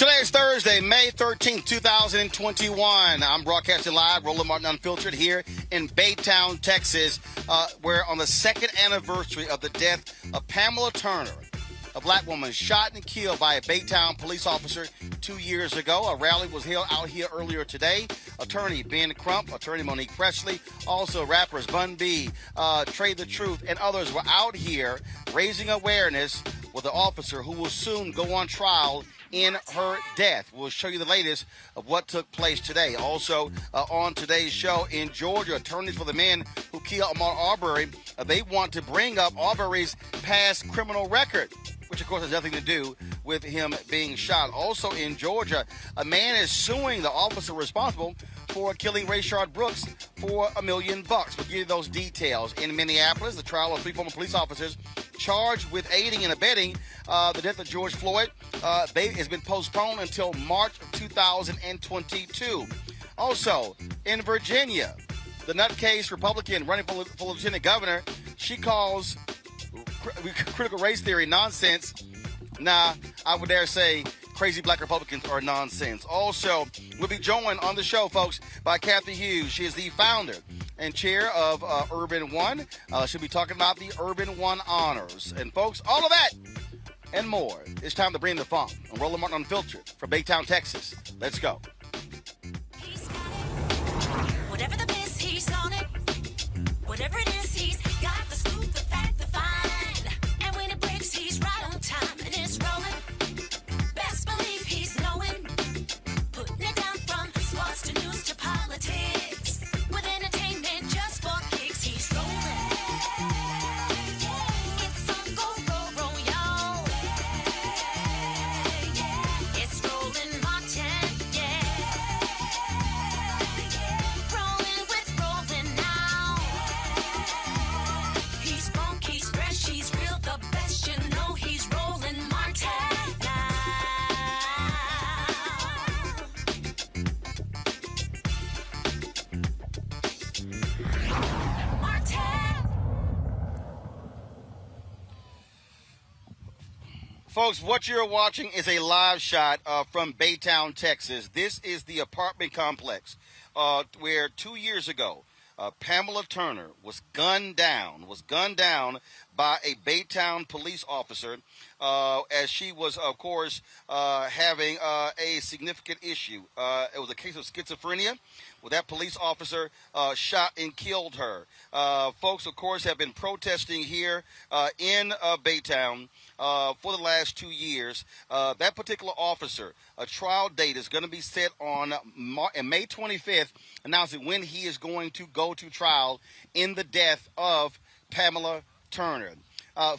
Today is Thursday, May 13th, 2021. I'm broadcasting live, Roland Martin Unfiltered, here in Baytown, Texas, where on the second anniversary of the death of Pamela Turner, a black woman shot and killed by a Baytown police officer 2 years ago. A rally was held out here earlier today. Attorney Ben Crump, attorney Monique Presley, also rappers Bun B, Trey the Truth, and others were out here raising awareness with the officer who will soon go on trial in her death. We'll show you the latest of what took place today. Also, on today's show in Georgia, attorneys for the men who killed Ahmaud Arbery, they want to bring up Arbery's past criminal record, which of course has nothing to do with him being shot. Also in Georgia, a man is suing the officer responsible for killing Rayshard Brooks for $1 million. We'll give you those details. In Minneapolis, the trial of 3 former police officers charged with aiding and abetting the death of George Floyd has been postponed until March of 2022. Also, in Virginia, the nutcase Republican running for lieutenant governor, she calls critical race theory nonsense. Nah, I would dare say crazy black Republicans are nonsense. Also, we'll be joined on the show, folks, by Kathy Hughes. She is the founder and chair of Urban One. She'll be talking about the Urban One Honors. And, folks, all of that and more. It's time to bring the funk. I'm Roland Martin Unfiltered from Baytown, Texas. Let's go. He's got it. Whatever the miss, he's on it. Whatever it is, he's got the scoop, the fact, the find. And when it breaks, he's right on time and it's rolling. Best believe he's knowing. Putting it down from sports to news to politics. With entertainment just for kicks, he's rolling. It's on go, y'all. It's Roland Martin, yeah. Rolling with Roland now. He's funk, he's fresh, he's real, the best, you know he's Roland Martin now. Martin. Folks, what you're watching is a live shot from Baytown, Texas. This is the apartment complex where 2 years ago, Pamela Turner was gunned down by a Baytown police officer as she was, of course, having a significant issue. It was a case of schizophrenia where that police officer shot and killed her. Folks, of course, have been protesting here in Baytown for the last 2 years. That particular officer, a trial date is going to be set on May 25th, announcing when he is going to go to trial in the death of Pamela Turner.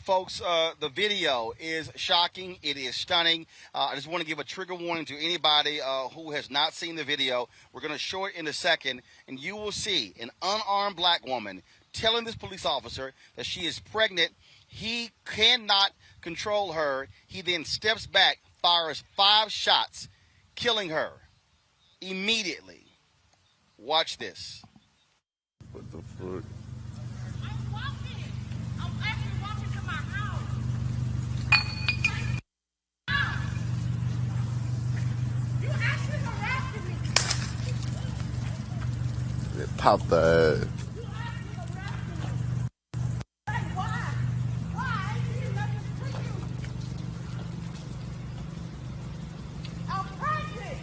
Folks, the video is shocking. It is stunning. I just want to give a trigger warning to anybody who has not seen the video. We're going to show it in a second, and you will see an unarmed black woman telling this police officer that she is pregnant. He cannot control her. He then steps back, fires 5 shots, killing her immediately. Watch this. What the fuck? I'm walking. I'm actually walking to my house. You actually harassing me. It popped the You actually harassing me. Like, why? Why? I didn't nothing to you. I'm pregnant.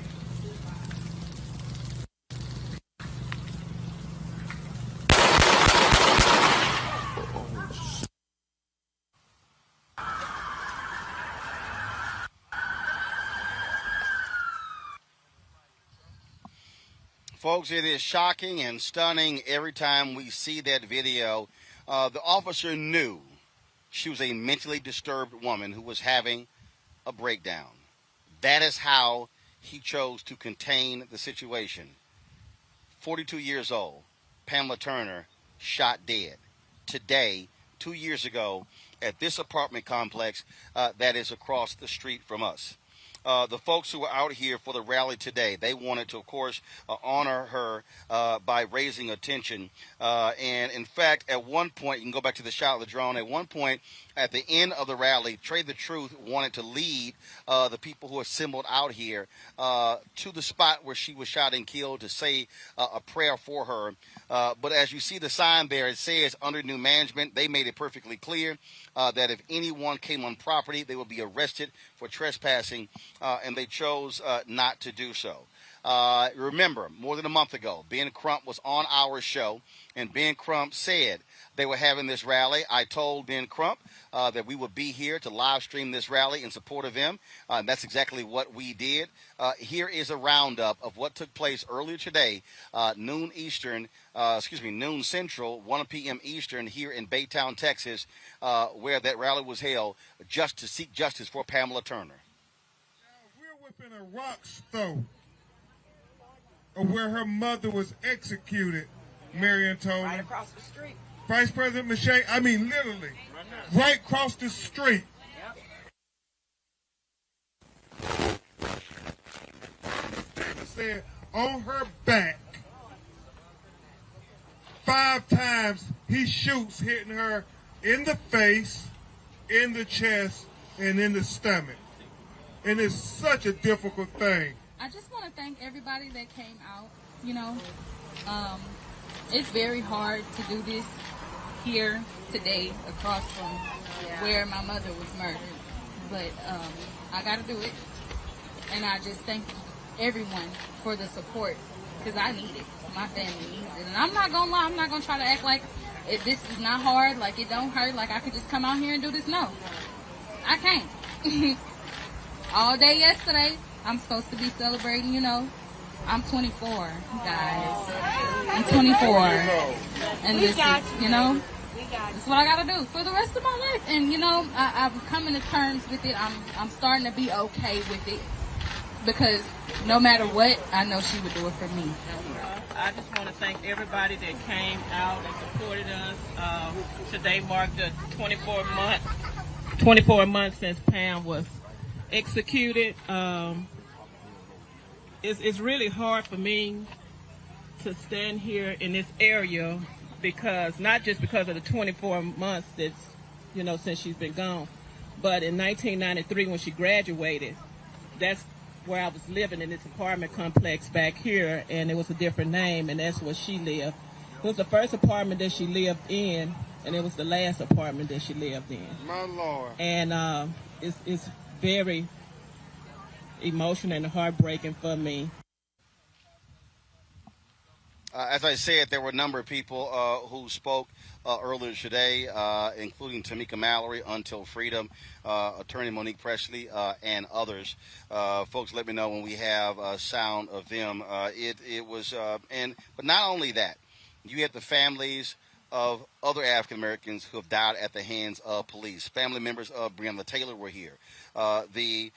Folks, it is shocking and stunning every time we see that video. The officer knew she was a mentally disturbed woman who was having a breakdown. That is how he chose to contain the situation. 42 years old, Pamela Turner, shot dead. Today, 2 years ago, at this apartment complex that is across the street from us. the folks who were out here for the rally today, they wanted to, of course, honor her by raising attention. And in fact, at one point, you can go back to the shot of the drone. At one point, at the end of the rally, Trade the Truth wanted to lead the people who assembled out here to the spot where she was shot and killed to say a prayer for her. But as you see the sign there, it says under new management, they made it perfectly clear that if anyone came on property, they would be arrested for trespassing, and they chose not to do so. Remember, more than a month ago, Ben Crump was on our show, and Ben Crump said they were having this rally. I told Ben Crump that we would be here to live stream this rally in support of them, and that's exactly what we did. Here is a roundup of what took place earlier today, noon Central, 1 p.m. Eastern, here in Baytown, Texas, where that rally was held just to seek justice for Pamela Turner. Now, we're within a rock's throw of where her mother was executed, Marion told Right me. across the street. Vice President Michelle, I mean literally, right across the street. Yep. Said on her back, 5 times he shoots, hitting her in the face, in the chest, and in the stomach. And it's such a difficult thing. I just want to thank everybody that came out. You know, it's very hard to do this here today across from where my mother was murdered. But I got to do it. And I just thank everyone for the support because I need it. My family needs it. And I'm not going to lie. I'm not going to try to act like this is not hard, like it don't hurt, like I could just come out here and do this. No, I can't. All day yesterday, I'm supposed to be celebrating, you know. I'm 24, guys. I'm 24. And this is, you know, it's what I got to do for the rest of my life. And, you know, I'm coming to terms with it. I'm starting to be okay with it. Because no matter what, I know she would do it for me. I just want to thank everybody that came out and supported us. Today marked the 24 months since Pam was executed. It's really hard for me to stand here in this area because not just because of the 24 months that's, you know, since she's been gone, but in 1993 when she graduated, that's where I was living in this apartment complex back here, and it was a different name, and that's where she lived. It was the first apartment that she lived in, and it was the last apartment that she lived in. My Lord. And it's very emotional and heartbreaking for me. As I said, there were a number of people who spoke earlier today, including Tamika Mallory, Until Freedom, attorney Monique Presley, and others. Folks, let me know when we have sound of them. It was, but not only that, you had the families of other African Americans who have died at the hands of police. Family members of Breonna Taylor were here. The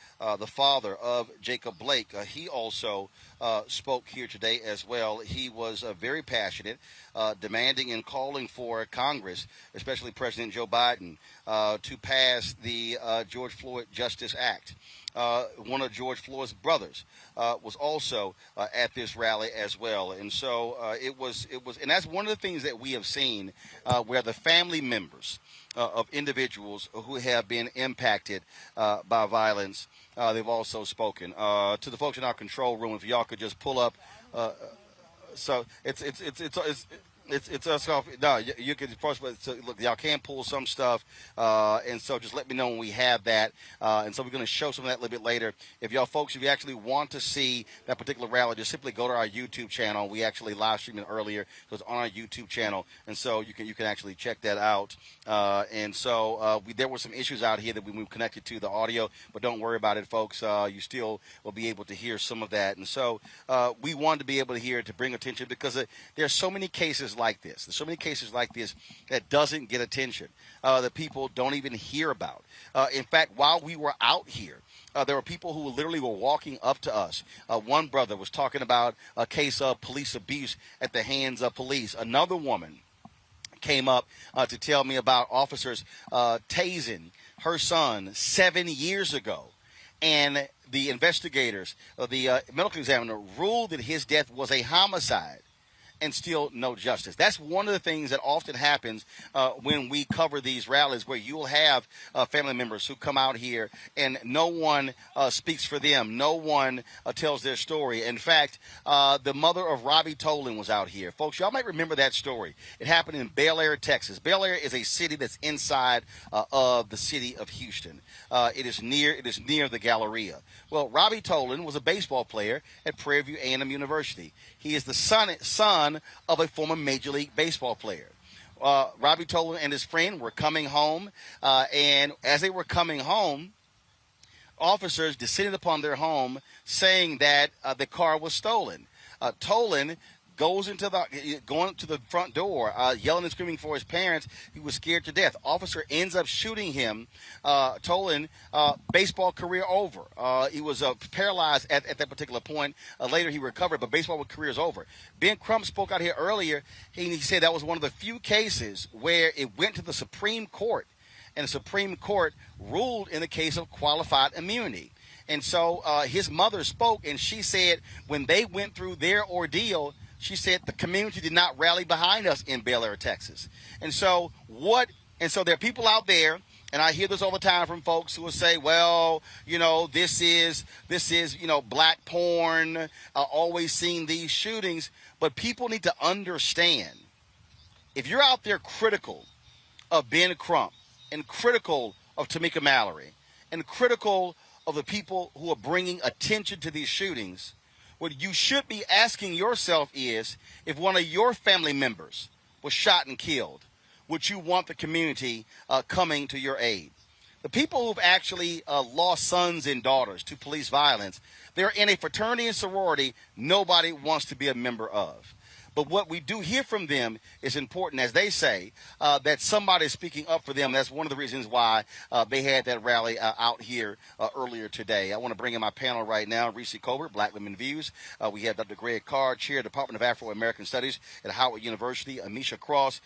father of Jacob Blake, he also spoke here today as well. He was very passionate, demanding and calling for Congress, especially President Joe Biden, to pass the George Floyd Justice Act. One of George Floyd's brothers was also at this rally as well, and so it was, and that's one of the things that we have seen, where the family members of individuals who have been impacted by violence, they've also spoken. To the folks in our control room, if y'all could just pull up, so it's us off. No, you can first. So look, y'all can pull some stuff, and so just let me know when we have that. And so we're going to show some of that a little bit later. If y'all folks, if you actually want to see that particular rally, just simply go to our YouTube channel. We actually live streamed it earlier, so it's on our YouTube channel, and so you can actually check that out. And so there were some issues out here that we connected to the audio, but don't worry about it, folks. You still will be able to hear some of that. And so we wanted to be able to hear, to bring attention, because there are so many cases like this. There's so many cases like this that doesn't get attention, that people don't even hear about. In fact, while we were out here, there were people who literally were walking up to us. One brother was talking about a case of police abuse at the hands of police. Another woman came up to tell me about officers tasing her son 7 years ago and the investigators, the medical examiner ruled that his death was a homicide, and still no justice. That's one of the things that often happens when we cover these rallies, where you'll have family members who come out here and no one speaks for them. No one tells their story. In fact, the mother of Robbie Tolan was out here. Folks, y'all might remember that story. It happened in Bel Air, Texas. Bel Air is a city that's inside of the city of Houston. It is near the Galleria. Well, Robbie Tolan was a baseball player at Prairie View A&M University. He is the son of a former Major League Baseball player. Robbie Tolan and his friend were coming home, and as they were coming home, officers descended upon their home saying that the car was stolen. Tolan going to the front door, yelling and screaming for his parents. He was scared to death. Officer ends up shooting him. Tolan, baseball career over. He was paralyzed at that particular point. Later he recovered, but baseball career is over. Ben Crump spoke out here earlier. He said that was one of the few cases where it went to the Supreme Court, and the Supreme Court ruled in the case of qualified immunity. And so his mother spoke, and she said when they went through their ordeal, she said the community did not rally behind us in Bel Air, Texas. And so there are people out there, and I hear this all the time from folks who will say, well, this is black porn, always seeing these shootings. But people need to understand, if you're out there critical of Ben Crump and critical of Tamika Mallory and critical of the people who are bringing attention to these shootings, what you should be asking yourself is, if one of your family members was shot and killed, would you want the community coming to your aid? The people who've actually lost sons and daughters to police violence, they're in a fraternity and sorority nobody wants to be a member of. But what we do hear from them is important, as they say, that somebody is speaking up for them. That's one of the reasons why they had that rally out here earlier today. I want to bring in my panel right now. Reese Colbert, Black Women Views. We have Dr. Greg Carr, Chair, Department of Afro-American Studies at Howard University. Amisha Cross,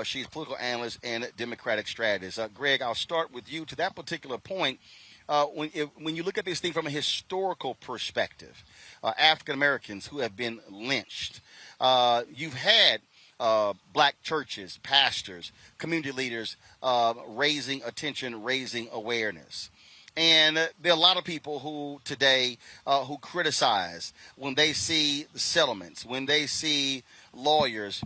she's political analyst and Democratic strategist. Greg, I'll start with you. To that particular point, when you look at this thing from a historical perspective, African Americans who have been lynched, you've had black churches, pastors, community leaders raising attention, raising awareness. And there are a lot of people who today who criticize when they see the settlements, when they see lawyers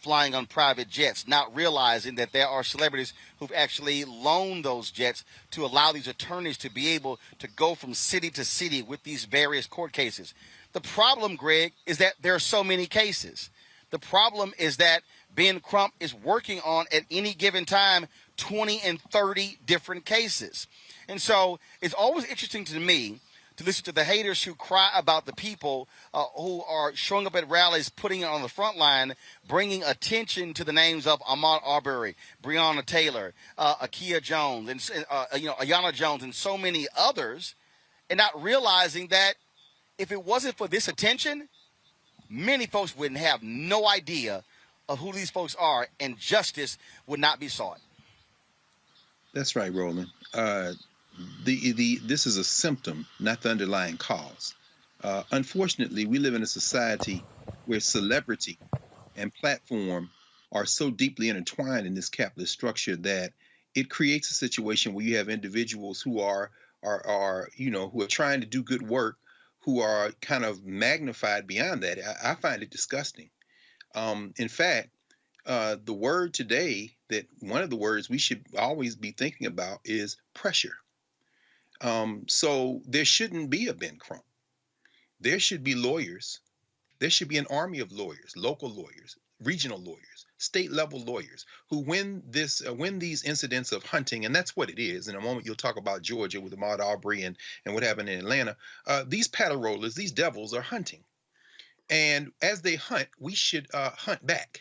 flying on private jets, not realizing that there are celebrities who've actually loaned those jets to allow these attorneys to be able to go from city to city with these various court cases. The problem, Greg, is that there are so many cases. The problem is that Ben Crump is working on, at any given time, 20 and 30 different cases. And so it's always interesting to me to listen to the haters who cry about the people who are showing up at rallies, putting it on the front line, bringing attention to the names of Ahmaud Arbery, Breonna Taylor, Akia Jones, and Ayanna Jones, and so many others, and not realizing that if it wasn't for this attention, many folks wouldn't have no idea of who these folks are, and justice would not be sought. That's right, Roland. This is a symptom, not the underlying cause. Unfortunately, we live in a society where celebrity and platform are so deeply intertwined in this capitalist structure that it creates a situation where you have individuals who are trying to do good work, who are kind of magnified beyond that. I find it disgusting. In fact, the word today, that one of the words we should always be thinking about, is pressure. So there shouldn't be a Ben Crump. There should be lawyers. There should be an army of lawyers, local lawyers, regional lawyers, state level lawyers, who when these incidents of hunting, and that's what it is. In a moment, you'll talk about Georgia with Ahmaud Arbery and what happened in Atlanta. These paddle rollers, these devils, are hunting. And as they hunt, we should hunt back.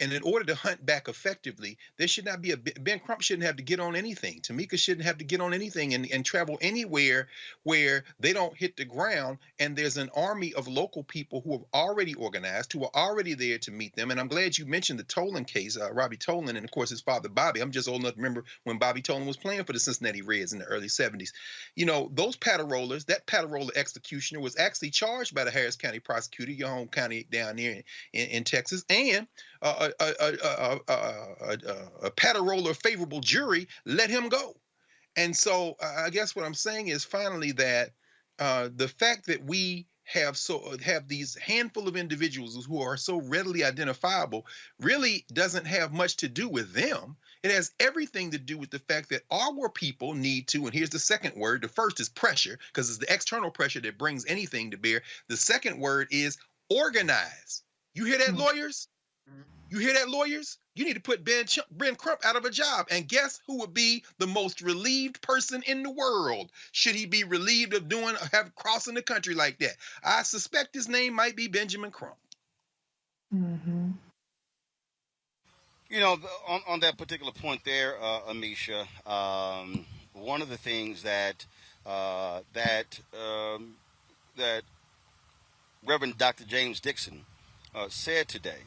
And in order to hunt back effectively, there should not be Ben Crump shouldn't have to get on anything. Tamika shouldn't have to get on anything and travel anywhere where they don't hit the ground. And there's an army of local people who have already organized, who are already there to meet them. And I'm glad you mentioned the Tolan case, Robbie Tolan, and of course his father Bobby. I'm just old enough to remember when Bobby Tolan was playing for the Cincinnati Reds in the early 70s. You know, those paddle-rollers, that paddle-roller executioner was actually charged by the Harris County prosecutor, your home county down there in Texas, and a paddle-roller favorable jury let him go. And so I guess what I'm saying is finally that the fact that we have these handful of individuals who are so readily identifiable really doesn't have much to do with them. It has everything to do with the fact that our people need to, and here's the second word. The first is pressure, because it's the external pressure that brings anything to bear. The second word is organize. You hear that, lawyers? You hear that, lawyers? You need to put Ben Crump out of a job. And guess who would be the most relieved person in the world? Should he be relieved of crossing the country like that? I suspect his name might be Benjamin Crump. Mm-hmm. You know, on that particular point there, Amisha, one of the things that Reverend Dr. James Dixon said today.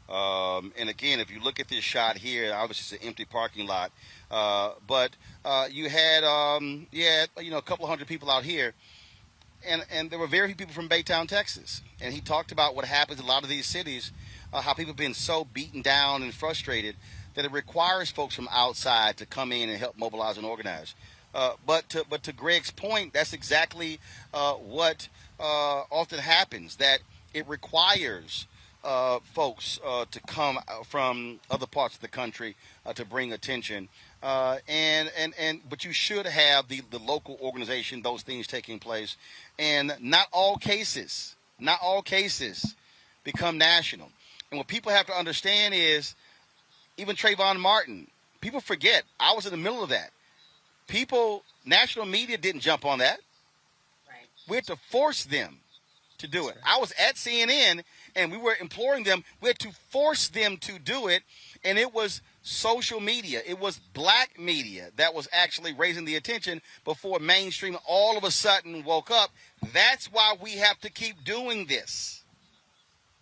And again, if you look at this shot here, obviously it's an empty parking lot, but you had a couple of hundred people out here, and there were very few people from Baytown, Texas. And he talked about what happens in a lot of these cities, how people have been so beaten down and frustrated that it requires folks from outside to come in and help mobilize and organize. But to Greg's point, that's exactly what often happens, that it requires folks to come from other parts of the country to bring attention, but you should have the local organization, those things taking place, and not all cases become national. And what people have to understand is, even Trayvon Martin, people forget, I was in the middle of that. National media didn't jump on that. Right. We had to force them to do it. I was at CNN and we were imploring them. We had to force them to do it. And it was social media. It was black media that was actually raising the attention before mainstream all of a sudden woke up. That's why we have to keep doing this.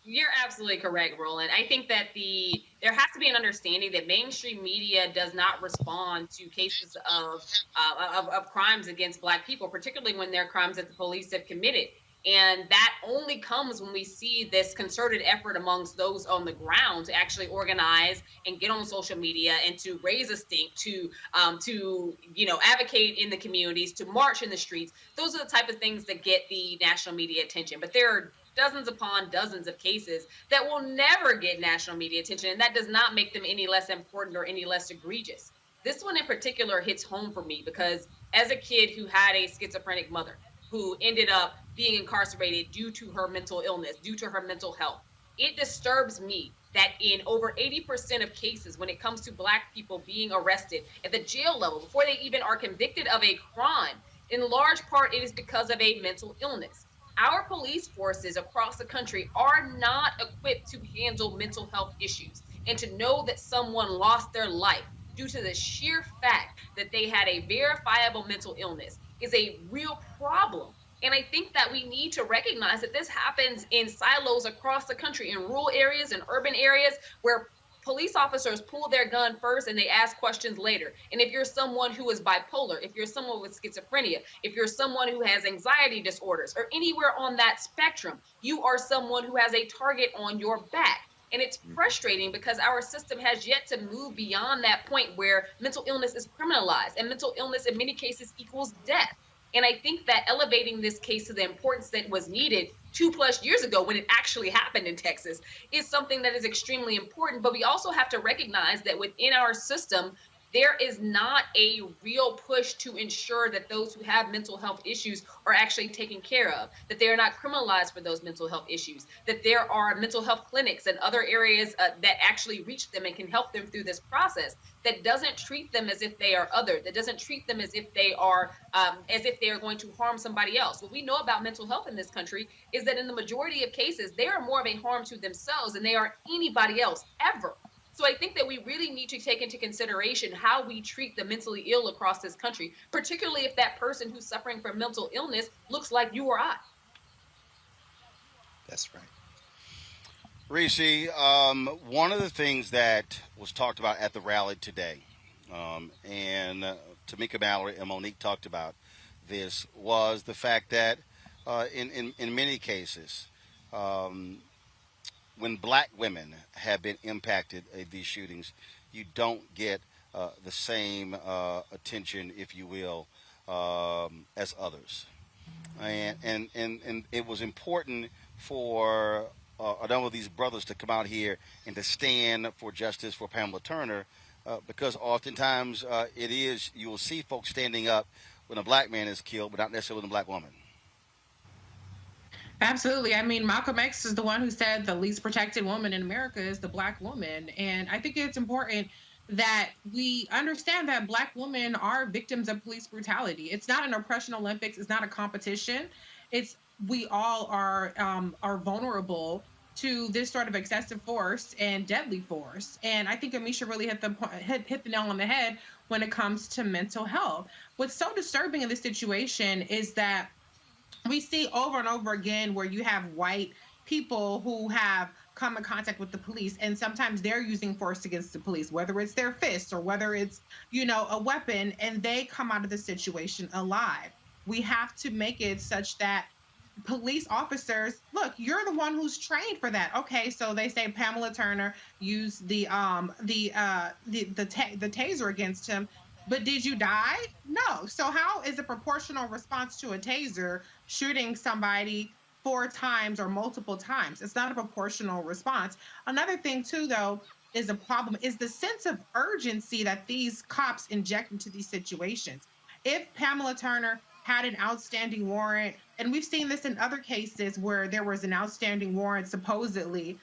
You're absolutely correct, Roland. I think that there has to be an understanding that mainstream media does not respond to cases of crimes against black people, particularly when they're crimes that the police have committed. And that only comes when we see this concerted effort amongst those on the ground to actually organize and get on social media and to raise a stink, to advocate in the communities, to march in the streets. Those are the type of things that get the national media attention. But there are dozens upon dozens of cases that will never get national media attention, and that does not make them any less important or any less egregious. This one in particular hits home for me because as a kid who had a schizophrenic mother who ended up being incarcerated due to her mental illness, due to her mental health, it disturbs me that in over 80% of cases, when it comes to black people being arrested at the jail level, before they even are convicted of a crime, in large part it is because of a mental illness. Our police forces across the country are not equipped to handle mental health issues. And to know that someone lost their life due to the sheer fact that they had a verifiable mental illness is a real problem. And I think that we need to recognize that this happens in silos across the country, in rural areas and urban areas where police officers pull their gun first and they ask questions later. And if you're someone who is bipolar, if you're someone with schizophrenia, if you're someone who has anxiety disorders or anywhere on that spectrum, you are someone who has a target on your back. And it's frustrating because our system has yet to move beyond that point where mental illness is criminalized, and mental illness in many cases equals death. And I think that elevating this case to the importance that was needed 2+ years ago when it actually happened in Texas is something that is extremely important. But we also have to recognize that within our system, there is not a real push to ensure that those who have mental health issues are actually taken care of, that they are not criminalized for those mental health issues, that there are mental health clinics and other areas that actually reach them and can help them through this process, that doesn't treat them as if they are other, that doesn't treat them as if they are going to harm somebody else. What we know about mental health in this country is that in the majority of cases, they are more of a harm to themselves than they are anybody else ever. So I think that we really need to take into consideration how we treat the mentally ill across this country, particularly if that person who's suffering from mental illness looks like you or I. That's right. Rishi, one of the things that was talked about at the rally today, and Tamika Mallory and Monique talked about this, was the fact that in many cases, when black women have been impacted in these shootings, you don't get the same attention, if you will, as others. And it was important for a number of these brothers to come out here and to stand for justice for Pamela Turner, because oftentimes you will see folks standing up when a black man is killed, but not necessarily when a black woman. Absolutely. I mean, Malcolm X is the one who said the least protected woman in America is the black woman. And I think it's important that we understand that black women are victims of police brutality. It's not an oppression Olympics. It's not a competition. We all are vulnerable to this sort of excessive force and deadly force. And I think Amisha really hit the nail on the head when it comes to mental health. What's so disturbing in this situation is that we see over and over again where you have white people who have come in contact with the police, and sometimes they're using force against the police, whether it's their fists or whether it's, a weapon, and they come out of the situation alive. We have to make it such that police officers, look, you're the one who's trained for that. Okay, so they say Pamela Turner used the taser against him. But did you die? No. So how is a proportional response to a taser shooting somebody 4 times or multiple times? It's not a proportional response. Another thing, too, though, is a problem is the sense of urgency that these cops inject into these situations. If Pamela Turner had an outstanding warrant, and we've seen this in other cases where there was an outstanding warrant supposedly,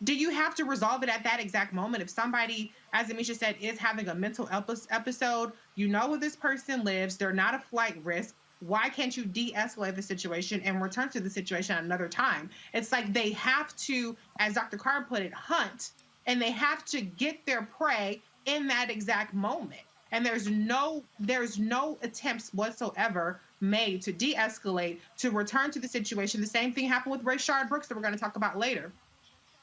do you have to resolve it at that exact moment? If somebody, as Amisha said, is having a mental episode, you know where this person lives, they're not a flight risk, why can't you de-escalate the situation and return to the situation at another time? It's like they have to, as Dr. Carr put it, hunt, and they have to get their prey in that exact moment. And there's no attempts whatsoever made to de-escalate, to return to the situation. The same thing happened with Rayshard Brooks that we're going to talk about later.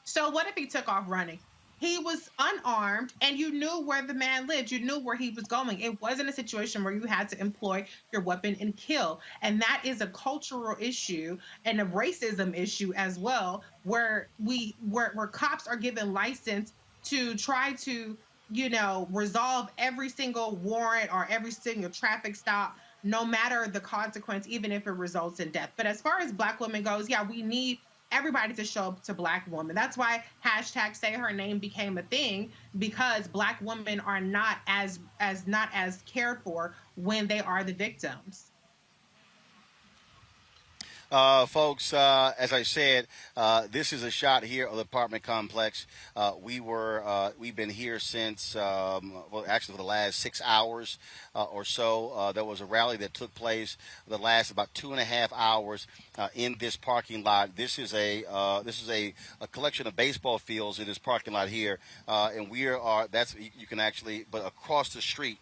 So what if he took off running? He was unarmed, and you knew where the man lived. You knew where he was going. It wasn't a situation where you had to employ your weapon and kill. And that is a cultural issue and a racism issue as well, where cops are given license to try to, resolve every single warrant or every single traffic stop, no matter the consequence, even if it results in death. But as far as black women goes, yeah, we need everybody to show up to black women. That's why hashtag say her name became a thing, because black women are not as cared for when they are the victims. Folks, as I said, this is a shot here of the apartment complex. We've been here since, actually for the last 6 hours or so. There was a rally that took place the last about 2.5 hours in this parking lot. This is a collection of baseball fields in this parking lot here, and you can actually, but across the street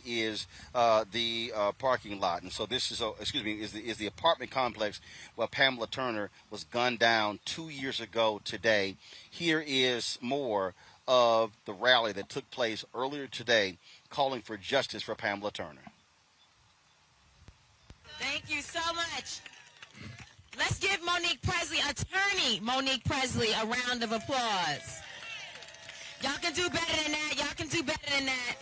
is the parking lot, and so this is is the apartment complex where Pamela Turner was gunned down 2 years ago today. Here is more of the rally that took place earlier today, calling for justice for Pamela Turner. Thank you so much. Let's give attorney Monique Presley, a round of applause. Y'all can do better than that. Y'all can do better than that.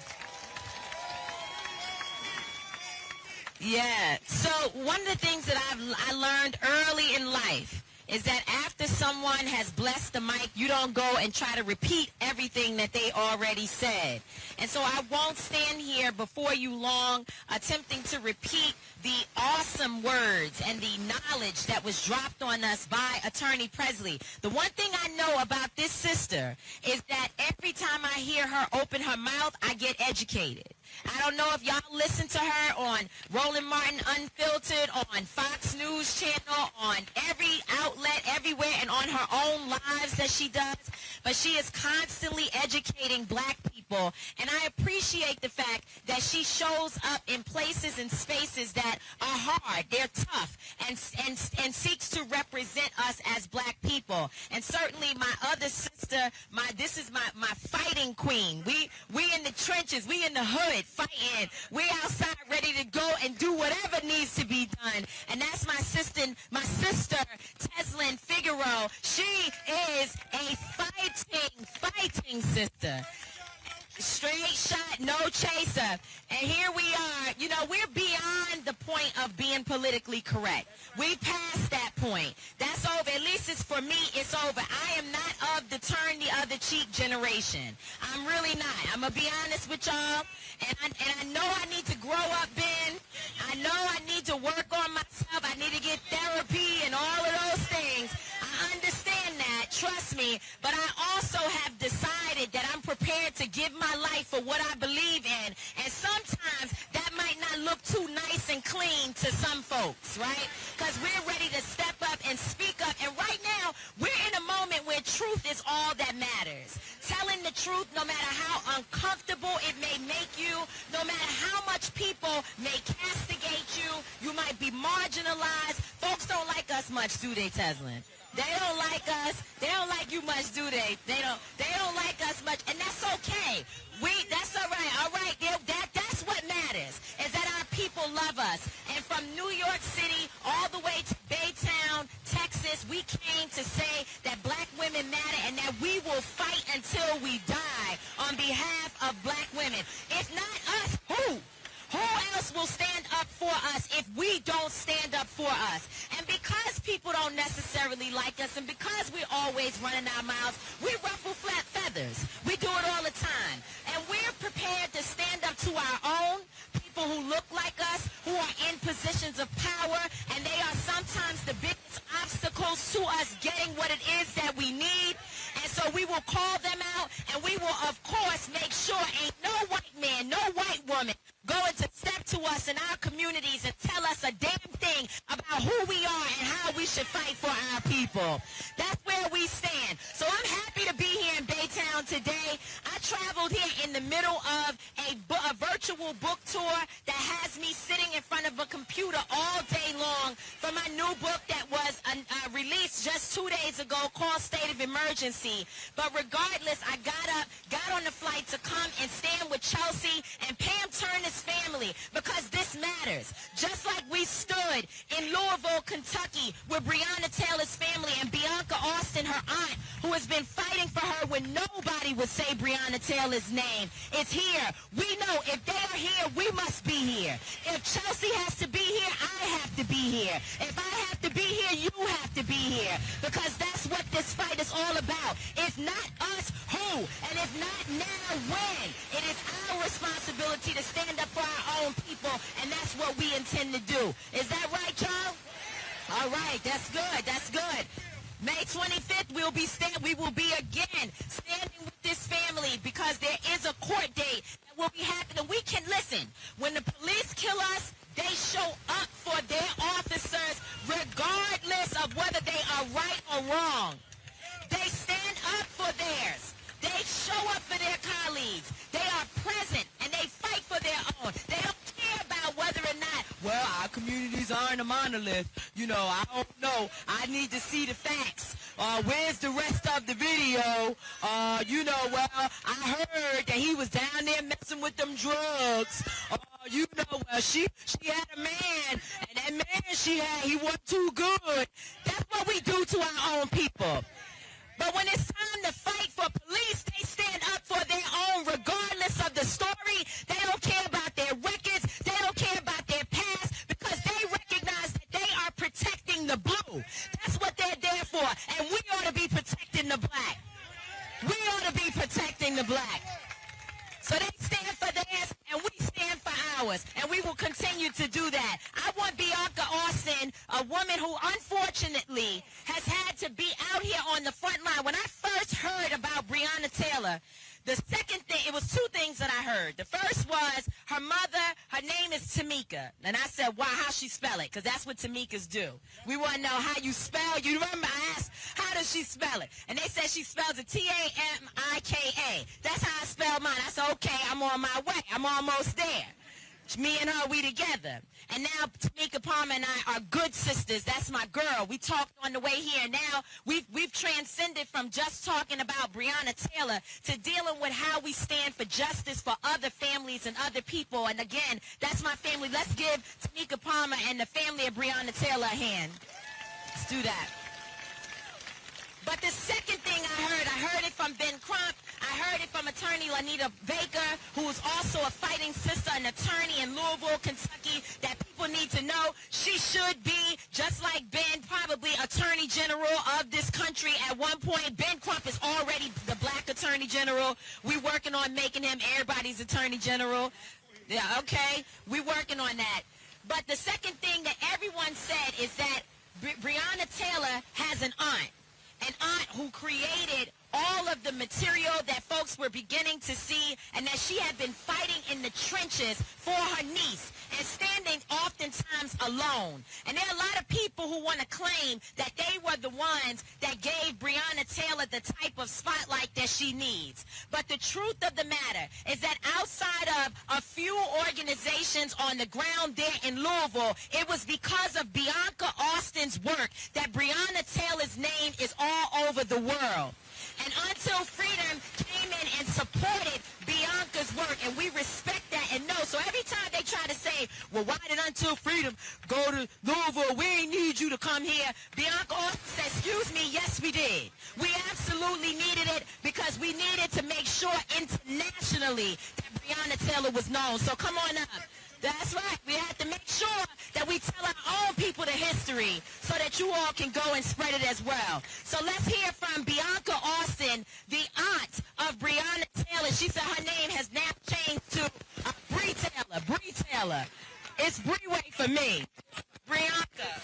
Yeah. So one of the things that I learned early in life is that after someone has blessed the mic, you don't go and try to repeat everything that they already said. And so I won't stand here before you long attempting to repeat the awesome words and the knowledge that was dropped on us by Attorney Presley. The one thing I know about this sister is that every time I hear her open her mouth, I get educated. I don't know if y'all listen to her on Roland Martin Unfiltered, on Fox News Channel, on every outlet, everywhere, and on her own lives that she does, but she is constantly educating black people, and I appreciate the fact that she shows up in places and spaces that are hard, they're tough, and seeks to represent us as black people. And certainly my other sister, this is my fighting queen. We in the trenches, we in the hood fighting. We outside ready to go and do whatever needs to be done. And that's my sister Teslin Figueroa. She is a fighting sister. Straight shot, no chaser. And here we are. You know, we're beyond the point of being politically correct. We passed that point. That's over. At least it's for me, it's over. I am not of the turn the other cheek generation. I'm really not. I'm going to be honest with y'all. And I know I need to grow up, Ben. I know I need to work on myself. I need to get therapy and all of those things. I understand that. Trust me. But I also have decided that I'm prepared to give my life for what I believe in. And sometimes that might not look too nice and clean to some folks, right? Because we're ready to step up and speak up. And right now, we're in a moment where truth is all that matters. Telling the truth, no matter how uncomfortable it may make you, no matter how much people may castigate you, you might be marginalized. Folks don't like us much, do they, Teslin? They don't like us. They don't like you much, do they? They don't like us much, and that's okay. That's all right. All right. That's what matters, is that our people love us. And from New York City all the way to Baytown, Texas, we came to say that black women matter and that we will fight until we die on behalf of black women. If not us, who? Who else will stand up for us if we don't stand up for us? And because people don't necessarily like us, and because we're always running our mouths, we ruffle flat feathers. We do it all the time. And we're prepared to stand up to our own, people who look like us, who are in positions of power, and they are sometimes the biggest obstacles to us getting what it is that we need. And so we will call them out, and we will, of course, make sure ain't no white man, no white woman going to step to us in our communities and tell us a damn thing about who we are and how we should fight for our people. That's where we stand. So I'm happy to be here in Baytown today. I traveled here in the middle of a virtual book tour that has me sitting in front of a computer all day long for my new book that was released just 2 days ago called State of Emergency. But regardless, I got on the flight to come and stand with Chelsea and Pam Turner's family, because this matters. Just like we stood in Louisville, Kentucky with Breonna Taylor's family and Bianca Austin, her aunt, who has been fighting for her when nobody would say Breonna Taylor's name. It's here. We know if they are here, we must be here. If Chelsea has to be here, I have to be here. If I have to be here, you have to be here, because that's what this fight is all about. If not us, who? And if not now, when? It is our responsibility to stand up for our own people, and that's what we intend to do. Is that right, y'all? All right, that's good. That's good. May 25th, we will be again standing with this family, because there is a court date that will be happening. We can listen. When the police kill us, they show up for their officers regardless of whether they are right or wrong. They stand up for theirs. They show up for their colleagues. They are present, and they fight for their own. They don't care about whether or not, well, our communities aren't a monolith. You know, I don't know. I need to see the facts. Where's the rest of the video? You know, well, I heard that he was down there messing with them drugs. You know, well, she had a man, and that man she had, he wasn't too good. That's what we do to our own people. But when it's time to fight for police, they stand up for their own regardless of the story. They don't care about their records. They don't care about their past, because they recognize that they are protecting the blue. That's what they're there we will continue to do that. I want Bianca Austin, a woman who unfortunately has had to be out here on the front line. When I first heard about Breonna Taylor, the second thing, it was two things that I heard. The first was her mother, her name is Tamika. And I said, wow, how she spell it? Because that's what Tamikas do. We want to know how you spell. You remember I asked, how does she spell it? And they said she spells it Tamika. That's how I spell mine. I said, okay, I'm on my way. I'm almost there. Me and her, we together. And now Tamika Palmer and I are good sisters. That's my girl. We talked on the way here. Now we've transcended from just talking about Breonna Taylor to dealing with how we stand for justice for other families and other people. And again, that's my family. Let's give Tamika Palmer and the family of Breonna Taylor a hand. Let's do that. But the second thing I heard it from Ben Crump. I heard it from attorney Lanita Baker, who is also a fighting sister, an attorney in Louisville, Kentucky, that people need to know. She should be, just like Ben, probably Attorney General of this country at one point. Ben Crump is already the black Attorney General. We're working on making him everybody's Attorney General. Yeah, okay. We're working on that. But the second thing that everyone said is that Breonna Taylor has an aunt who created all of the material that folks were beginning to see, and that she had been fighting in the trenches for her niece and standing oftentimes alone. And there are a lot of people who want to claim that they were the ones that gave Breonna Taylor the type of spotlight that she needs. But the truth of the matter is that outside of a few organizations on the ground there in Louisville, it was because of Bianca Austin's work that Breonna Taylor's name is all over the world. And Until Freedom came in and supported Bianca's work, and we respect that and know. So every time they try to say, well, why did Until Freedom go to Louisville? We ain't need you to come here. Bianca Austin said, excuse me, yes, we did. We absolutely needed it because we needed to make sure internationally that Breonna Taylor was known. So come on up. That's right. We had to make sure that we tell our own people the history so that you all can go and spread it as well. So let's hear from Bianca Austin, the aunt of Breonna Taylor. She said her name has now changed to Bree Taylor. Bree Taylor. It's Breeway for me. Bianca.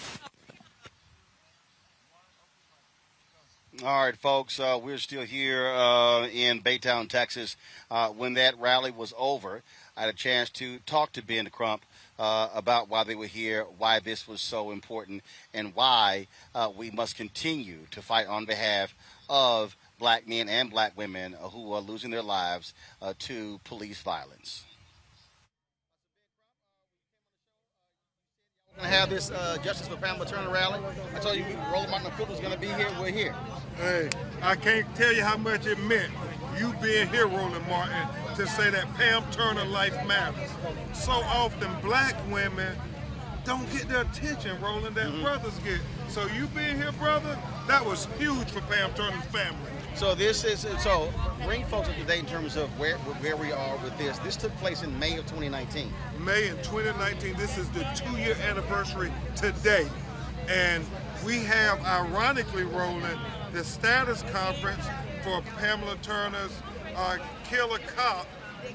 All right, folks, we're still here in Baytown, Texas. When that rally was over, I had a chance to talk to Ben Crump about why they were here, why this was so important, and why we must continue to fight on behalf of black men and black women who are losing their lives to police violence. We're going to have this Justice for Pamela Turner rally. I told you Roland was going to be here. We're here. Hey, I can't tell you how much it meant, you being here, Roland Martin, to say that Pam Turner life matters. So often black women don't get the attention, Roland, that brothers get. So you being here, brother, that was huge for Pam Turner's family. So bring folks up to date in terms of where we are with this. This took place in May of 2019. May in 2019, this is the 2-year anniversary today. And we have, ironically, Roland, the status conference for Pamela Turner's killer cop,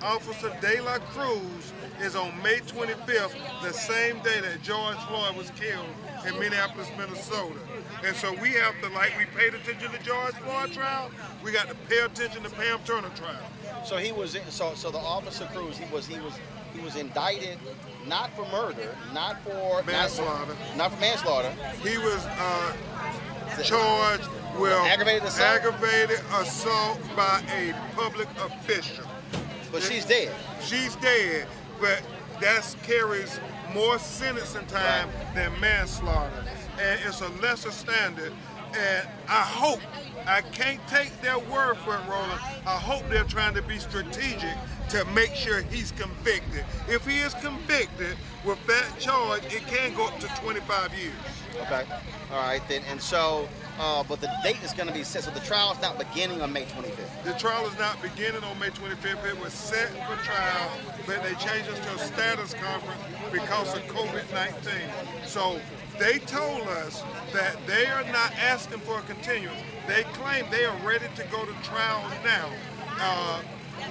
Officer De La Cruz, is on May 25th, the same day that George Floyd was killed in Minneapolis, Minnesota. And so we have to, like we paid attention to George Floyd trial, we got to pay attention to Pam Turner trial. So he was so the Officer Cruz, he was indicted not for murder, not for manslaughter. Not for manslaughter. He was charged with aggravated assault by a public official. But she's dead. She's dead, but that carries more sentencing time than manslaughter. And it's a lesser standard. And I can't take their word for it, Roland. I hope they're trying to be strategic to make sure he's convicted. If he is convicted with that charge, it can go up to 25 years. Okay. All right, then. And so, but the date is going to be set. So the trial is not beginning on May 25th. The trial is not beginning on May 25th. It was set for trial, but they changed it to a status conference because of COVID-19. So they told us that they are not asking for a continuance. They claim they are ready to go to trial now.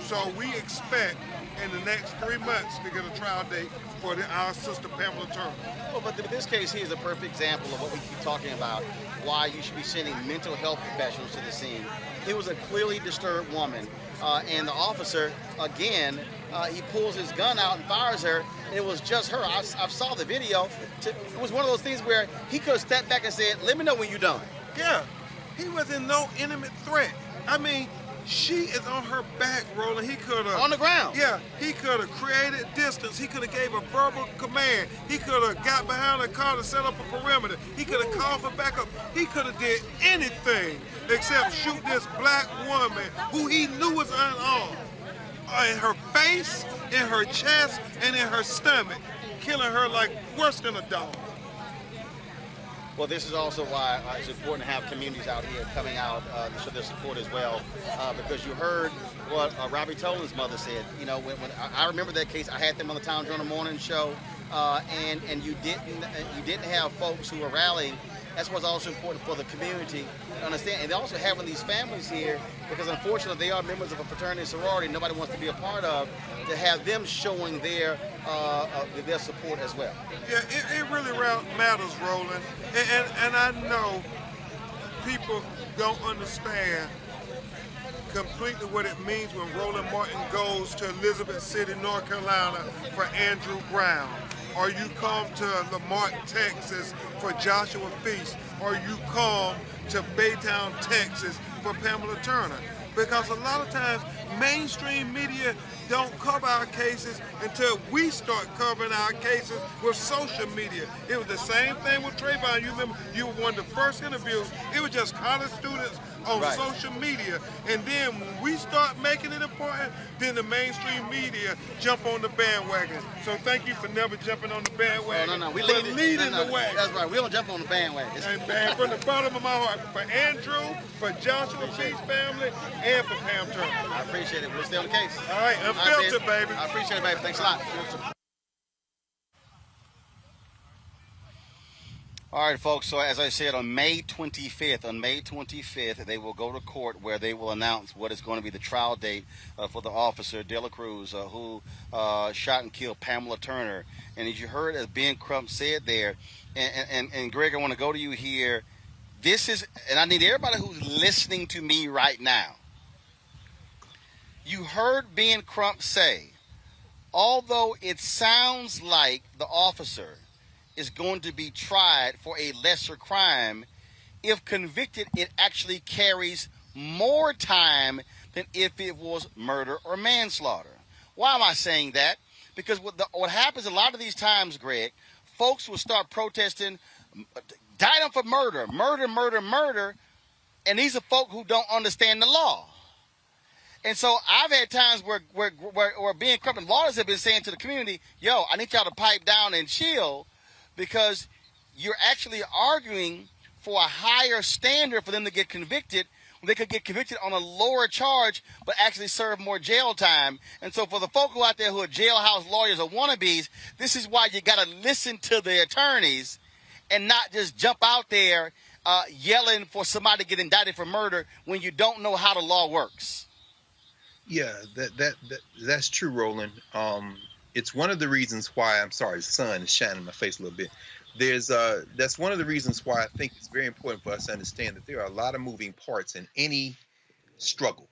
So we expect in the next 3 months to get a trial date for our sister Pamela Turner. Well, but this case here is a perfect example of what we keep talking about, why you should be sending mental health professionals to the scene. It was a clearly disturbed woman, and the officer, again, he pulls his gun out and fires her, and it was just her. I saw the video. It was one of those things where he could have stepped back and said, let me know when you're done. Yeah, he was in no imminent threat. I mean, she is on her back, Roland. He could have... On the ground. Yeah, he could have created distance. He could have gave a verbal command. He could have got behind the car to set up a perimeter. He could have called for backup. He could have did anything except shoot this black woman who he knew was unarmed. In her face, in her chest, and in her stomach, killing her like worse than a dog. Well, this is also why it's important to have communities out here coming out to show their support as well, because you heard what Robbie Tolan's mother said. You know, when I remember that case, I had them on the Town Journal Morning Show, and you didn't have folks who were rallying. That's what's also important for the community to understand. And also having these families here, because unfortunately they are members of a fraternity and sorority nobody wants to be a part of, to have them showing their support as well. Yeah, it really matters, Roland. And I know people don't understand completely what it means when Roland Martin goes to Elizabeth City, North Carolina for Andrew Brown, or you come to Lamont, Texas for Joshua Feast, or you come to Baytown, Texas for Pamela Turner. Because a lot of times mainstream media don't cover our cases until we start covering our cases with social media. It was the same thing with Trayvon. You remember, you were one of the first interviews. It was just college students on social media. And then when we start making it important, then the mainstream media jump on the bandwagon. So thank you for never jumping on the bandwagon. No. We leading the way. That's right. We don't jump on the bandwagon. And man, from the bottom of my heart, for Andrew, for Joshua Feast family, and for Pam Turner. I appreciate it. We'll stay on the case. All right, unfiltered, baby. I appreciate it, baby. Thanks a lot. All right, folks. So as I said, on May 25th, they will go to court where they will announce what is going to be the trial date for the officer, De La Cruz, who shot and killed Pamela Turner. And as you heard, as Ben Crump said there, and Greg, I want to go to you here. This is, and I need everybody who's listening to me right now. You heard Ben Crump say, although it sounds like the officer is going to be tried for a lesser crime, if convicted, it actually carries more time than if it was murder or manslaughter. Why am I saying that? Because what happens a lot of these times, Greg, folks will start protesting, died for murder, and these are folk who don't understand the law. And so I've had times where Ben Crump and lawyers have been saying to the community, yo, I need y'all to pipe down and chill, because you're actually arguing for a higher standard for them to get convicted, when they could get convicted on a lower charge but actually serve more jail time. And so for the folk who out there who are jailhouse lawyers or wannabes, this is why you got to listen to the attorneys and not just jump out there yelling for somebody to get indicted for murder when you don't know how the law works. Yeah, that's true, Roland. It's one of the reasons why, I'm sorry, the sun is shining in my face a little bit. That's one of the reasons why I think it's very important for us to understand that there are a lot of moving parts in any struggle.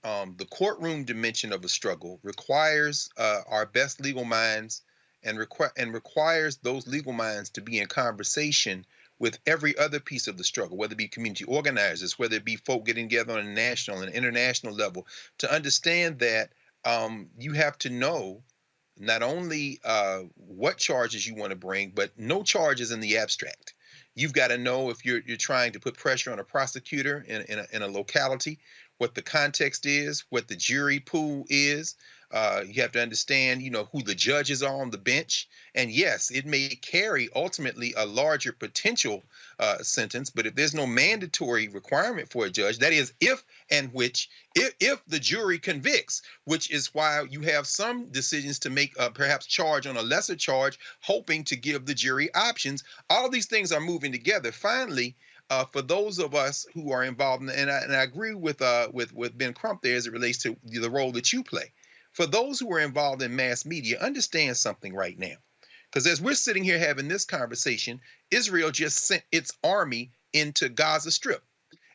The courtroom dimension of a struggle requires our best legal minds and requires those legal minds to be in conversation with every other piece of the struggle, whether it be community organizers, whether it be folk getting together on a national and international level, to understand that you have to know not only what charges you want to bring, but no charges in the abstract. You've got to know if you're trying to put pressure on a prosecutor in a locality, what the context is, what the jury pool is. You have to understand, who the judges are on the bench. And yes, it may carry ultimately a larger potential sentence, but if there's no mandatory requirement for a judge, that is if the jury convicts, which is why you have some decisions to make perhaps charge on a lesser charge, hoping to give the jury options. All of these things are moving together. Finally, for those of us who are involved, and I agree with Ben Crump there as it relates to the role that you play. For those who are involved in mass media, understand something right now. Because as we're sitting here having this conversation, Israel just sent its army into Gaza Strip.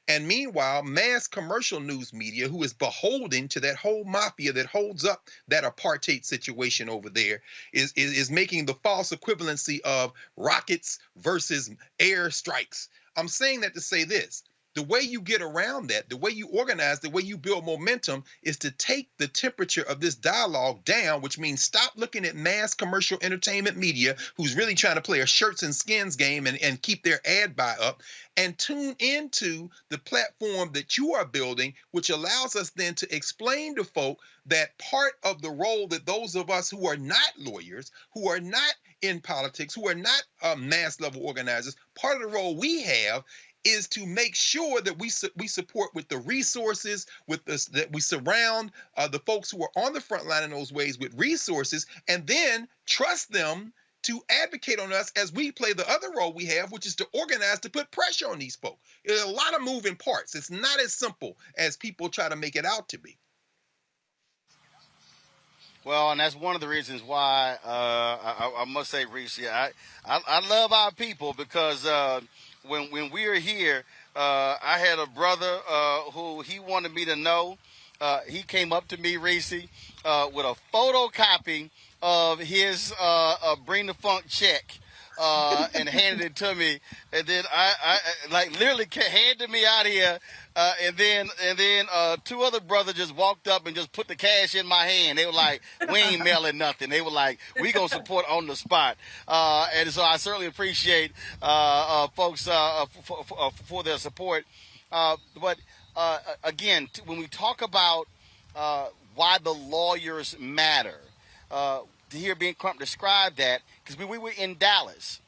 And meanwhile, mass commercial news media, who is beholden to that whole mafia that holds up that apartheid situation over there, is making the false equivalency of rockets versus air strikes. I'm saying that to say this. The way you get around that, the way you organize, the way you build momentum is to take the temperature of this dialogue down, which means stop looking at mass commercial entertainment media who's really trying to play a shirts and skins game and keep their ad buy up, and tune into the platform that you are building, which allows us then to explain to folk that part of the role that those of us who are not lawyers, who are not in politics, who are not mass level organizers, part of the role we have is to make sure that we support with the resources, that we surround the folks who are on the front line in those ways with resources, and then trust them to advocate on us as we play the other role we have, which is to organize to put pressure on these folks. There's a lot of moving parts. It's not as simple as people try to make it out to be. Well, and that's one of the reasons why I must say, Reese, I love our people because when we were here, I had a brother who he wanted me to know. He came up to me, Reese, with a photocopy of his Bring the Funk check and handed it to me. And then I like literally handed me out here. And then two other brothers just walked up and just put the cash in my hand. They were like, we ain't mailing nothing. They were like, we gonna support on the spot. And so I certainly appreciate folks for their support. But again, when we talk about why the lawyers matter, to hear Ben Crump describe that, because we were in Dallas,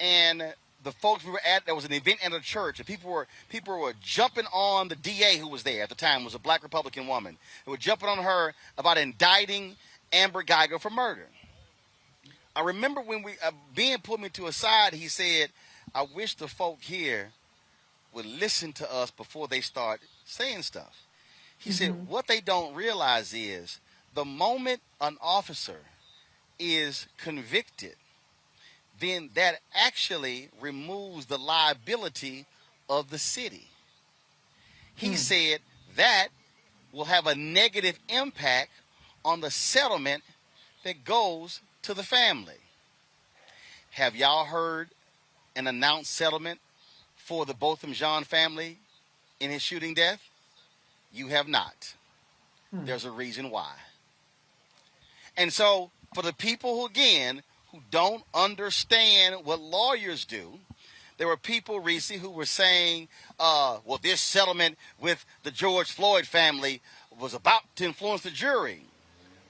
and the folks we were at, there was an event at a church, and people were jumping on the DA who was there at the time, was a Black Republican woman. They were jumping on her about indicting Amber Geiger for murder. I remember when Ben pulled me to a side, he said, I wish the folk here would listen to us before they start saying stuff. He said, what they don't realize is the moment an officer is convicted, then that actually removes the liability of the city. He said that will have a negative impact on the settlement that goes to the family. Have y'all heard an announced settlement for the Botham Jean family in his shooting death? You have not. There's a reason why. And so for the people who, again, who don't understand what lawyers do, there were people, Reese, who were saying, well, this settlement with the George Floyd family was about to influence the jury.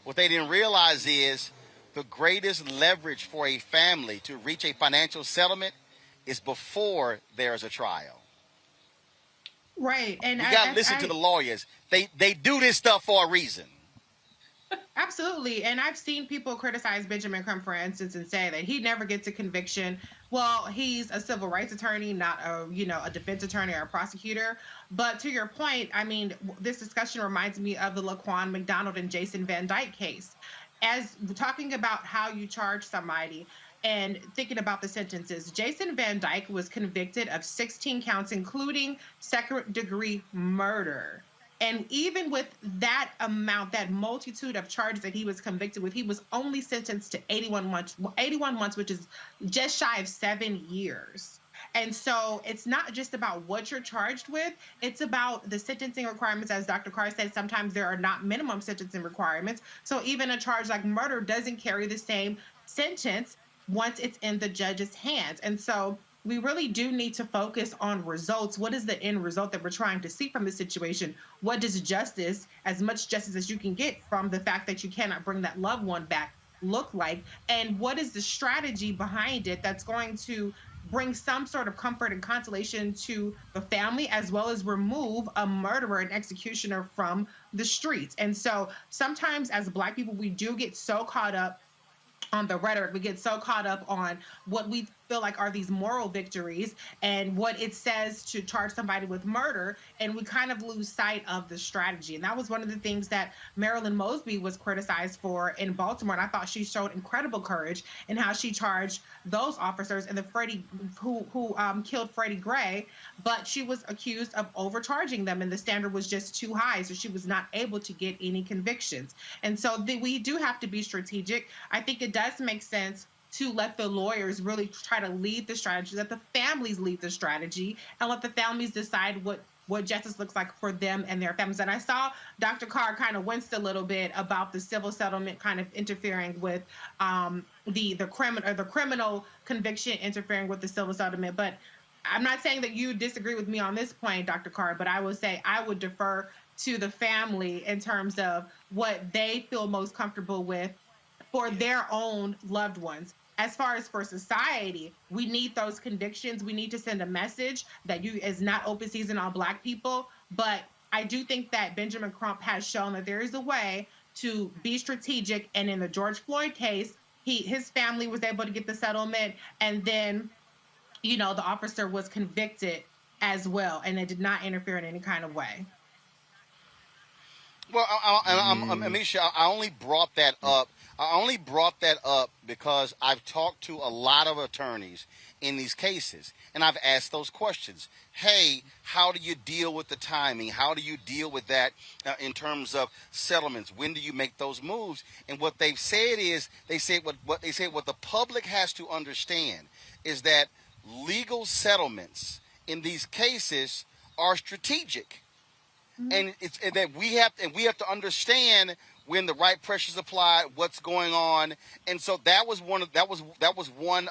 What they didn't realize is the greatest leverage for a family to reach a financial settlement is before there's a trial. Right. And you got to listen to the lawyers. They do this stuff for a reason. Absolutely. And I've seen people criticize Benjamin Crump, for instance, and say that he never gets a conviction. Well, he's a civil rights attorney, not a defense attorney or a prosecutor. But to your point, I mean, this discussion reminds me of the Laquan McDonald and Jason Van Dyke case. As talking about how you charge somebody and thinking about the sentences, Jason Van Dyke was convicted of 16 counts, including second-degree murder. And even with that amount, that multitude of charges that he was convicted with, he was only sentenced to 81 months, which is just shy of 7 years. And so it's not just about what you're charged with. It's about the sentencing requirements. As Dr. Carr said, sometimes there are not minimum sentencing requirements. So even a charge like murder doesn't carry the same sentence once it's in the judge's hands. And so we really do need to focus on results. What is the end result that we're trying to see from the situation? What does justice, as much justice as you can get from the fact that you cannot bring that loved one back, look like? And what is the strategy behind it that's going to bring some sort of comfort and consolation to the family, as well as remove a murderer and executioner from the streets? And so sometimes as Black people, we do get so caught up on the rhetoric. We get so caught up on what we feel like are these moral victories and what it says to charge somebody with murder, and we kind of lose sight of the strategy. And that was one of the things that Marilyn Mosby was criticized for in Baltimore, and I thought she showed incredible courage in how she charged those officers and the Freddie who killed Freddie Gray, but she was accused of overcharging them, and the standard was just too high, so she was not able to get any convictions. And so we do have to be strategic. I think it does make sense to let the lawyers really try to lead the strategy, let the families lead the strategy, and let the families decide what justice looks like for them and their families. And I saw Dr. Carr kind of winced a little bit about the civil settlement kind of interfering with the criminal conviction interfering with the civil settlement. But I'm not saying that you disagree with me on this point, Dr. Carr, but I would say I would defer to the family in terms of what they feel most comfortable with for their own loved ones. As far as for society, we need those convictions. We need to send a message that is not open season on Black people. But I do think that Benjamin Crump has shown that there is a way to be strategic. And in the George Floyd case, his family was able to get the settlement. And then, the officer was convicted as well. And it did not interfere in any kind of way. Well, Amisha, I only brought that up. I only brought that up because I've talked to a lot of attorneys in these cases, and I've asked those questions. Hey, how do you deal with the timing? How do you deal with that in terms of settlements? When do you make those moves? And what they've said is, what the public has to understand is that legal settlements in these cases are strategic. And that we have to understand when the right pressures apply, what's going on, and so that was one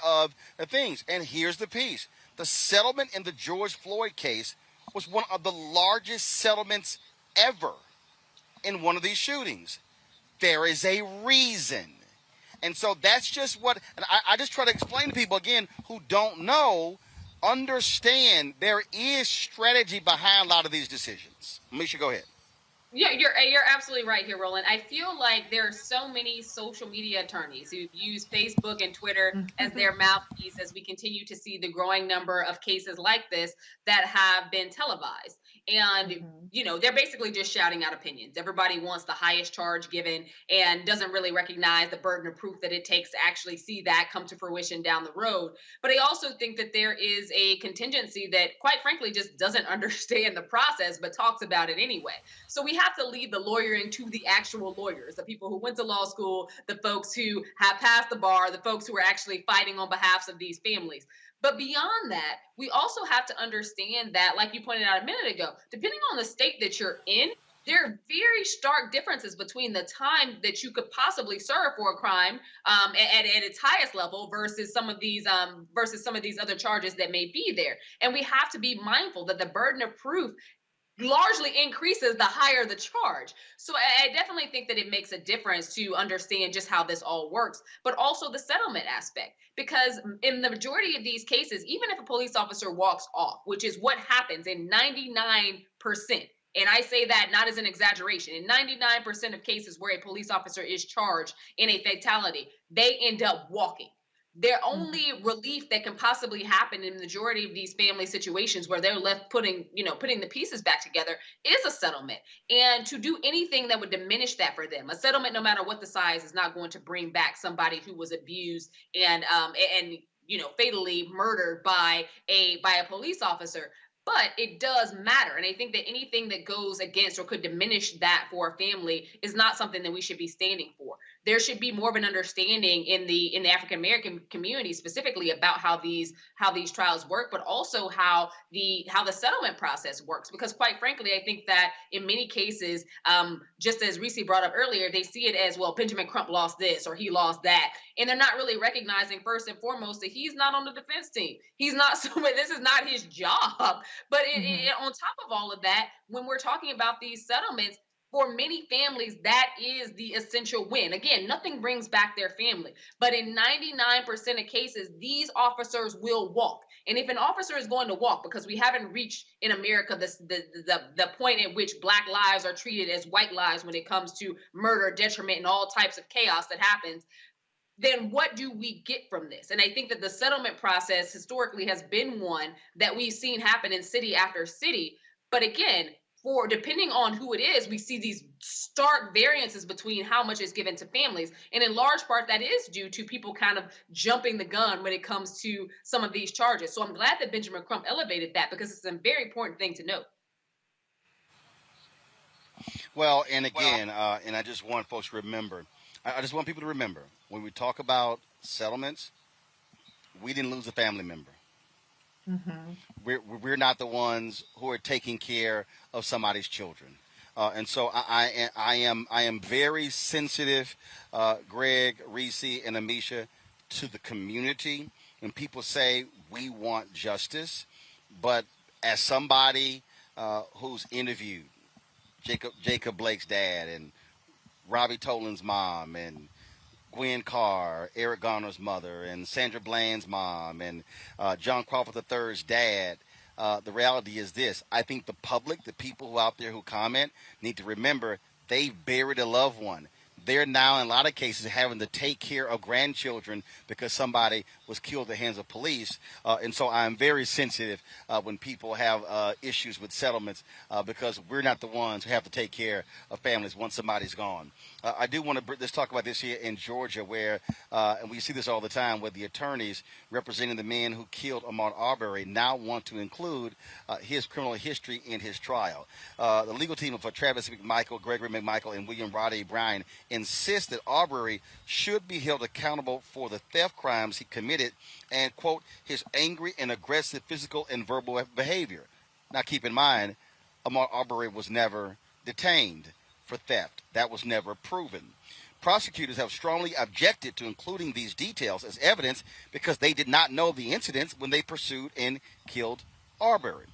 of the things. And here's the piece: the settlement in the George Floyd case was one of the largest settlements ever in one of these shootings. There is a reason, and so that's just what. And I just try to explain to people again who don't know. Understand there is strategy behind a lot of these decisions. Misha, go ahead. Yeah, you're absolutely right here, Roland. I feel like there are so many social media attorneys who use Facebook and Twitter as their mouthpiece as we continue to see the growing number of cases like this that have been televised. And, they're basically just shouting out opinions. Everybody wants the highest charge given and doesn't really recognize the burden of proof that it takes to actually see that come to fruition down the road. But I also think that there is a contingency that, quite frankly, just doesn't understand the process, but talks about it anyway. So we have to leave the lawyering to the actual lawyers, the people who went to law school, the folks who have passed the bar, the folks who are actually fighting on behalf of these families. But beyond that, we also have to understand that, like you pointed out a minute ago, depending on the state that you're in, there are very stark differences between the time that you could possibly serve for a crime at its highest level versus some of these other charges that may be there. And we have to be mindful that the burden of proof largely increases the higher the charge. So I definitely think that it makes a difference to understand just how this all works, but also the settlement aspect. Because in the majority of these cases, even if a police officer walks off, which is what happens in 99%, and I say that not as an exaggeration, in 99% of cases where a police officer is charged in a fatality, they end up walking. Their only relief that can possibly happen in the majority of these family situations where they're left putting the pieces back together is a settlement. And to do anything that would diminish that for them, a settlement, no matter what the size, is not going to bring back somebody who was abused and fatally murdered by a police officer. But it does matter. And I think that anything that goes against or could diminish that for a family is not something that we should be standing for. There should be more of an understanding in the African-American community specifically about how these trials work, but also how the settlement process works. Because quite frankly, I think that in many cases, just as Reese brought up earlier, they see it as, well, Benjamin Crump lost this or he lost that. And they're not really recognizing first and foremost that he's not on the defense team. He's not somebody, this is not his job. But on top of all of that, when we're talking about these settlements, for many families, that is the essential win. Again, nothing brings back their family. But in 99% of cases, these officers will walk. And if an officer is going to walk, because we haven't reached in America the point at which Black lives are treated as white lives when it comes to murder, detriment, and all types of chaos that happens, then what do we get from this? And I think that the settlement process historically has been one that we've seen happen in city after city. But again, for depending on who it is, we see these stark variances between how much is given to families. And in large part, that is due to people kind of jumping the gun when it comes to some of these charges. So I'm glad that Benjamin Crump elevated that, because it's a very important thing to note. Well, and again, and I just want folks to remember, I just want people to remember, when we talk about settlements, we didn't lose a family member. We're not the ones who are taking care of somebody's children. And so I am very sensitive, Greg, Reese, and Amisha, to the community. When people say we want justice, but as somebody who's interviewed Jacob Blake's dad and Robbie Toland's mom and Gwen Carr, Eric Garner's mother, and Sandra Bland's mom, and John Crawford III's dad, the reality is this. I think the public, the people who out there who comment, need to remember they've buried a loved one. They're now, in a lot of cases, having to take care of grandchildren because somebody was killed at the hands of police. And so I'm very sensitive when people have issues with settlements because we're not the ones who have to take care of families once somebody's gone. I do want to let's talk about this here in Georgia, where, and we see this all the time, where the attorneys representing the men who killed Ahmaud Arbery now want to include his criminal history in his trial. The legal team of Travis McMichael, Gregory McMichael, and William Roddy Bryan insist that Arbery should be held accountable for the theft crimes he committed and, quote, his angry and aggressive physical and verbal behavior. Now, keep in mind, Ahmaud Arbery was never detained for theft. That was never proven. Prosecutors have strongly objected to including these details as evidence because they did not know the incidents when they pursued and killed Arbery.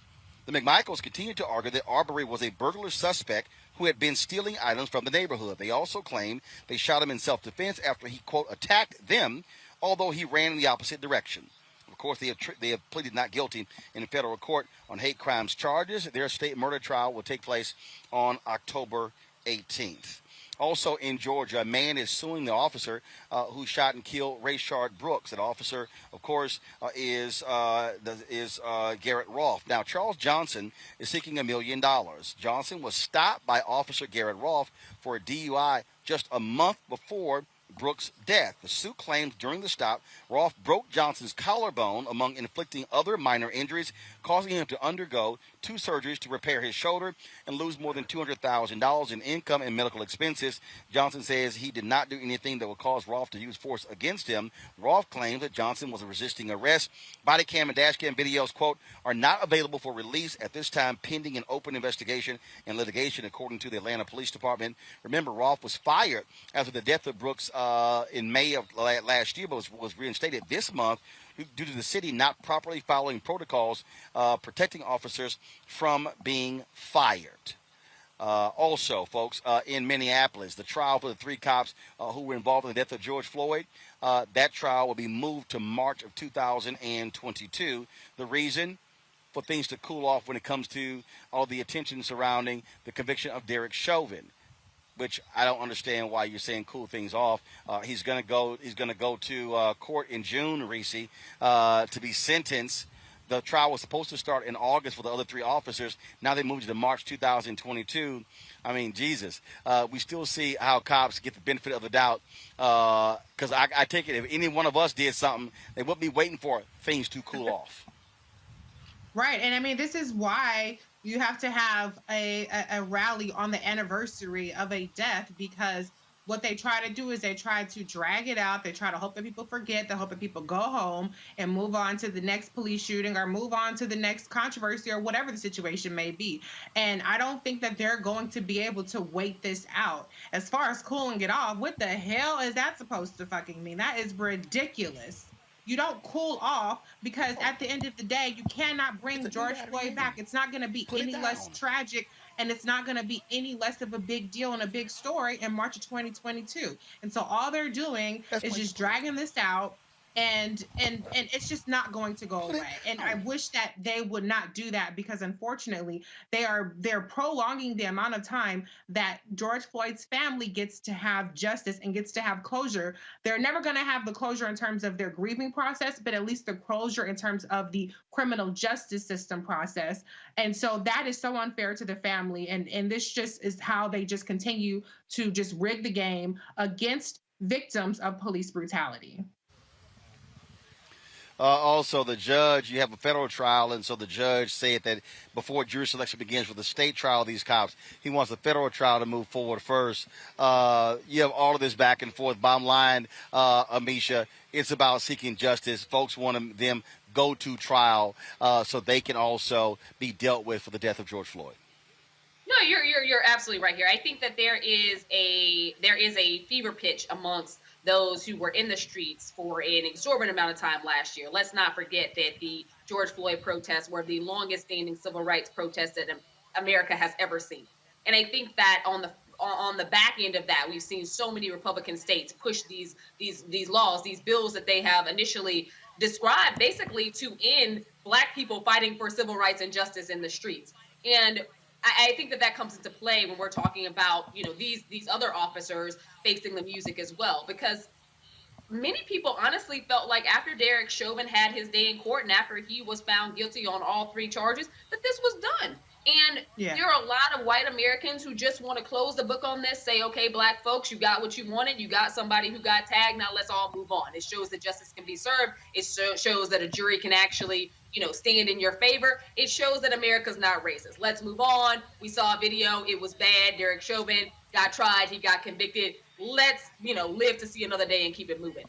The McMichaels continue to argue that Arbery was a burglar suspect who had been stealing items from the neighborhood. They also claim they shot him in self-defense after he, quote, attacked them, although he ran in the opposite direction. Of course, they have pleaded not guilty in federal court on hate crimes charges. Their state murder trial will take place on October 18th. Also in Georgia, a man is suing the officer who shot and killed Rayshard Brooks. That officer, of course, is Garrett Rolfe. Now, Charles Johnson is seeking $1 million. Johnson was stopped by Officer Garrett Rolfe for a DUI just a month before Brooks' death. The suit claims during the stop, Rolfe broke Johnson's collarbone, among inflicting other minor injuries, causing him to undergo 2 surgeries to repair his shoulder and lose more than $200,000 in income and medical expenses. Johnson says he did not do anything that would cause Rolfe to use force against him. Rolfe claims that Johnson was resisting arrest. Body cam and dash cam videos, quote, are not available for release at this time, pending an open investigation and litigation, according to the Atlanta Police Department. Remember, Rolfe was fired after the death of Brooks in May of last year, but was reinstated this month due to the city not properly following protocols protecting officers from being fired. Also, folks, in Minneapolis, the trial for the 3 cops who were involved in the death of George Floyd, that trial will be moved to March of 2022. The reason? For things to cool off when it comes to all the attention surrounding the conviction of Derek Chauvin, which I don't understand why you're saying cool things off. He's going to go to court in June, Reese, to be sentenced. The trial was supposed to start in August for the other 3 officers. Now they moved it to March 2022. I mean, Jesus. We still see how cops get the benefit of the doubt. Because I take it, if any one of us did something, they wouldn't be waiting for things to cool off. Right. And I mean, this is why you have to have a rally on the anniversary of a death, because what they try to do is they try to drag it out. They try to hope that people forget. They hope that people go home and move on to the next police shooting or move on to the next controversy or whatever the situation may be. And I don't think that they're going to be able to wait this out. As far as cooling it off, what the hell is that supposed to fucking mean? That is ridiculous. You don't cool off, because at the end of the day, you cannot bring George Floyd back. It's not going to be any less tragic, and it's not going to be any less of a big deal and a big story in March of 2022. And so all they're doing is just dragging this out and it's just not going to go away. And I wish that they would not do that, because unfortunately they're prolonging the amount of time that George Floyd's family gets to have justice and gets to have closure. They're never going to have the closure in terms of their grieving process, but at least the closure in terms of the criminal justice system process. And so that is so unfair to the family, and this just is how they just continue to just rig the game against victims of police brutality. Also, the judge, you have a federal trial, and so the judge said that before jury selection begins for the state trial of these cops, he wants the federal trial to move forward first. You have all of this back and forth. Bottom line, Amisha, it's about seeking justice. Folks want them go to trial so they can also be dealt with for the death of George Floyd. No, you're absolutely right here. I think that there is a fever pitch amongst those who were in the streets for an exorbitant amount of time last year. Let's not forget that the George Floyd protests were the longest standing civil rights protests that America has ever seen. And I think that on the back end of that, we've seen so many Republican states push these laws, these bills that they have initially described basically to end Black people fighting for civil rights and justice in the streets. And I think that comes into play when we're talking about, these other officers facing the music as well, because many people honestly felt like after Derek Chauvin had his day in court and after he was found guilty on all 3 charges, that this was done. And there are a lot of white Americans who just want to close the book on this, say, okay, Black folks, you got what you wanted. You got somebody who got tagged. Now let's all move on. It shows that justice can be served. It shows that a jury can actually, stand in your favor. It shows that America's not racist. Let's move on. We saw a video. It was bad. Derek Chauvin got tried. He got convicted. Let's, live to see another day and keep it moving.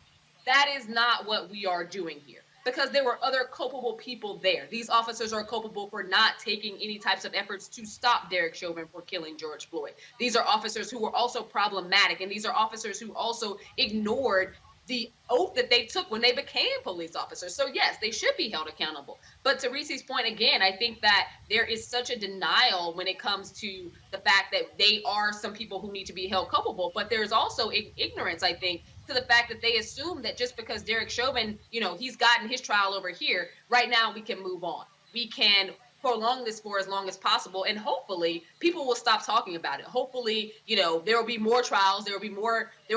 That is not what we are doing here, because there were other culpable people there. These officers are culpable for not taking any types of efforts to stop Derek Chauvin for killing George Floyd. These are officers who were also problematic, and these are officers who also ignored the oath that they took when they became police officers. So yes, they should be held accountable. But to Reese's point again, I think that there is such a denial when it comes to the fact that they are some people who need to be held culpable. But there's also ignorance, I think, to the fact that they assume that just because Derek Chauvin, he's gotten his trial over here, right now we can move on. We can prolong this for as long as possible, and hopefully people will stop talking about it. Hopefully, there will be more trials, there will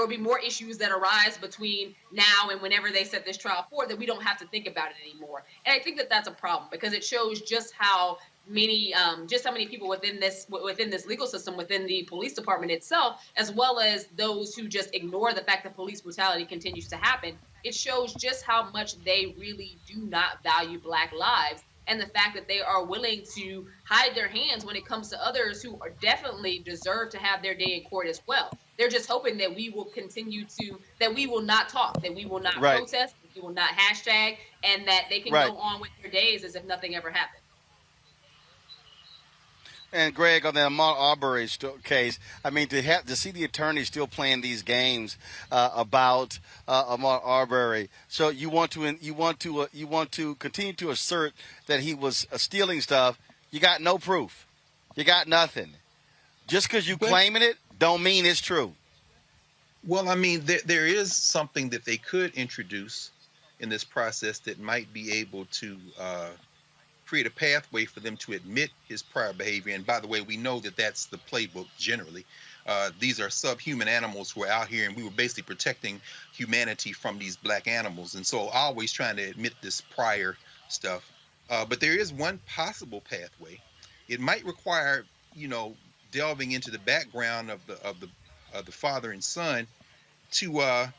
be more issues that arise between now and whenever they set this trial for, that we don't have to think about it anymore. And I think that that's a problem, because it shows just how many people within this legal system, within the police department itself, as well as those who just ignore the fact that police brutality continues to happen. It shows just how much they really do not value Black lives, and the fact that they are willing to hide their hands when it comes to others who are definitely deserve to have their day in court as well. They're just hoping that we will that we will not talk, that we will not protest, that we will not hashtag, and that they can go on with their days as if nothing ever happened. And Greg, on the Ahmaud Arbery case, I mean, to see the attorney still playing these games about Ahmaud Arbery. So you want to continue to assert that he was stealing stuff. You got no proof. You got nothing. Just because you claiming it, don't mean it's true. Well, I mean, there is something that they could introduce in this process that might be able to create a pathway for them to admit his prior behavior. And by the way, we know that that's the playbook generally. These are subhuman animals who are out here, and we were basically protecting humanity from these Black animals. And so always trying to admit this prior stuff. But there is one possible pathway. It might require, delving into the background of the father and son to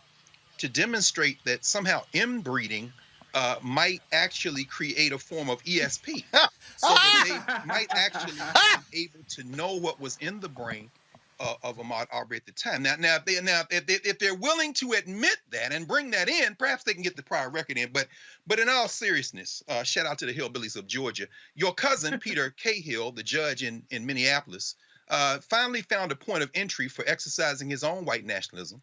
demonstrate that somehow inbreeding might actually create a form of ESP, so that they might actually be able to know what was in the brain of Ahmaud Arbery at the time. Now, if they're willing to admit that and bring that in, perhaps they can get the prior record in. But in all seriousness, shout out to the hillbillies of Georgia. Your cousin Peter Cahill, the judge in Minneapolis, finally found a point of entry for exercising his own white nationalism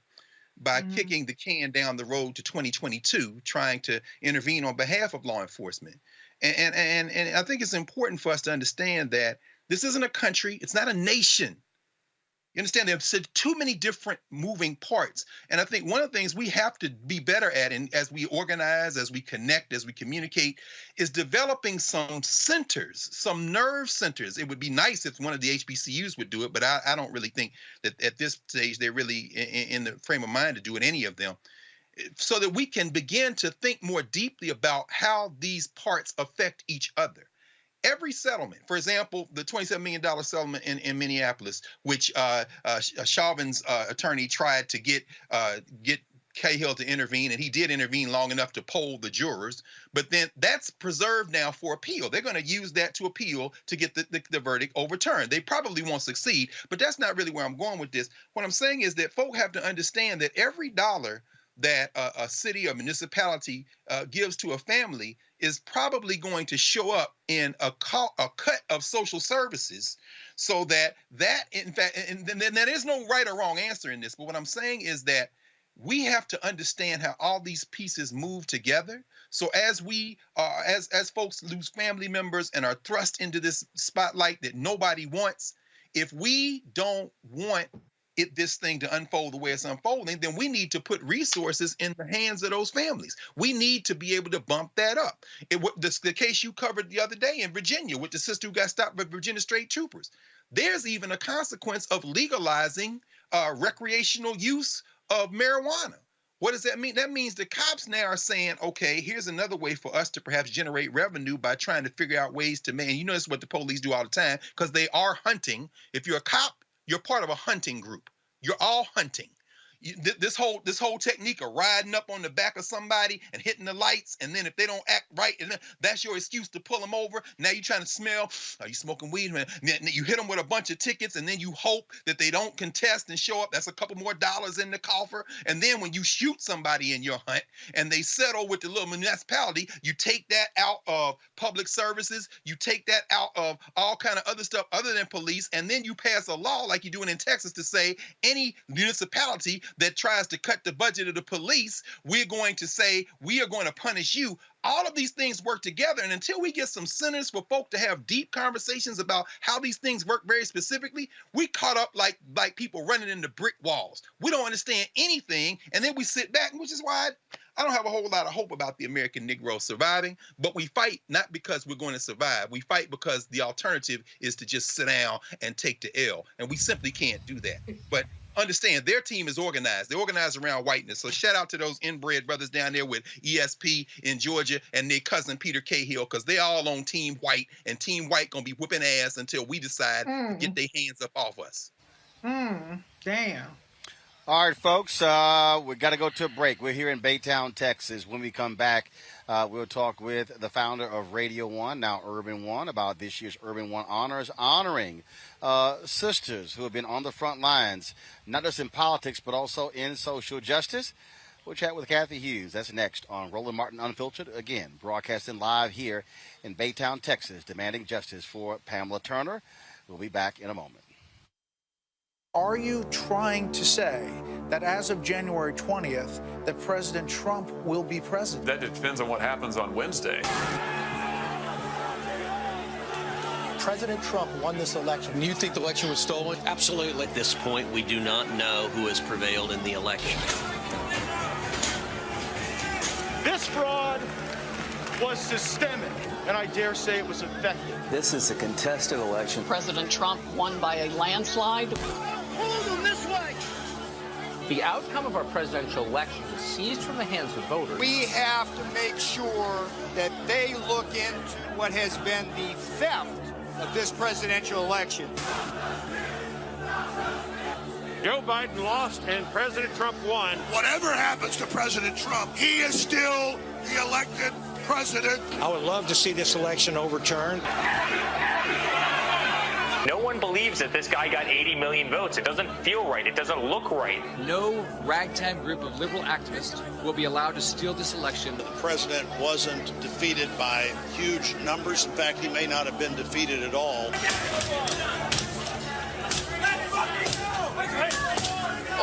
by kicking the can down the road to 2022, trying to intervene on behalf of law enforcement. And I think it's important for us to understand that this isn't a country. It's not a nation. You understand? There's too many different moving parts. And I think one of the things we have to be better at, and as we organize, as we connect, as we communicate, is developing some centers, some nerve centers. It would be nice if one of the HBCUs would do it, but I don't really think that at this stage they're really in the frame of mind to do it, any of them, so that we can begin to think more deeply about how these parts affect each other. Every settlement, for example, the $27 million settlement in Minneapolis, which Chauvin's attorney tried to get Cahill to intervene, and he did intervene long enough to poll the jurors, but then that's preserved now for appeal. They're going to use that to appeal to get the verdict overturned. They probably won't succeed, but that's not really where I'm going with this. What I'm saying is that folk have to understand that every dollar that a city or municipality gives to a family is probably going to show up in a cut of social services, so that in fact, and then there is no right or wrong answer in this, but what I'm saying is that we have to understand how all these pieces move together. So as we as folks lose family members and are thrust into this spotlight that nobody wants, if we don't want this thing to unfold the way it's unfolding, then we need to put resources in the hands of those families. We need to be able to bump that up. The case you covered the other day in Virginia with the sister who got stopped by Virginia State Troopers. There's even a consequence of legalizing recreational use of marijuana. What does that mean? That means the cops now are saying, okay, here's another way for us to perhaps generate revenue by trying to figure out ways to make, and you know, that's what the police do all the time, because they are hunting. If you're a cop, you're part of a hunting group. You're all hunting. This whole technique of riding up on the back of somebody and hitting the lights, and then if they don't act right, and that's your excuse to pull them over. Now you're trying to smell, are you smoking weed? You hit them with a bunch of tickets, and then you hope that they don't contest and show up. That's a couple more dollars in the coffer. And then when you shoot somebody in your hunt and they settle with the little municipality, you take that out of public services, you take that out of all kind of other stuff other than police, and then you pass a law like you're doing in Texas to say any municipality that tries to cut the budget of the police, we're going to say, we are going to punish you. All of these things work together. And until we get some centers for folk to have deep conversations about how these things work very specifically, we caught up like people running into brick walls. We don't understand anything. And then we sit back, which is why I don't have a whole lot of hope about the American Negro surviving. But we fight not because we're going to survive. We fight because the alternative is to just sit down and take the L. And we simply can't do that. But understand, their team is organized. They're organized around whiteness. So shout out to those inbred brothers down there with ESP in Georgia and their cousin Peter Cahill, because they all on Team White, and Team White gonna be whipping ass until we decide to get their hands up off us. Damn. All right, folks, we got to go to a break. We're here in Baytown, Texas. When we come back, we'll talk with the founder of Radio One, now Urban One, about this year's Urban One Honors, honoring sisters who have been on the front lines, not just in politics, but also in social justice. We'll chat with Kathy Hughes. That's next on Roland Martin Unfiltered, again, broadcasting live here in Baytown, Texas, demanding justice for Pamela Turner. We'll be back in a moment. Are you trying to say that as of January 20th, that President Trump will be president? That depends on what happens on Wednesday. President Trump won this election. You think the election was stolen? Absolutely. At this point, we do not know who has prevailed in the election. This fraud was systemic, and I dare say it was effective. This is a contested election. President Trump won by a landslide. Hold them this way! The outcome of our presidential election was seized from the hands of voters. We have to make sure that they look into what has been the theft of this presidential election. Joe Biden lost and President Trump won. Whatever happens to President Trump, he is still the elected president. I would love to see this election overturned. No one believes that this guy got 80 million votes. It doesn't feel right. It doesn't look right. No ragtag group of liberal activists will be allowed to steal this election. The president wasn't defeated by huge numbers. In fact, he may not have been defeated at all.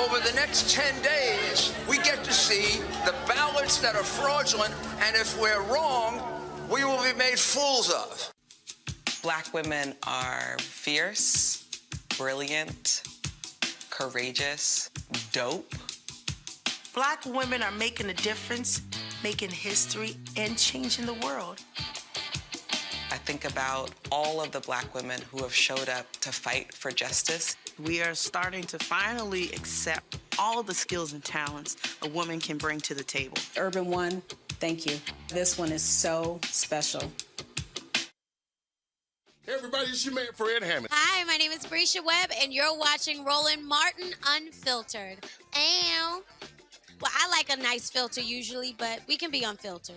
Over the next 10 days, we get to see the ballots that are fraudulent, and if we're wrong, we will be made fools of. Black women are fierce, brilliant, courageous, dope. Black women are making a difference, making history, and changing the world. I think about all of the Black women who have showed up to fight for justice. We are starting to finally accept all the skills and talents a woman can bring to the table. Urban One, thank you. This one is so special. Hey everybody, it's your man Fred Hammond. Hi, my name is Brescia Webb, and you're watching Roland Martin Unfiltered. Ow. Well, I like a nice filter usually, but we can be unfiltered.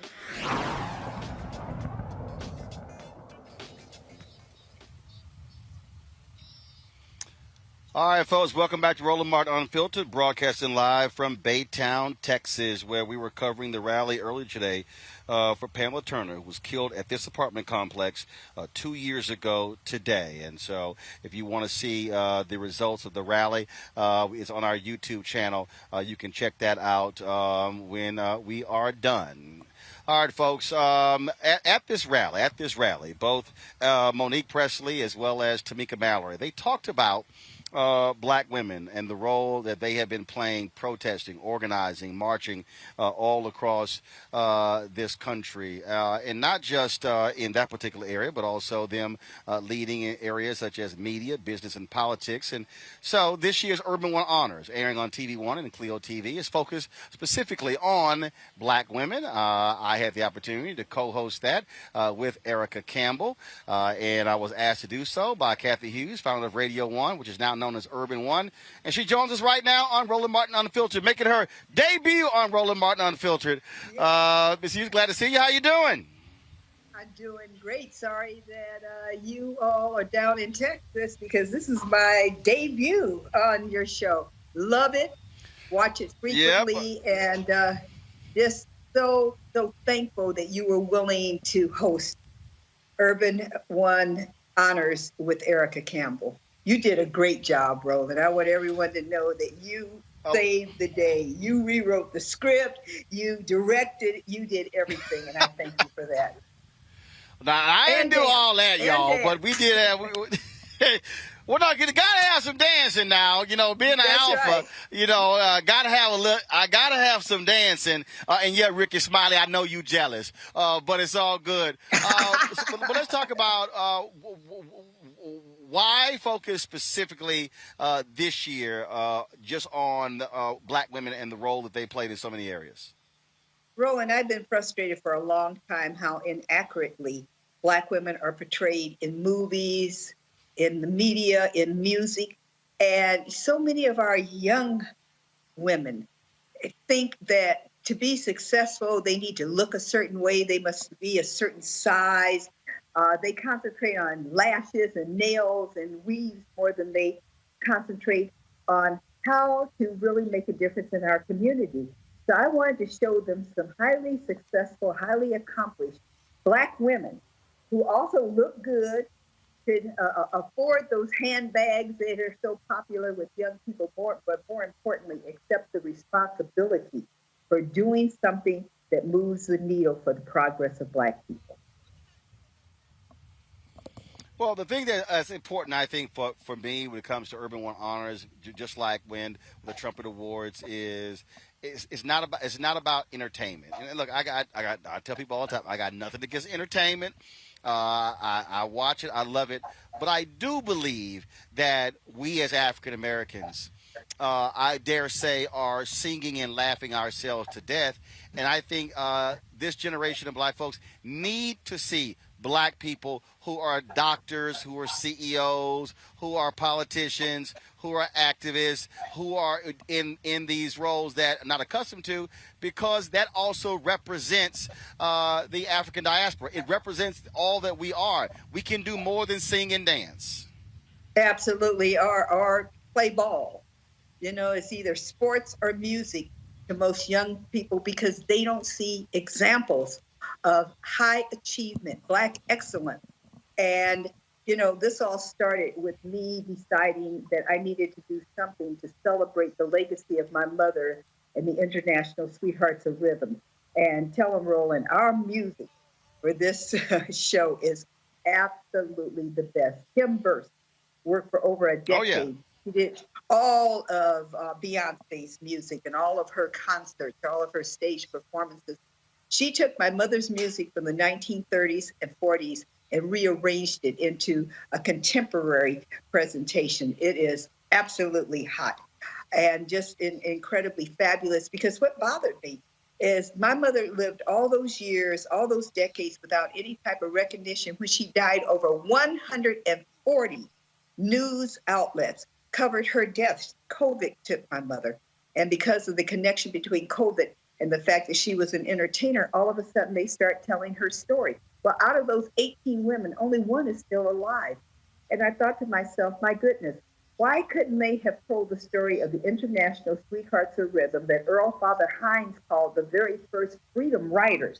All right, folks, welcome back to Roland Martin Unfiltered, broadcasting live from Baytown, Texas, where we were covering the rally earlier today for Pamela Turner, who was killed at this apartment complex 2 years ago today. And so if you want to see the results of the rally, it's on our YouTube channel. You can check that out when we are done. All right, folks, at this rally, both Monique Presley as well as Tamika Mallory, they talked about Black women and the role that they have been playing, protesting, organizing, marching all across this country, and not just in that particular area, but also them leading in areas such as media, business, and politics. And so this year's Urban One Honors, airing on TV One and Clio TV, is focused specifically on Black women. I had the opportunity to co-host that with Erica Campbell, and I was asked to do so by Kathy Hughes, founder of Radio One, which is now known as Urban One, and she joins us right now on Roland Martin Unfiltered, making her debut on Roland Martin Unfiltered. Ms. Hughes, glad to see you. How you doing? I'm doing great. Sorry that you all are down in Texas because this is my debut on your show. Love it, watch it frequently, and just so thankful that you were willing to host Urban One Honors with Erica Campbell. You did a great job, Roland. I want everyone to know that you saved the day. You rewrote the script. You directed. You did everything, and I thank you for that. Now, I didn't do all that, y'all, but we did have. We're not gonna gotta have some dancing now. You know, being an alpha, right. You know, gotta have a look. I gotta have some dancing. And yeah, Ricky Smiley, I know you jealous, but it's all good. But let's talk about why focus specifically this year just on Black women and the role that they played in so many areas? Roland, I've been frustrated for a long time how inaccurately Black women are portrayed in movies, in the media, in music. And so many of our young women think that to be successful, they need to look a certain way, they must be a certain size. They concentrate on lashes and nails and weaves more than they concentrate on how to really make a difference in our community. So I wanted to show them some highly successful, highly accomplished Black women who also look good, could afford those handbags that are so popular with young people, but more importantly, accept the responsibility for doing something that moves the needle for the progress of Black people. Well, the thing that's important, I think, for me when it comes to Urban One Honors, just like when the Trumpet Awards is, it's not about entertainment. And look, I tell people all the time, I got nothing against entertainment. I watch it, I love it, but I do believe that we as African Americans, I dare say, are singing and laughing ourselves to death. And I think this generation of Black folks need to see Black people who are doctors, who are CEOs, who are politicians, who are activists, who are in these roles that are not accustomed to, because that also represents the African diaspora. It represents all that we are. We can do more than sing and dance. Absolutely, or play ball. You know, it's either sports or music to most young people because they don't see examples of high achievement, Black excellence. And, you know, this all started with me deciding that I needed to do something to celebrate the legacy of my mother and the International Sweethearts of Rhythm. And tell them, Roland, our music for this show is absolutely the best. Kim Burst worked for over a decade. Oh, yeah. She did all of Beyonce's music and all of her concerts, all of her stage performances. She took my mother's music from the 1930s and 40s and rearranged it into a contemporary presentation. It is absolutely hot and just incredibly fabulous, because what bothered me is my mother lived all those years, all those decades without any type of recognition. When she died, over 140 news outlets covered her death. COVID took my mother. And because of the connection between COVID and the fact that she was an entertainer, all of a sudden they start telling her story. Well, out of those 18 women, only one is still alive. And I thought to myself, my goodness, why couldn't they have told the story of the International Sweethearts of Rhythm that Earl Father Hines called the very first freedom riders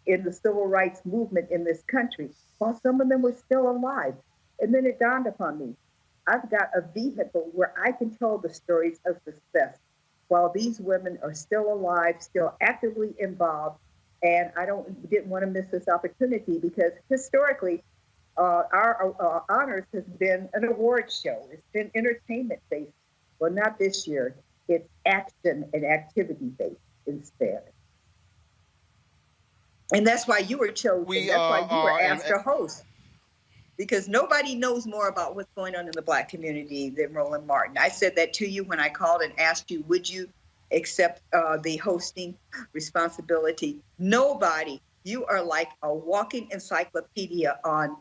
in the civil rights movement in this country, while some of them were still alive? And then it dawned upon me, I've got a vehicle where I can tell the stories of success while these women are still alive, still actively involved. And I didn't want to miss this opportunity, because historically, our honors has been an award show. It's been entertainment-based. Well, not this year. It's action and activity-based instead. And that's why you were chosen. That's why you were asked to host. Because nobody knows more about what's going on in the Black community than Roland Martin. I said that to you when I called and asked you, would you accept the hosting responsibility? Nobody. You are like a walking encyclopedia on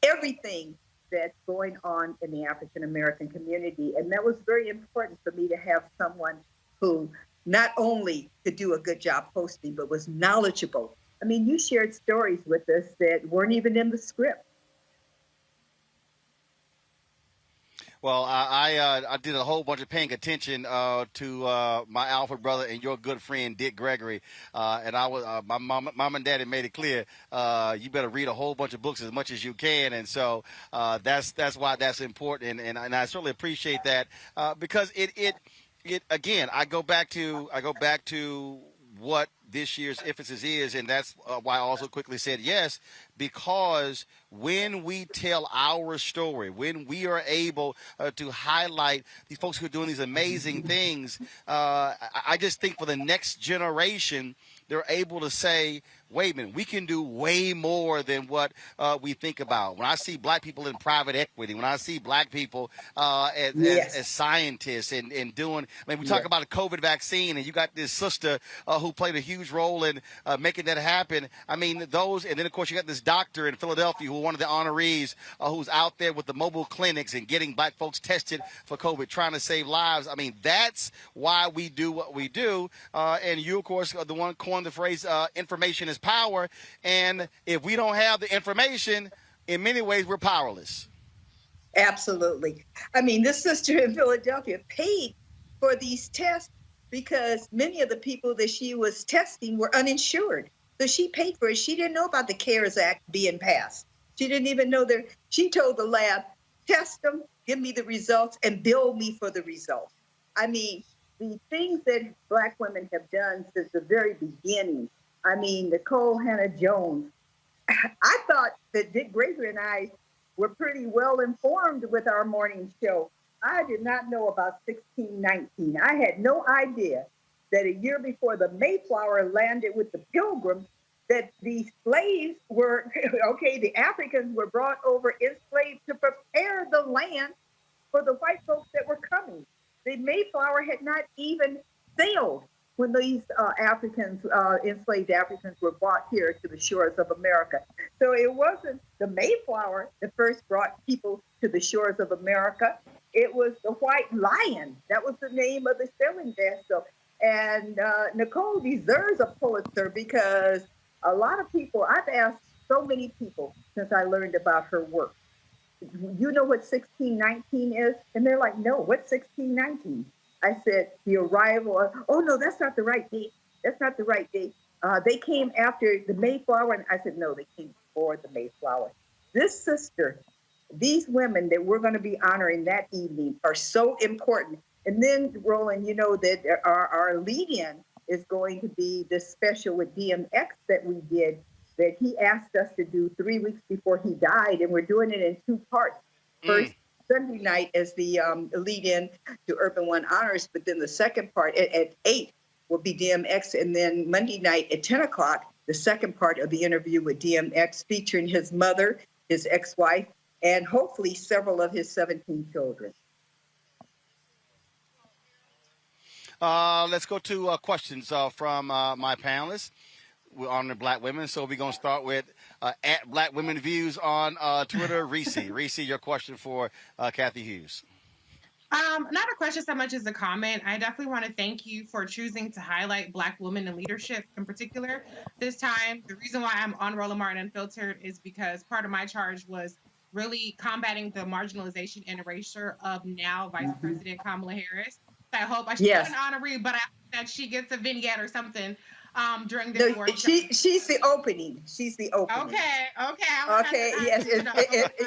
everything that's going on in the African American community. And that was very important for me to have someone who not only could do a good job hosting, but was knowledgeable. I mean, you shared stories with us that weren't even in the script. Well, I did a whole bunch of paying attention to my alpha brother and your good friend Dick Gregory, and I was my mom and daddy made it clear you better read a whole bunch of books as much as you can, and so that's why that's important, and I certainly appreciate that because it again I go back to what this year's emphasis is, and that's why I also quickly said yes, because when we tell our story, when we are able to highlight these folks who are doing these amazing things, I just think for the next generation, they're able to say, wait a minute, we can do way more than what we think about. When I see Black people in private equity, when I see Black people as scientists and doing, I mean, we talk about a COVID vaccine, and you got this sister who played a huge role in making that happen. I mean, those, and then of course you got this doctor in Philadelphia who one of the honorees who's out there with the mobile clinics and getting Black folks tested for COVID, trying to save lives. I mean, that's why we do what we do. And you, of course, are the one coined the phrase information is power, and if we don't have the information, in many ways we're powerless. Absolutely. I mean, this sister in Philadelphia paid for these tests because many of the people that she was testing were uninsured. So she paid for it. She didn't know about the CARES Act being passed. She didn't even know that. She told the lab, test them, give me the results, and bill me for the results. I mean, the things that Black women have done since the very beginning. I mean, Nicole Hannah-Jones. I thought that Dick Gregory and I were pretty well informed with our morning show. I did not know about 1619. I had no idea that a year before the Mayflower landed with the Pilgrims, that the slaves were, the Africans were brought over enslaved to prepare the land for the white folks that were coming. The Mayflower had not even sailed when these enslaved Africans were brought here to the shores of America. So it wasn't the Mayflower that first brought people to the shores of America. It was the White Lion. That was the name of the sailing vessel. And Nicole deserves a Pulitzer because a lot of people, I've asked so many people since I learned about her work, you know what 1619 is? And they're like, no, what's 1619? I said, the arrival of, oh, no, that's not the right date. That's not the right date. They came after the Mayflower. And I said, no, they came before the Mayflower. This sister, these women that we're going to be honoring that evening are so important. And then, Roland, you know that our lead-in is going to be this special with DMX that we did, that he asked us to do 3 weeks before he died. And we're doing it in two parts. First, Sunday night as the lead-in to Urban One Honors, but then the second part at 8 will be DMX, and then Monday night at 10 o'clock, the second part of the interview with DMX featuring his mother, his ex-wife, and hopefully several of his 17 children. Let's go to questions from my panelists. We're on the Black women, so we're going to start with at Black Women Views on Twitter. Reese, your question for Kathy Hughes. Not a question so much as a comment. I definitely want to thank you for choosing to highlight Black women in leadership in particular this time. The reason why I'm on Roland Martin Unfiltered is because part of my charge was really combating the marginalization and erasure of now Vice President Kamala Harris. I hope she's an honoree, but I hope that she gets a vignette or something during this workshop. She's the opening. She's the opening. Okay.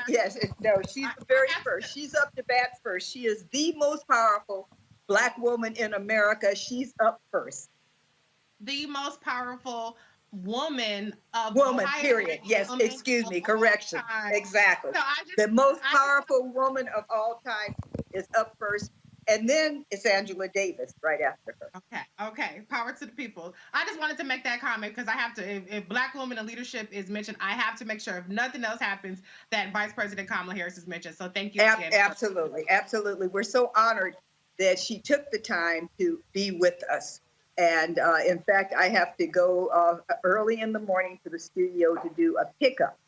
Yes. No, she's the very first. She's up to bat first. She is the most powerful Black woman in America. She's up first. The most powerful woman of period. Yes, excuse me, correction. Exactly. So the most powerful woman of all time is up first. And then it's Angela Davis right after her. Okay. Power to the people. I just wanted to make that comment because I have to, if Black women in leadership is mentioned, I have to make sure if nothing else happens that Vice President Kamala Harris is mentioned. So thank you again. Absolutely. We're so honored that she took the time to be with us. And in fact, I have to go early in the morning to the studio to do a pickup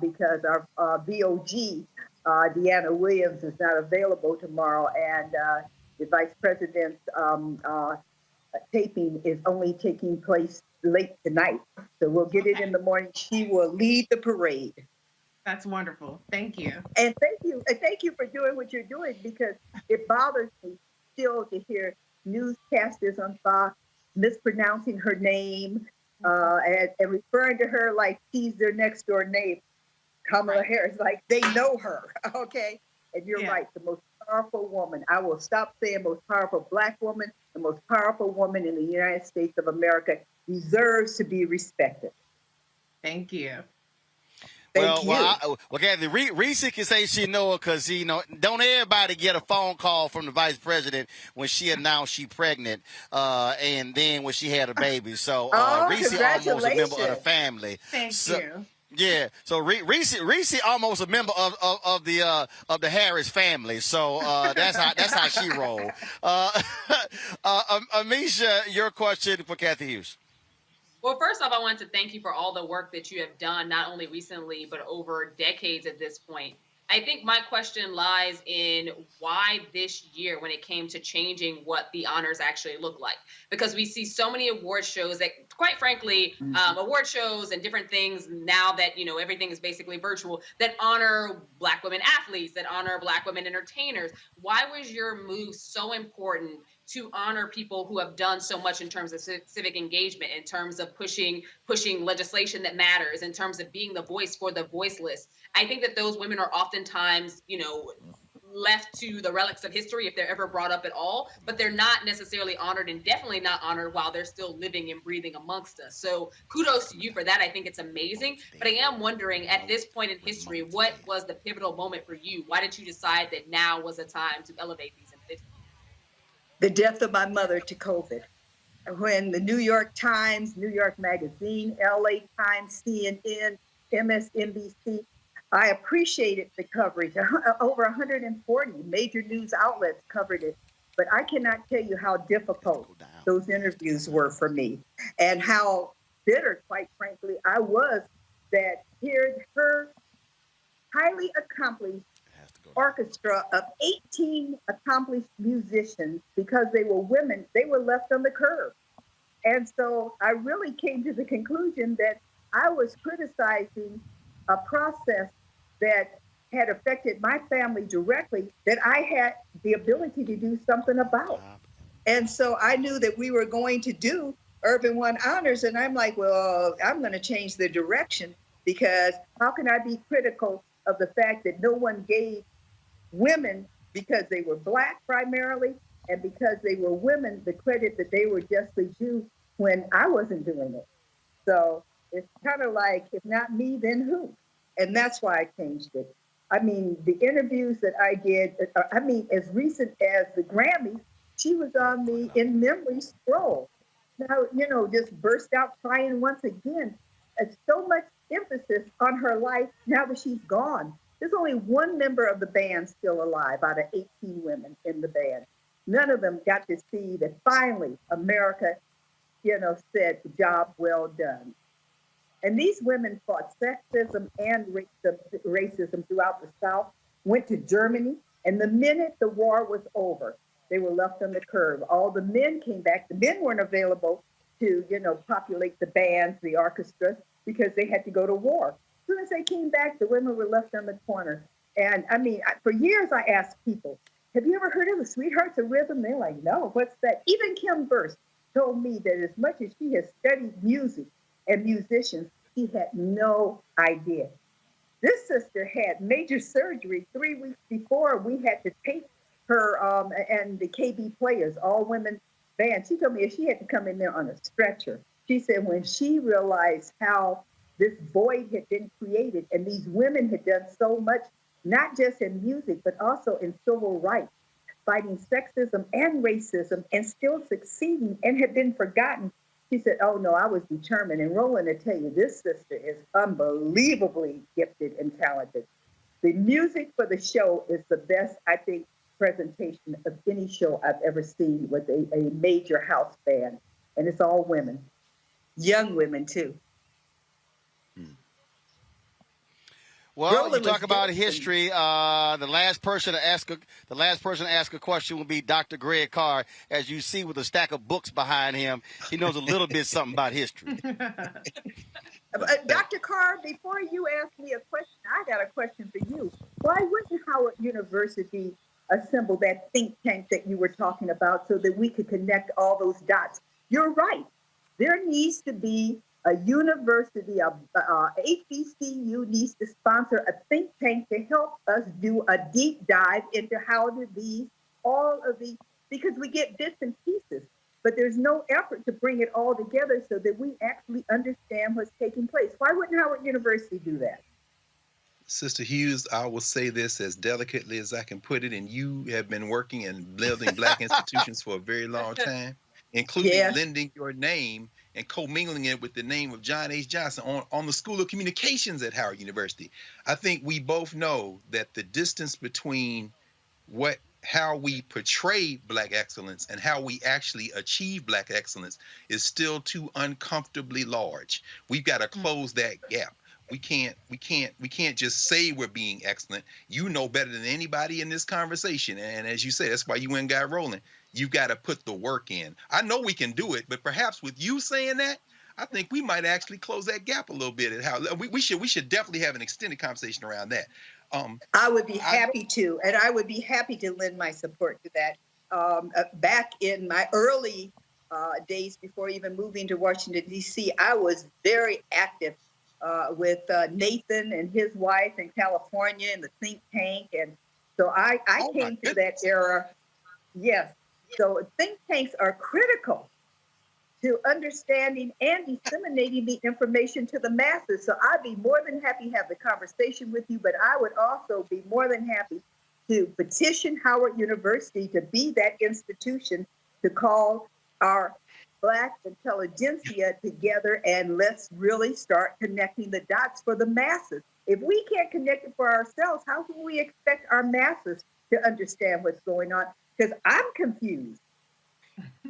because our VOG, Deanna Williams, is not available tomorrow, and the Vice President's taping is only taking place late tonight. So we'll get it in the morning. She will lead the parade. That's wonderful. Thank you. And thank you for doing what you're doing, because it bothers me still to hear newscasters on Fox mispronouncing her name and referring to her like she's their next door neighbor. Kamala Harris, like they know her, okay? And you're right, the most powerful woman. I will stop saying most powerful Black woman, the most powerful woman in the United States of America deserves to be respected. Thank you. Well, Kathy, Reese can say she know her because, don't everybody get a phone call from the vice president when she announced she pregnant and then when she had a baby. So Reese almost a member of the family. Thank you. Yeah, so Reese almost a member of the Harris family, so that's how she roll. Amisha, your question for Kathy Hughes. Well, first off, I want to thank you for all the work that you have done, not only recently, but over decades at this point. I think my question lies in why this year when it came to changing what the honors actually look like. Because we see so many award shows that, quite frankly, award shows and different things now that, everything is basically virtual, that honor Black women athletes, that honor Black women entertainers. Why was your move so important to honor people who have done so much in terms of civic engagement, in terms of pushing legislation that matters, in terms of being the voice for the voiceless? I think that those women are oftentimes, left to the relics of history if they're ever brought up at all, but they're not necessarily honored, and definitely not honored while they're still living and breathing amongst us. So kudos to you for that. I think it's amazing. But I am wondering, at this point in history, what was the pivotal moment for you? Why did you decide that now was a time to elevate these individuals? The death of my mother to COVID. When the New York Times, New York Magazine, LA Times, CNN, MSNBC, I appreciated the coverage. Over 140 major news outlets covered it. But I cannot tell you how difficult those interviews were for me and how bitter, quite frankly, I was that here her highly accomplished orchestra of 18 accomplished musicians, because they were women, they were left on the curb. And so I really came to the conclusion that I was criticizing a process that had affected my family directly, that I had the ability to do something about. And so I knew that we were going to do Urban One Honors, and I'm like, well, I'm going to change the direction, because how can I be critical of the fact that no one gave women, because they were Black primarily, and because they were women, the credit that they were justly due when I wasn't doing it. So it's kind of like, if not me, then who? And that's why I changed it. I mean, the interviews that I did, I mean, as recent as the Grammys, she was on the In Memory scroll. Now, you know, just burst out crying once again. It's so much emphasis on her life now that she's gone. There's only one member of the band still alive out of 18 women in the band. None of them got to see that finally America, you know, said, job well done. And these women fought sexism and racism throughout the South, went to Germany, and the minute the war was over, they were left on the curb. All the men came back. The men weren't available to, you know, populate the bands, the orchestras, because they had to go to war. As soon as they came back, the women were left on the corner. And I mean, for years I asked people, have you ever heard of the Sweethearts of Rhythm? They're like, no, what's that? Even Kim Burst told me that as much as she has studied music and musicians, she had no idea. This sister had major surgery 3 weeks before we had to take her and the KB Players, all women band. She told me if she had to come in there on a stretcher. She said when she realized how this void had been created and these women had done so much, not just in music, but also in civil rights, fighting sexism and racism and still succeeding and had been forgotten. She said, oh no, I was determined. And Roland, I tell you, this sister is unbelievably gifted and talented. The music for the show is the best, I think, presentation of any show I've ever seen with a major house band. And it's all women, young women too. Well, Roland, you talk about history. The last person to ask a question will be Dr. Greg Carr. As you see, with a stack of books behind him, he knows a little bit something about history. Dr. Carr, before you ask me a question, I got a question for you. Why wouldn't Howard University assemble that think tank that you were talking about so that we could connect all those dots? You're right. There needs to be a university, HBCU needs to sponsor a think tank to help us do a deep dive into how do these, all of these, because we get bits and pieces, but there's no effort to bring it all together so that we actually understand what's taking place. Why wouldn't Howard University do that? Sister Hughes, I will say this as delicately as I can put it, and you have been working and building Black institutions for a very long time, including lending your name and commingling it with the name of John H. Johnson on the School of Communications at Howard University. I think we both know that the distance between how we portray Black excellence and how we actually achieve Black excellence is still too uncomfortably large. We've got to close that gap. We can't just say we're being excellent. You know better than anybody in this conversation. And as you say, that's why you went and got rolling. You've got to put the work in. I know we can do it, but perhaps with you saying that, I think we might actually close that gap a little bit. At how we should definitely have an extended conversation around that. I would be happy to, and I would be happy to lend my support to that. Back in my early days before even moving to Washington, D.C., I was very active with Nathan and his wife in California in the think tank. And so I came through that era. Yes. So think tanks are critical to understanding and disseminating the information to the masses. So I'd be more than happy to have the conversation with you, but I would also be more than happy to petition Howard University to be that institution to call our Black intelligentsia together, and let's really start connecting the dots for the masses. If we can't connect it for ourselves, how can we expect our masses to understand what's going on? Because I'm confused.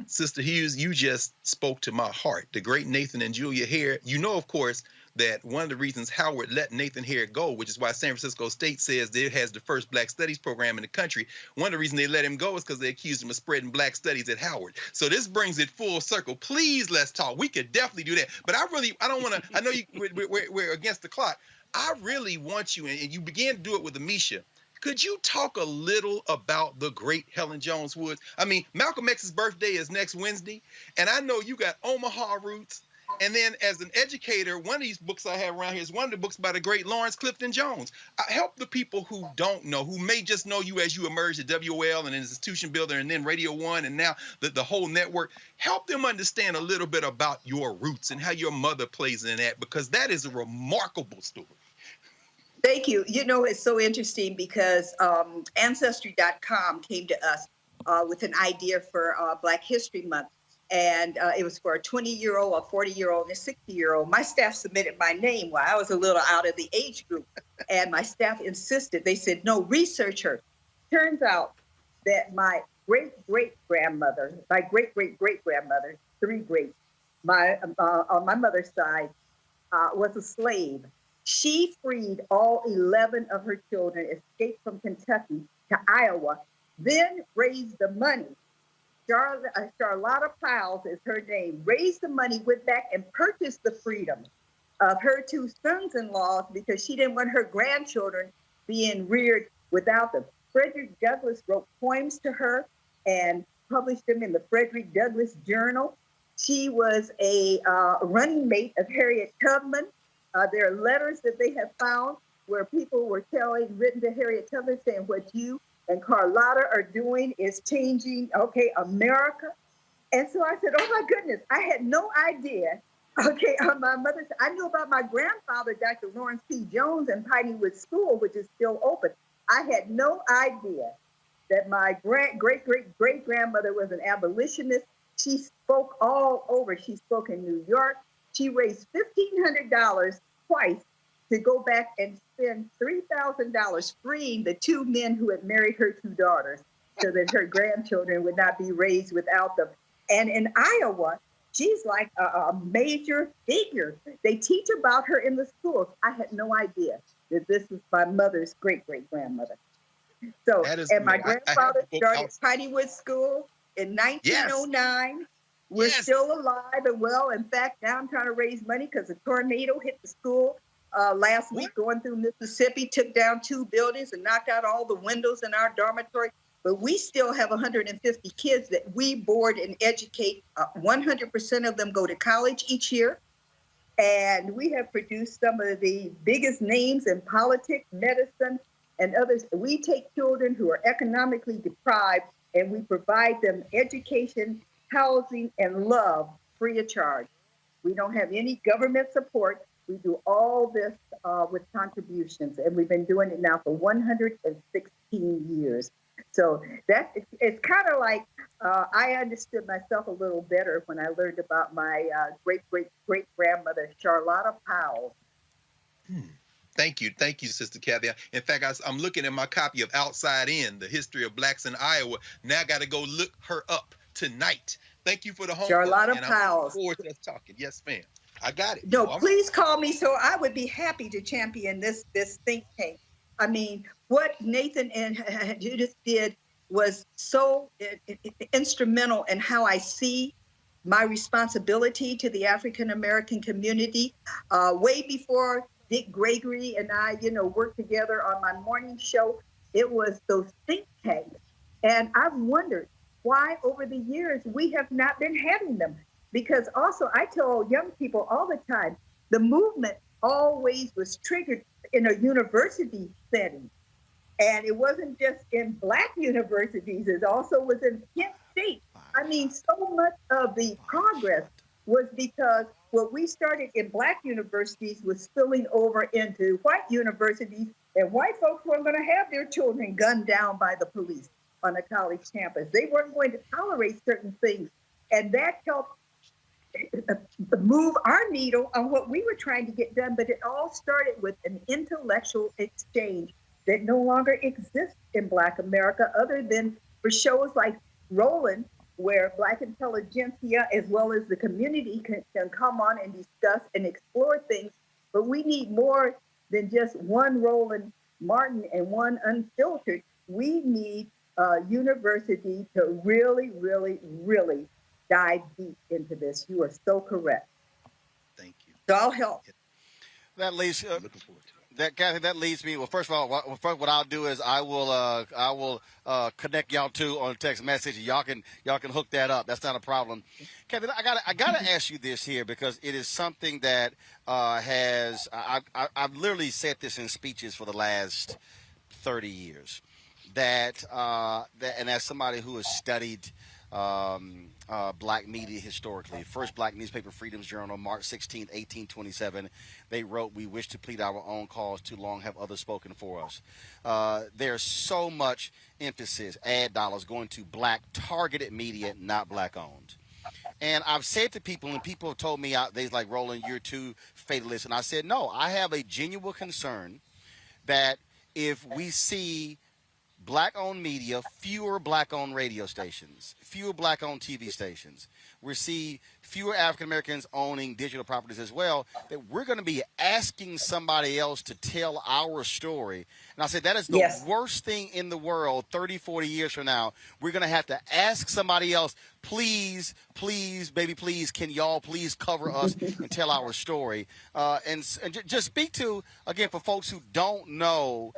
Sister Hughes, you just spoke to my heart. The great Nathan and Julia Hare. You know, of course, that one of the reasons Howard let Nathan Hare go, which is why San Francisco State says it has the first Black Studies program in the country. One of the reasons they let him go is because they accused him of spreading Black Studies at Howard. So this brings it full circle. Please, let's talk. We could definitely do that. But I don't want to, I know we're against the clock. I really want you, and you began to do it with Amisha. Could you talk a little about the great Helen Jones Woods? I mean, Malcolm X's birthday is next Wednesday, and I know you got Omaha roots. And then as an educator, one of these books I have around here is one of the books by the great Lawrence Clifton Jones. Help the people who don't know, who may just know you as you emerged at WOL and Institution Builder and then Radio One and now the whole network. Help them understand a little bit about your roots and how your mother plays in that, because that is a remarkable story. Thank you. You know, it's so interesting because Ancestry.com came to us with an idea for Black History Month. And it was for a 20-year-old, a 40-year-old, and a 60-year-old. My staff submitted my name while I was a little out of the age group. And my staff insisted. They said, no, research her. Turns out that my great-great-grandmother, my great-great-great-grandmother, three greats, on my mother's side, was a slave. She freed all 11 of her children, escaped from Kentucky to Iowa, then raised the money. Charlotta Piles is her name, raised the money, went back and purchased the freedom of her two sons-in-law because she didn't want her grandchildren being reared without them. Frederick Douglass wrote poems to her and published them in the Frederick Douglass Journal. She was a running mate of Harriet Tubman. There are letters that they have found where people were written to Harriet Tubman saying what you and Carlotta are doing is changing, America. And so I said, oh my goodness, I had no idea. On my mother's side, I knew about my grandfather, Dr. Lawrence P. Jones, and Pineywood School, which is still open. I had no idea that my great-great-great-grandmother was an abolitionist. She spoke all over. She spoke in New York. She raised $1,500 twice to go back and spend $3,000 freeing the two men who had married her two daughters so that her grandchildren would not be raised without them. And in Iowa, she's like a major figure. They teach about her in the schools. I had no idea that this was my mother's great-great-grandmother. So, and my grandfather started Pineywood School in 1909. Yes. We're still alive and well. In fact, now I'm trying to raise money because a tornado hit the school last week going through Mississippi, took down 2 buildings and knocked out all the windows in our dormitory. But we still have 150 kids that we board and educate. 100% of them go to college each year. And we have produced some of the biggest names in politics, medicine, and others. We take children who are economically deprived and we provide them education, housing, and love free of charge. We don't have any government support. We do all this with contributions, and we've been doing it now for 116 years. So it's kind of like I understood myself a little better when I learned about my great-great-great-grandmother, Charlotta Powell. Thank you, Sister Kathy. In fact, I'm looking at my copy of Outside In, The History of Blacks in Iowa. Now I got to go look her up tonight. Thank you for the homework. Charlotta Powell. I'm looking forward to us talking. Yes, ma'am. I got it. No, please call me so I would be happy to champion this think tank. I mean, what Nathan and Judith did was so instrumental in how I see my responsibility to the African American community. Way before Dick Gregory and I, worked together on my morning show, it was those think tanks. And I've wondered why over the years we have not been having them. Because also I tell young people all the time, the movement always was triggered in a university setting. And it wasn't just in Black universities, it also was in Kent State. I mean, so much of the progress was because what we started in Black universities was spilling over into white universities, and white folks weren't going to have their children gunned down by the police on a college campus. They weren't going to tolerate certain things. And that helped move our needle on what we were trying to get done. But it all started with an intellectual exchange that no longer exists in Black America, other than for shows like Roland, where Black intelligentsia as well as the community can come on and discuss and explore things. But we need more than just one Roland Martin and one Unfiltered. We need a university to really, really, really dive deep into this. You are so correct. Thank you. So I'll help. That leads. Looking forward to it. Kathy, that leads me. Well, first of all, what I'll do is I will connect y'all two on a text message. Y'all can hook that up. That's not a problem. Kathy, I gotta ask you this here because it is something that I've literally said this in speeches for the last 30 years. And as somebody who has studied black media historically. First black newspaper, Freedom's Journal, March 16, 1827. They wrote, "We wish to plead our own cause. Too long have others spoken for us." There's so much emphasis, ad dollars going to black targeted media, not black owned. And I've said to people, and people have told me, they're like, "Roland, you're too fatalist." And I said, no, I have a genuine concern that if we see black-owned media, fewer black-owned radio stations, fewer black-owned TV stations, we see fewer African-Americans owning digital properties as well, that we're going to be asking somebody else to tell our story. And I said that is the worst thing in the world 30, 40 years from now. We're going to have to ask somebody else, please, please, baby, please, can y'all please cover us and tell our story? And just speak to, again, for folks who don't know,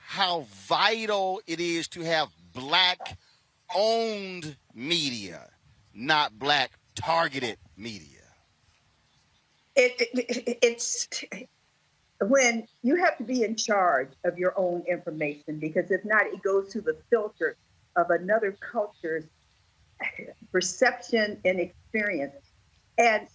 how vital it is to have black-owned media, not black-targeted media. It's when you have to be in charge of your own information, because if not, it goes through the filter of another culture's perception and experience. And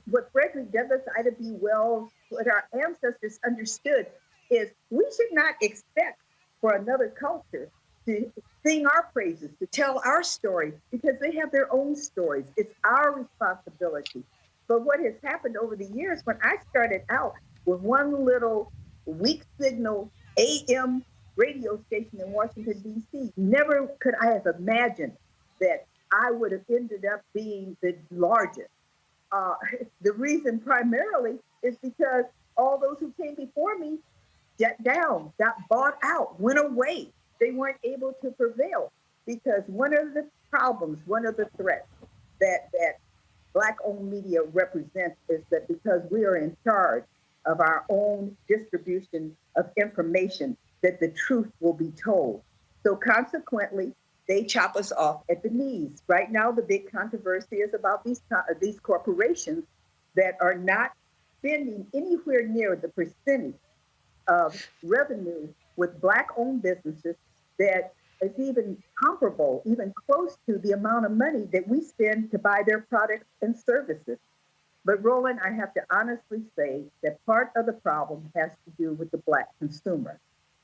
what Frederick Douglass, Ida B. Wells, what our ancestors understood is we should not expect for another culture to sing our praises, to tell our story, because they have their own stories. It's our responsibility. But what has happened over the years, when I started out with one little weak signal AM radio station in Washington, D.C., never could I have imagined that I would have ended up being the largest. The reason primarily is because all those who came before me shut down, got bought out, went away. They weren't able to prevail because one of the problems, one of the threats that Black-owned media represents is that because we are in charge of our own distribution of information, that the truth will be told. So consequently, they chop us off at the knees. Right now, the big controversy is about these corporations that are not spending anywhere near the percentage of revenue with Black-owned businesses that is even comparable, even close to the amount of money that we spend to buy their products and services. But Roland, I have to honestly say that part of the problem has to do with the Black consumer.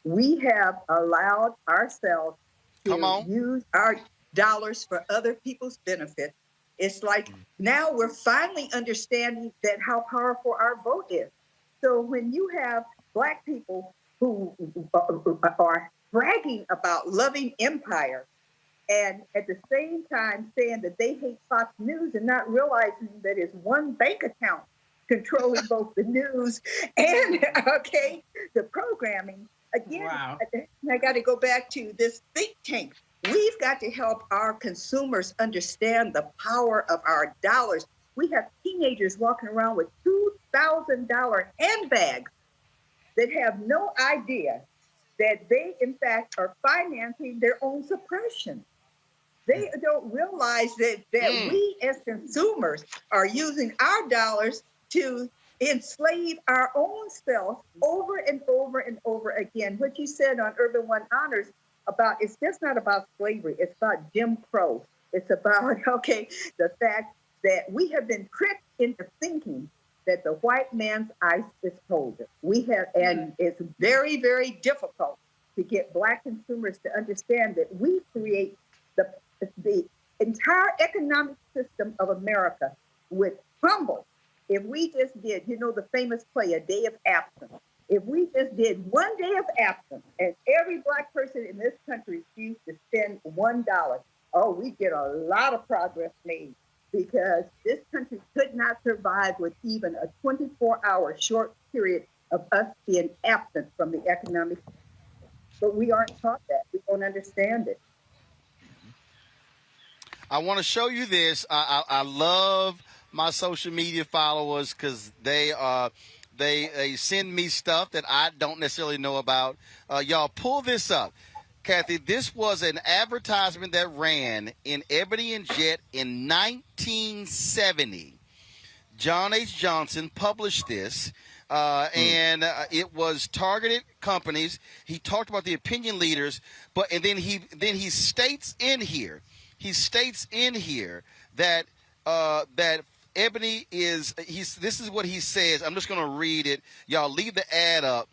We have allowed ourselves to use our dollars for other people's benefit. It's like now we're finally understanding that how powerful our vote is. So when you have Black people who are bragging about loving empire and at the same time saying that they hate Fox News and not realizing that it's one bank account controlling both the news and, the programming. Again, I got to go back to this think tank. We've got to help our consumers understand the power of our dollars. We have teenagers walking around with $2,000 handbags that have no idea that they, in fact, are financing their own suppression. They don't realize that we as consumers are using our dollars to enslave our own self over and over and over again. What you said on Urban One Honors about, it's just not about slavery, it's about Jim Crow. It's about, the fact that we have been tricked into thinking that the white man's ice is colder. We have, and it's very, very difficult to get Black consumers to understand that we create the entire economic system of America would crumble if we just did, the famous play, A Day of Absence. If we just did 1 day of absence and every Black person in this country refused to spend $1, we get a lot of progress made, because this country could not survive with even a 24-hour short period of us being absent from the economic system. But we aren't taught that. We don't understand it. I want to show you this. I love my social media followers because they send me stuff that I don't necessarily know about. Y'all pull this up. Kathy, this was an advertisement that ran in Ebony and Jet in 1970. John H. Johnson published this, and it was targeted companies. He talked about the opinion leaders, and then he states in here he states in here that that Ebony is this is what he says. I'm just going to read it. Y'all leave the ad up.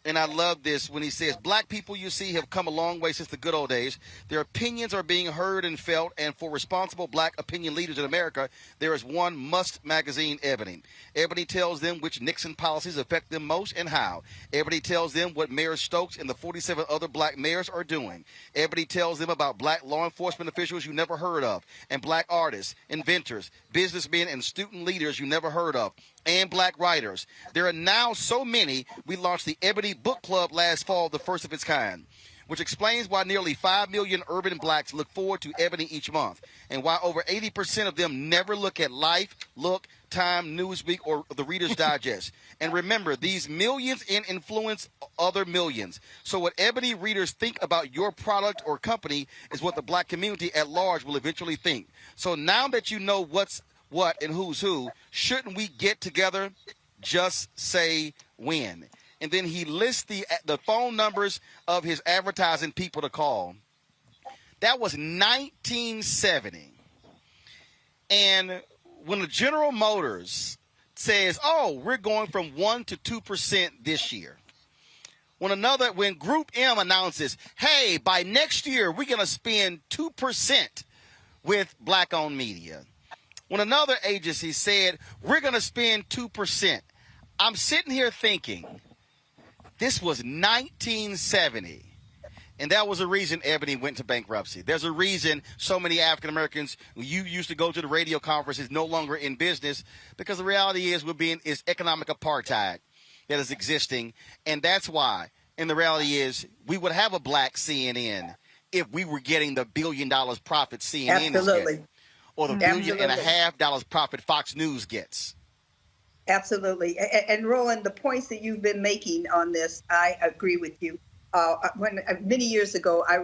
And I love this when he says, black people, you see, have come a long way since the good old days. Their opinions are being heard and felt, and for responsible black opinion leaders in America, there is one must magazine, Ebony. Ebony tells them which Nixon policies affect them most and how. Ebony tells them what Mayor Stokes and the 47 other black mayors are doing. Ebony tells them about black law enforcement officials you never heard of, and black artists, inventors, businessmen, and student leaders you never heard of, and black writers. There are now so many, we launched the Ebony Book Club last fall, the first of its kind, which explains why nearly 5 million urban blacks look forward to Ebony each month, and why over 80% of them never look at Life, Look, Time, Newsweek, or the Reader's Digest. And remember, these millions influence other millions. So what Ebony readers think about your product or company is what the black community at large will eventually think. So now that you know what's what and who's who, shouldn't we get together? Just say when. And then he lists the phone numbers of his advertising people to call. That was 1970. And when the General Motors says, oh, we're going from 1 to 2% this year. When Group M announces, hey, by next year, we're going to spend 2% with black-owned media. When another agency said, we're going to spend 2%, I'm sitting here thinking, this was 1970, and that was the reason Ebony went to bankruptcy. There's a reason so many African Americans who used to go to the radio conferences no longer in business, because the reality is is economic apartheid that is existing, and that's why. And the reality is we would have a black CNN if we were getting the $1 billion profit CNN is getting, or the $1.5 billion profit Fox News gets. Absolutely. And Roland, the points that you've been making on this, I agree with you. Many years ago, I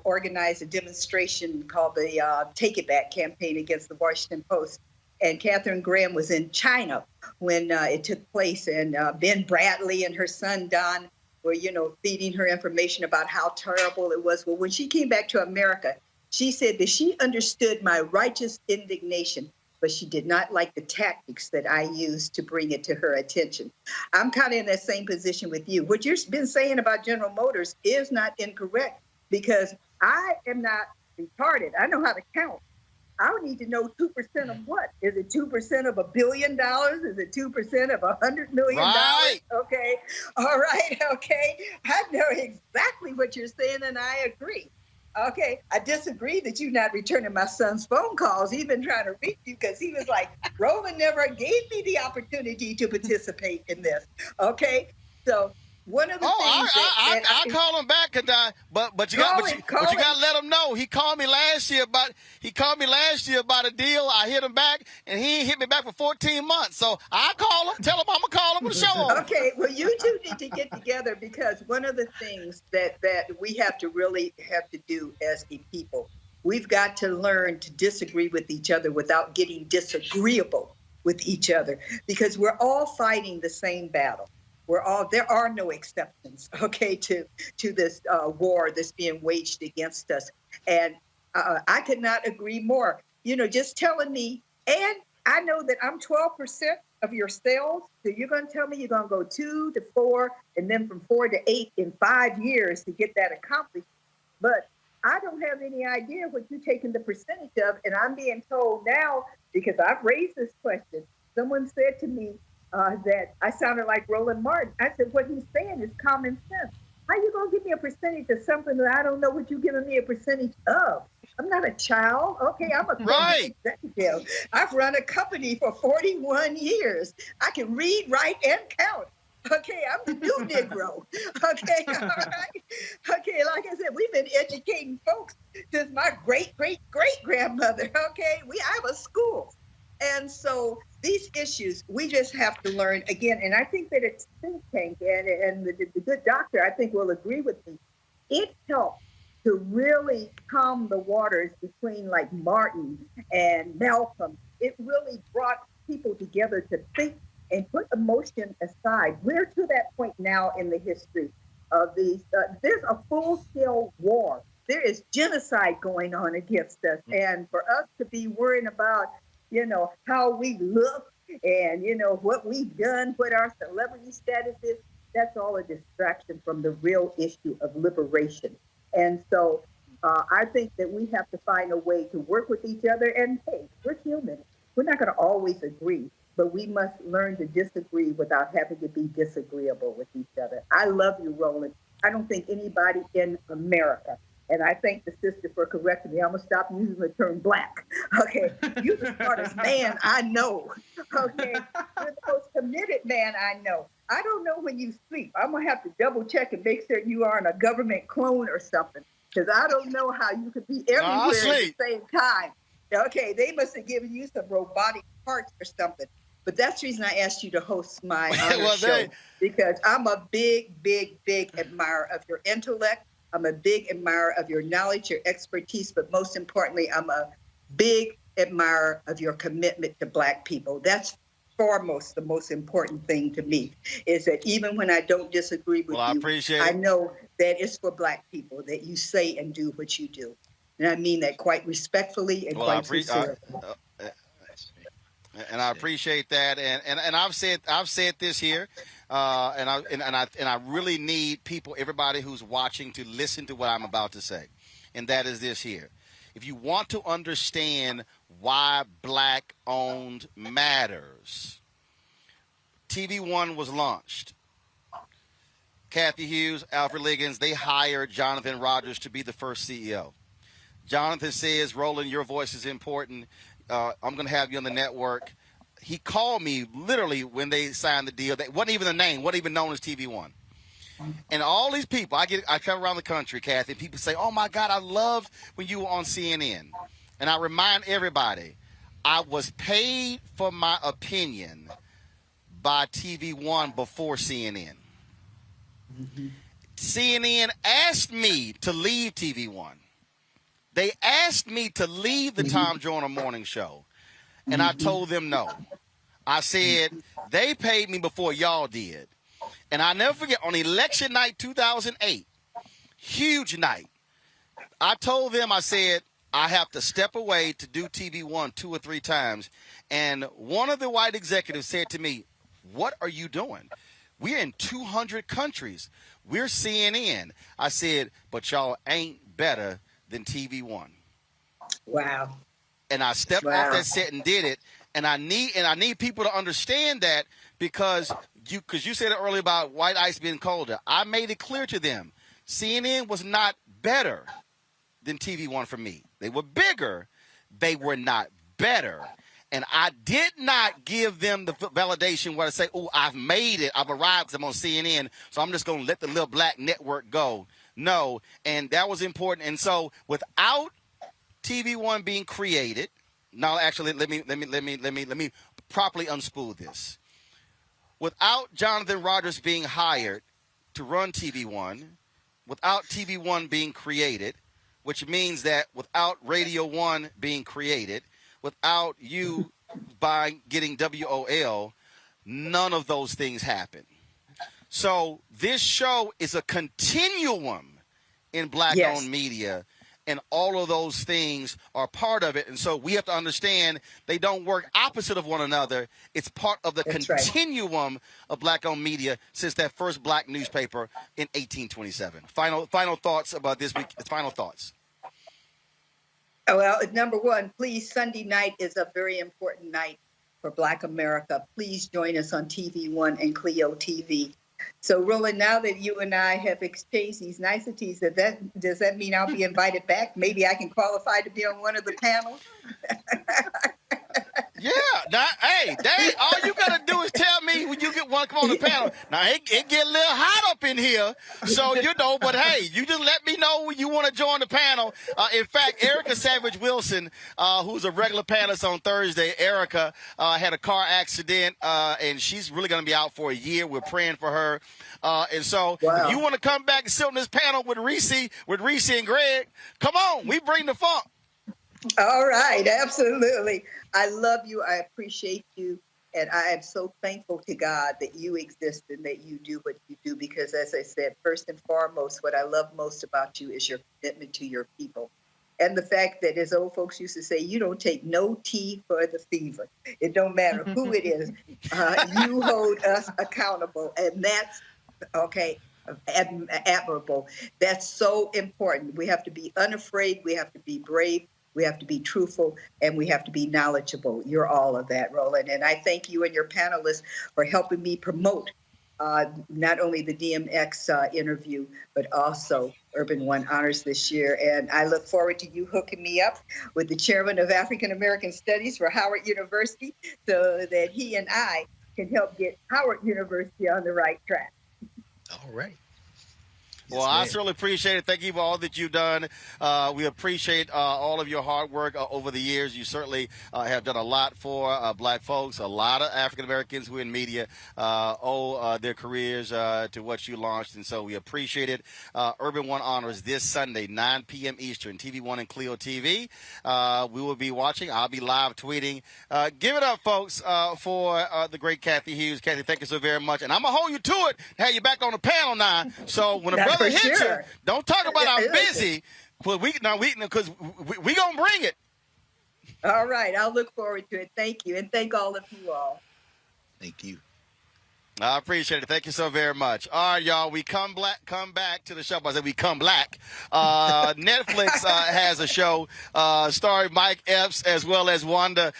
organized a demonstration called the Take It Back campaign against the Washington Post. And Katharine Graham was in China when it took place. And Ben Bradley and her son, Don, were, feeding her information about how terrible it was. Well, when she came back to America, she said that she understood my righteous indignation, but she did not like the tactics that I used to bring it to her attention. I'm kind of in that same position with you. What you've been saying about General Motors is not incorrect, because I am not retarded. I know how to count. I would need to know 2% of what? Is it 2% of $1 billion? Is it 2% of $100 million? Right. Okay. All right. Okay. I know exactly what you're saying, and I agree. Okay, I disagree that you're not returning my son's phone calls. He's been trying to reach you because he was like, Roland never gave me the opportunity to participate in this. Okay, so one of the things I call him back, but you got to let him know. He called me last year about a deal. I hit him back, and he ain't hit me back for 14 months. So I call him, tell him I'm gonna call him with a show on. Okay, well, you two need to get together, because one of the things that we have to do as a people, we've got to learn to disagree with each other without getting disagreeable with each other, because we're all fighting the same battle. There are no exceptions, okay, to this war that's being waged against us. And I could not agree more. Just telling me, and I know that I'm 12% of your sales, so you're going to tell me you're going to go 2 to 4, and then from 4 to 8 in 5 years to get that accomplished. But I don't have any idea what you're taking the percentage of, and I'm being told now, because I've raised this question. Someone said to me, that I sounded like Roland Martin. I said, what he's saying is common sense. How you going to give me a percentage of something that I don't know what you're giving me a percentage of? I'm not a child. Okay, I'm a executive. I've run a company for 41 years. I can read, write, and count. Okay, I'm the new Negro. Okay, all right. Okay, like I said, we've been educating folks since my great-great-great-grandmother. Okay, I have a school. And so these issues, we just have to learn again. And I think that it's think tank and the good doctor, I think, will agree with me. It helped to really calm the waters between like Martin and Malcolm. It really brought people together to think and put emotion aside. We're to that point now in the history of these. There's a full-scale war there is genocide going on against us. And for us to be worrying about, how we look and, what we've done, what our celebrity status is, that's all a distraction from the real issue of liberation. And so I think that we have to find a way to work with each other. And hey, we're human. We're not going to always agree, but we must learn to disagree without having to be disagreeable with each other. I love you, Roland. I don't think anybody in America, and I thank the sister for correcting me. I'm going to stop using the term black. Okay. You're the smartest man I know. Okay. You're the most committed man I know. I don't know when you sleep. I'm going to have to double check and make sure you aren't a government clone or something, because I don't know how you could be everywhere at the same time. Okay. They must have given you some robotic parts or something. But that's the reason I asked you to host my show, because I'm a big, big, big admirer of your intellect. I'm a big admirer of your knowledge, your expertise, but most importantly, I'm a big admirer of your commitment to Black people. That's foremost the most important thing to me, is that even when I don't disagree with you, I know that it's for Black people that you say and do what you do. And I mean that quite respectfully and quite sincerely. And I appreciate that, and I've said this here, and I really need people, everybody who's watching, to listen to what I'm about to say, and that is this here: if you want to understand why Black-owned matters, TV One was launched. Kathy Hughes, Alfred Liggins, they hired Jonathan Rogers to be the first CEO. Jonathan says, "Roland, your voice is important. I'm going to have you on the network." He called me literally when they signed the deal. That wasn't even a name, wasn't even known as TV One. And all these people, I travel around the country, Kathy, and people say, "Oh my God, I loved when you were on CNN." And I remind everybody, I was paid for my opinion by TV One before CNN. Mm-hmm. CNN asked me to leave TV One. They asked me to leave the Tom Joyner morning show, and I told them no. I said, they paid me before y'all did. And I'll never forget, on election night 2008, huge night, I told them, I said, I have to step away to do TV One 2 or 3 times. And one of the white executives said to me, "What are you doing? We're in 200 countries. We're CNN." I said, "But y'all ain't better than TV One." Wow. And I stepped off that set and did it. And I need people to understand that, because you said it earlier about white ice being colder. I made it clear to them, CNN was not better than TV One for me. They were bigger. They were not better. And I did not give them the validation where I say, "Oh, I've made it. I've arrived because I'm on CNN, so I'm just going to let the little black network go." No, and that was important. And so without TV One being created, now actually let me properly unspool this. Without Jonathan Rogers being hired to run TV One, without TV One being created, which means that without Radio One being created, without you getting WOL, none of those things happen. So this show is a continuum in Black-owned media, and all of those things are part of it. And so we have to understand they don't work opposite of one another. It's part of the continuum of Black-owned media since that first Black newspaper in 1827. Final thoughts about this week. Final thoughts. Well, number one, please, Sunday night is a very important night for Black America. Please join us on TV One and Clio TV. So, Roland, now that you and I have exchanged these niceties, does that mean I'll be invited back? Maybe I can qualify to be on one of the panels? Yeah. Now, hey, all you got to do is tell me when you want to come on the panel. Now, it get a little hot up in here, so but hey, you just let me know when you want to join the panel. In fact, Erica Savage Wilson, who's a regular panelist on Thursday, Erica had a car accident, and she's really going to be out for a year. We're praying for her. And so if you want to come back and sit on this panel with Reese and Greg, come on. We bring the funk. All right. Absolutely. I love you. I appreciate you. And I am so thankful to God that you exist and that you do what you do, because as I said, first and foremost, what I love most about you is your commitment to your people. And the fact that, as old folks used to say, you don't take no tea for the fever. It don't matter who it is. You hold us accountable. And that's, okay, admirable. That's so important. We have to be unafraid. We have to be brave. We have to be truthful, and we have to be knowledgeable. You're all of that, Roland. And I thank you and your panelists for helping me promote not only the DMX interview, but also Urban One Honors this year. And I look forward to you hooking me up with the chairman of African American Studies for Howard University so that he and I can help get Howard University on the right track. All right. Well, I certainly appreciate it. Thank you for all that you've done. We appreciate all of your hard work over the years. You certainly have done a lot for Black folks. A lot of African Americans who are in media owe their careers to what you launched, and so we appreciate it. Urban One Honors this Sunday, 9 p.m. Eastern, TV One and Clio TV. We will be watching. I'll be live tweeting. Give it up, folks, for the great Kathy Hughes. Kathy, thank you so very much. And I'm going to hold you to it, have you back on the panel now. So when a brother hits you, don't talk about I'm busy, because we gonna bring it. All right, I'll look forward to it. Thank you, and thank all of you all. Thank you. I appreciate it. Thank you so very much. All right, y'all. We come back to the show. I said we come black. Netflix has a show starring Mike Epps as well as Wanda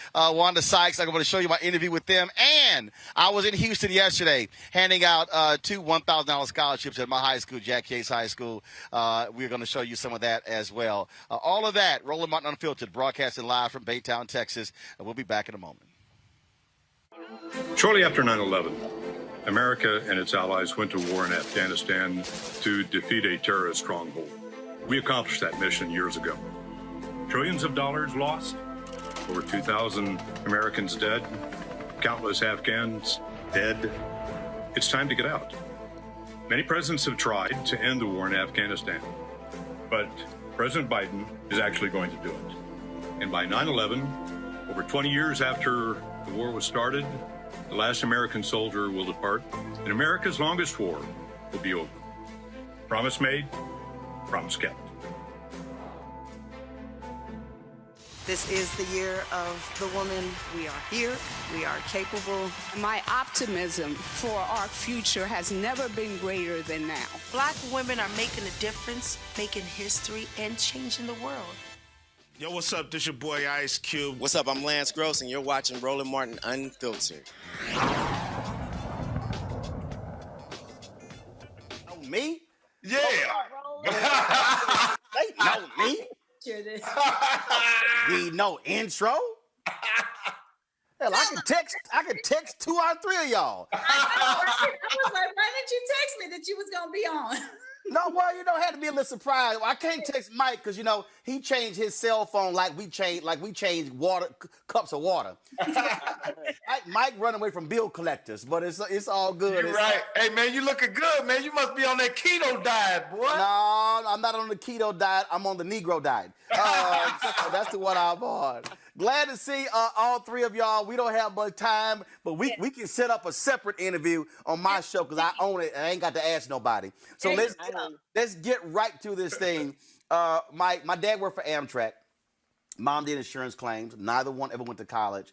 Sykes. I'm going to show you my interview with them. And I was in Houston yesterday handing out 2 $1,000 scholarships at my high school, Jack Case High School. We're going to show you some of that as well. All of that, Roland Martin Unfiltered, broadcasting live from Baytown, Texas. We'll be back in a moment. Shortly after 9/11, America and its allies went to war in Afghanistan to defeat a terrorist stronghold. We accomplished that mission years ago. Trillions of dollars lost, over 2,000 Americans dead, countless Afghans dead. It's time to get out. Many presidents have tried to end the war in Afghanistan, but President Biden is actually going to do it. And by 9/11, over 20 years after the war was started, the last American soldier will depart, and America's longest war will be over. Promise made, promise kept. This is the year of the woman. We are here. We are capable. My optimism for our future has never been greater than now. Black women are making a difference, making history, and changing the world. Yo, what's up? This your boy Ice Cube. What's up? I'm Lance Gross, and you're watching Roland Martin Unfiltered. Oh, me? Yeah. They know me. Sure did. Need no intro. Hell, I can text 2 out of 3 of y'all. I was like, why didn't you text me that you was gonna be on? No, well, had to be a little surprised. I can't text Mike because he changed his cell phone like we changed water cups of water. Mike run away from bill collectors, but it's all good. You're right. Hey man, you looking good, man. You must be on that keto diet, boy. No, I'm not on the keto diet. I'm on the Negro diet. So that's the one I'm on. Glad to see all 3 of y'all. We don't have much time, but we can set up a separate interview on my show because I own it and I ain't got to ask nobody. So let's get right to this thing. My dad worked for Amtrak. Mom did insurance claims. Neither one ever went to college.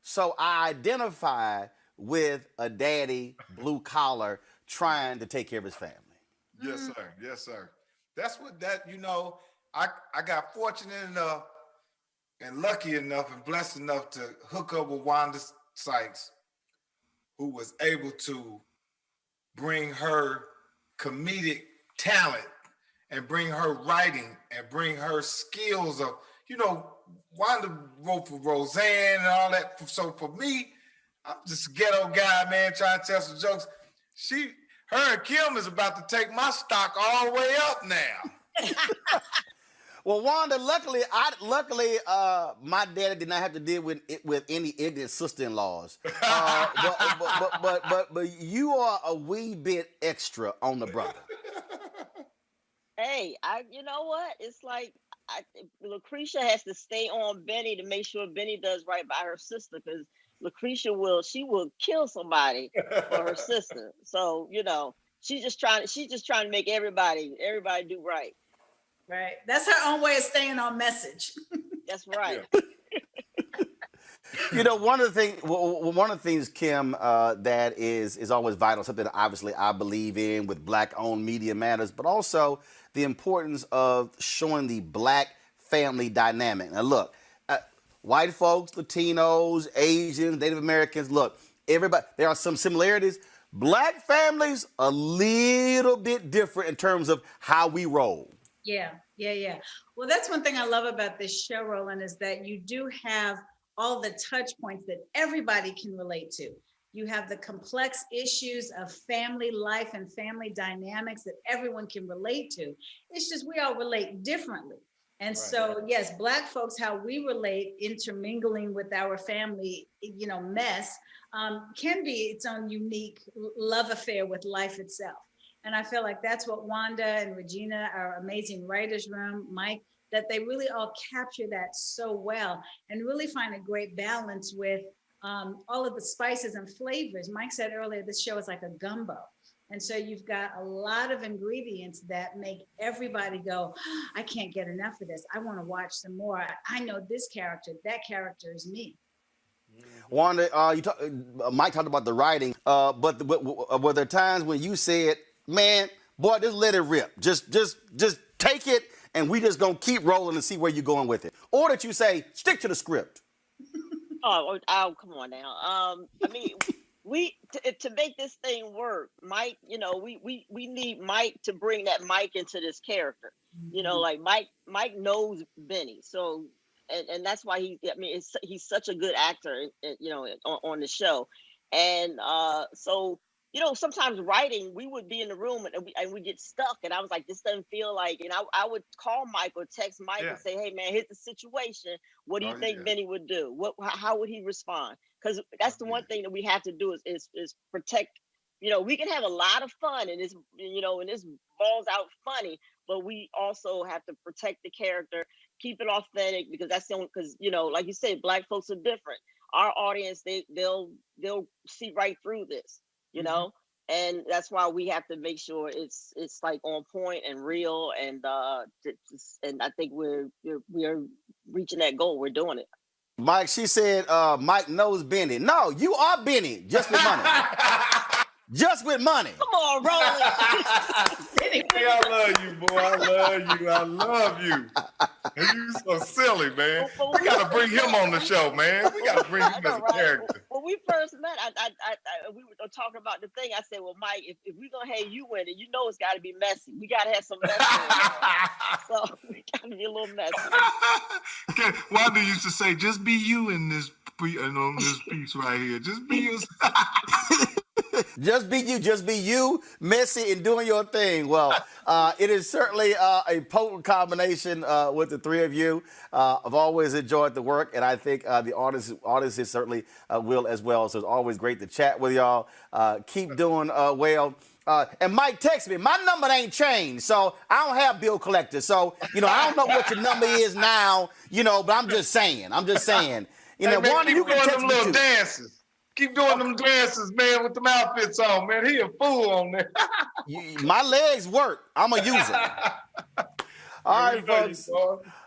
So I identify with a daddy, blue collar, trying to take care of his family. Yes, sir. Yes, sir. That's what I got fortunate enough and lucky enough and blessed enough to hook up with Wanda Sykes, who was able to bring her comedic talent and bring her writing and bring her skills of, Wanda wrote for Roseanne and all that. So for me, I'm just a ghetto guy, man, trying to tell some jokes. Her and Kim is about to take my stock all the way up now. Well, Wanda, luckily, my daddy did not have to deal with any ignorant sister-in-laws. But you are a wee bit extra on the brother. Hey, you know what? It's like Lucretia has to stay on Benny to make sure Benny does right by her sister, because Lucretia will kill somebody for her sister. So, you know, she's just trying to make everybody do right. Right. That's her own way of staying on message. That's right. You know, one of the things, Kim, that is always vital, something that obviously I believe in with Black-owned media matters, but also the importance of showing the Black family dynamic. Now, look, white folks, Latinos, Asians, Native Americans, look, everybody, there are some similarities. Black families, a little bit different in terms of how we roll. Yeah. Well, that's one thing I love about this show, Roland, is that you do have all the touch points that everybody can relate to. You have the complex issues of family life and family dynamics that everyone can relate to. It's just we all relate differently. And so, yes, Black folks, how we relate, intermingling with our family, you know, mess, can be its own unique love affair with life itself. And I feel like that's what Wanda and Regina, our amazing writers room, Mike, that they really all capture that so well and really find a great balance with all of the spices and flavors. Mike said earlier, this show is like a gumbo. And so you've got a lot of ingredients that make everybody go, I can't get enough of this. I want to watch some more. I know this character. That character is me. Wanda, Mike talked about the writing, but were there times when you said, man, boy, just let it rip. Just take it, and we just gonna keep rolling and see where you're going with it? Or did you say, stick to the script? Oh, come on now. I mean, to make this thing work, Mike, you know, we need Mike to bring that Mike into this character. Mm-hmm. You know, like Mike knows Benny, so and that's why he's such a good actor, you know, on the show, and so. You know, sometimes writing, we would be in the room and we get stuck. And I was like, this doesn't feel like, and I would call Mike or text Mike and say, hey, man, here's the situation. What do you think Benny would do? How would he respond? Because that's the one thing that we have to do is protect. You know, we can have a lot of fun and this balls out funny, but we also have to protect the character, keep it authentic, because that's the only, because, you know, like you said, Black folks are different. Our audience, they'll see right through this. You know, and that's why we have to make sure it's like on point and real, and I think we're reaching that goal. We're doing it. Mike, she said Mike knows Benny. No, you are Benny, just with money. Just with money. Come on, Roland. I love you, boy. I love you. You so silly, man. We got to bring him on the show, man. We got to bring him as a character. When we first met, we were talking about the thing. I said, well, Mike, if we're going to have you in it, you know it's got to be messy. We got to have some mess. So we got to be a little messy. Okay. Wanda used to say, just be you in this piece right here. Just be you. Just be you, messy, and doing your thing. Well, it is certainly a potent combination with the three of you. I've always enjoyed the work, and I think the audiences certainly will as well. So it's always great to chat with y'all. Keep doing well. And Mike texted me. My number ain't changed, so I don't have bill collector. So, you know, I don't know what your number is now, you know, but I'm just saying. You know, man, Wanda, you can text them me little too. dances. Keep doing them dances, man, with them outfits on, man. He a fool on there. My legs work. I'm a user. All right, folks.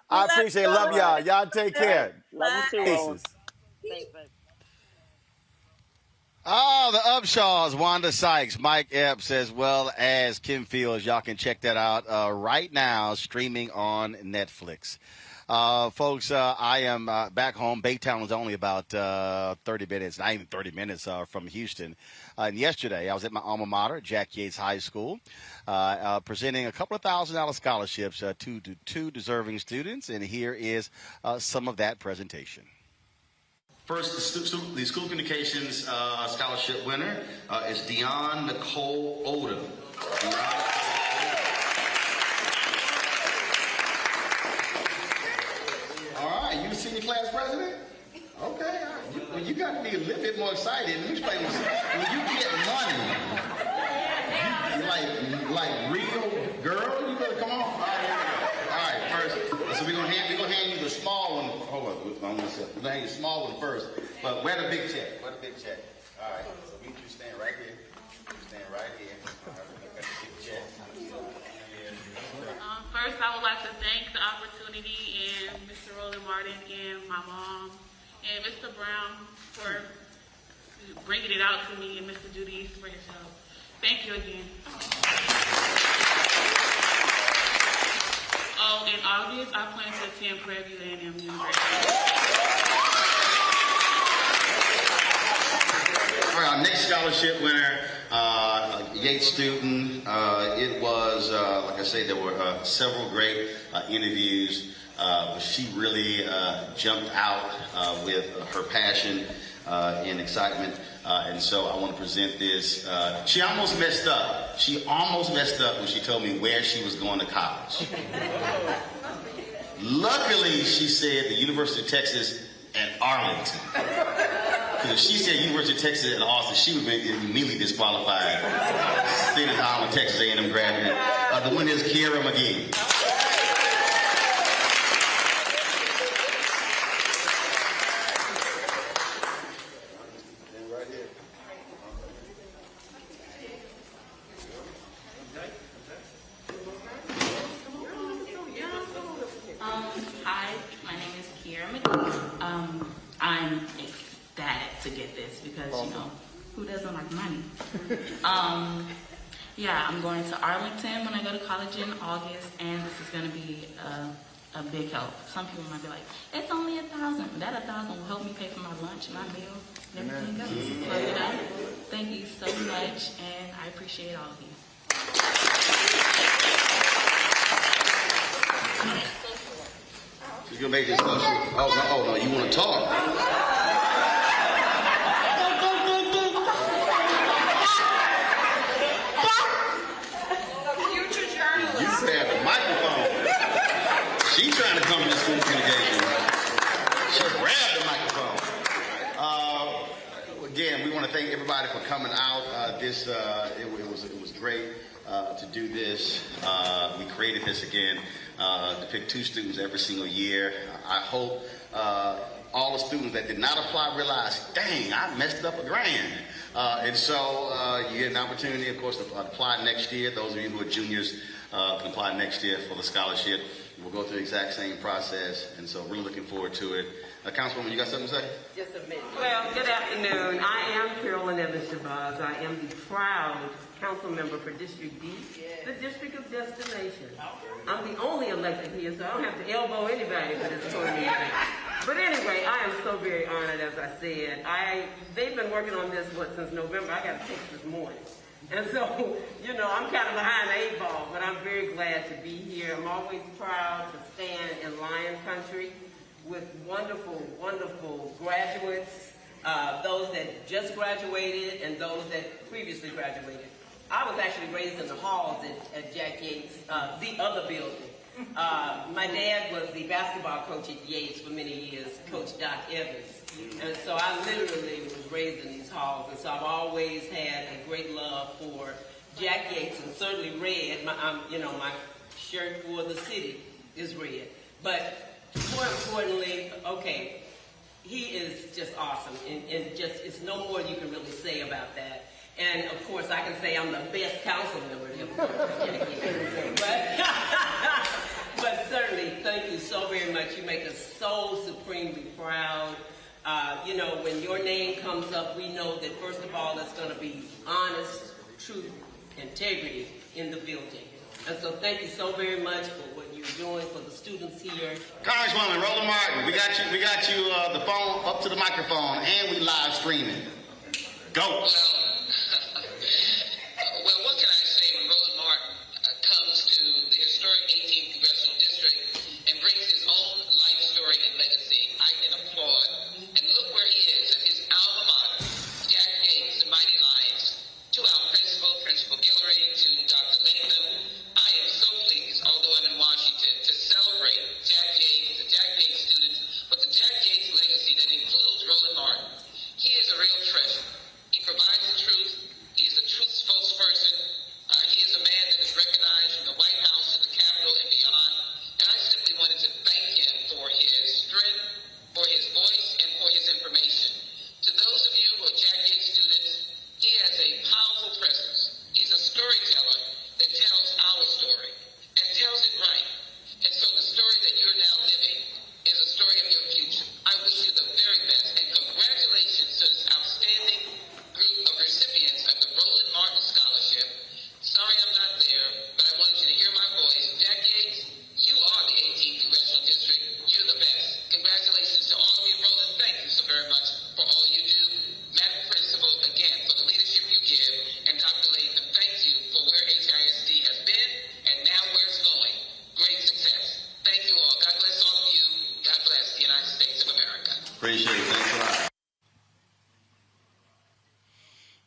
I appreciate it. Love y'all. Y'all take care. Love you too. Pieces. Thanks, baby. Oh, the Upshaws, Wanda Sykes, Mike Epps, as well as Kim Fields. Y'all can check that out right now, streaming on Netflix. Folks, I am back home. Baytown is only about 30 minutes, not even 30 minutes from Houston. And yesterday, I was at my alma mater, Jack Yates High School, presenting a couple of $1,000 scholarships to two deserving students. And here is some of that presentation. First, the school communications scholarship winner is Dion Nicole Odom. All right, you the senior class president? Okay, all right. You got to be a little bit more excited. Let me explain this. When you get money, you like real girl, you better come on. All right, first, So we're gonna hand you the small one. Hold on, we're gonna hand you the small one first. But where the big check? Where the big check? All right. So you stand right here. You stand right here. All right, we got the big check. First, I would like to thank the opportunity and Mr. Roland Martin and my mom and Mr. Brown for bringing it out to me and Mr. Judy for his help. Thank you again. Oh, in August, I plan to attend Prairie View A&M University. All right, our next scholarship winner, Yates student. It was, like I say, there were several great interviews. But she really jumped out with her passion and excitement. And so I want to present this. She almost messed up. She almost messed up when she told me where she was going to college. Luckily, she said the University of Texas at Arlington. Because if she said University of Texas at Austin, she would be immediately disqualified. State of Holland, Texas A&M graduate. The winner is Kiera McGee. Hi, my name is Kiera McGee. I'm ecstatic to get this because, you know, who doesn't like money? Yeah, I'm going to Arlington when I go to college in August, and this is going to be a big help. Some people might be like, it's only $1,000. That $1,000 will help me pay for my lunch, my meal, and everything else. So, you know, thank you so much, and I appreciate all of you. She's gonna make this motion. Oh no, you want to talk? Future journalist. You grab the microphone. She's trying to come to the student communication. She grabbed the microphone. Again, we want to thank everybody for coming out. It was great to do this. We created this again to pick 2 students every single year. I hope all the students that did not apply realize, dang, I messed up $1,000. And so you get an opportunity, of course, to apply next year. Those of you who are juniors can apply next year for the scholarship. We'll go through the exact same process, and so really looking forward to it. Councilwoman, you got something to say? Just a minute. Well, good afternoon. I am Carolyn Evans Shabazz. I am the proud council member for District D, the District of Destination. I'm the only elected here, so I don't have to elbow anybody for this tournament. But anyway, I am so very honored, as I said. They've been working on this, since November. I got a text this morning. And so, you know, I'm kind of behind the 8 ball, but I'm very glad to be here. I'm always proud to stand in Lion Country with wonderful, wonderful graduates, those that just graduated and those that previously graduated. I was actually raised in the halls at Jack Yates, the other building. My dad was the basketball coach at Yates for many years, Coach Doc Evans. And so I literally was raised in these halls. And so I've always had a great love for Jack Yates, and certainly red. My shirt for the city is red. But more importantly, okay, he is just awesome. And it's no more you can really say about that. And of course, I can say I'm the best council member but certainly, thank you so very much. You make us so supremely proud. You know, when your name comes up, we know that first of all, it's going to be honest, truth, integrity in the building. And so thank you so very much for what you're doing for the students here. Congresswoman Roland Martin, we got you the phone up to the microphone, and we live streaming. Go. Well, what can I say when Roland Martin comes to the historic 18th Congressional District and brings his own life story and legacy? I can applaud. And look where he is at his alma mater, Jack Yates, the Mighty Lions. To our Principal Guillory, to Dr. Latham, I am so pleased, although I'm in Washington, to celebrate Jack Yates, the Jack Yates students, but the Jack Yates legacy that includes Roland Martin. He is a real treasure. He provides the storyteller that tells our story and tells it right. And so the story that you're now living is a story of your future. I wish you the very best, and congratulations to this outstanding group of recipients of the Roland Martin Scholarship. Sorry I'm not there, but I wanted you to hear my voice. Jack Yates, you are the 18th Congressional District. You're the best. Congratulations to all of you. Roland, thank you so very much for all you do. Madam Principal, again, for the leadership you give. And Dr. Latham, thank you for where HISD has been and now where it's going. Great success. Thank you all. God bless all of you. God bless the United States of America. Appreciate it. Thanks a lot.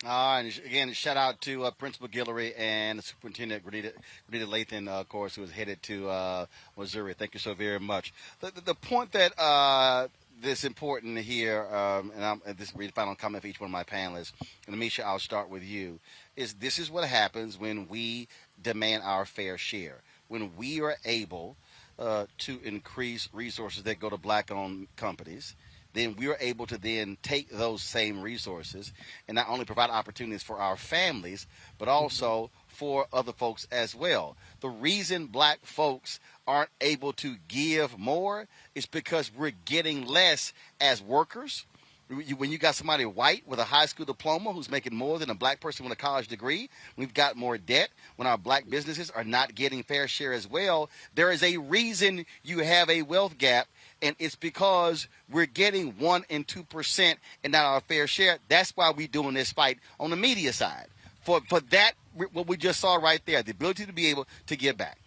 And again, shout out to Principal Guillory and Superintendent Grenita Lathan, of course, who is headed to Missouri. Thank you so very much. The point that that's important here, and this will be the final comment for each one of my panelists, and Amisha, I'll start with you, is this is what happens when we demand our fair share, when we are able to increase resources that go to black-owned companies. Then we are able to then take those same resources and not only provide opportunities for our families, but also for other folks as well. The reason black folks aren't able to give more is because we're getting less as workers. When you got somebody white with a high school diploma who's making more than a black person with a college degree, we've got more debt. When our black businesses are not getting fair share as well, there is a reason you have a wealth gap, and it's because we're getting 1% and 2% and not our fair share. That's why we're doing this fight on the media side. For that, what we just saw right there, the ability to be able to give back.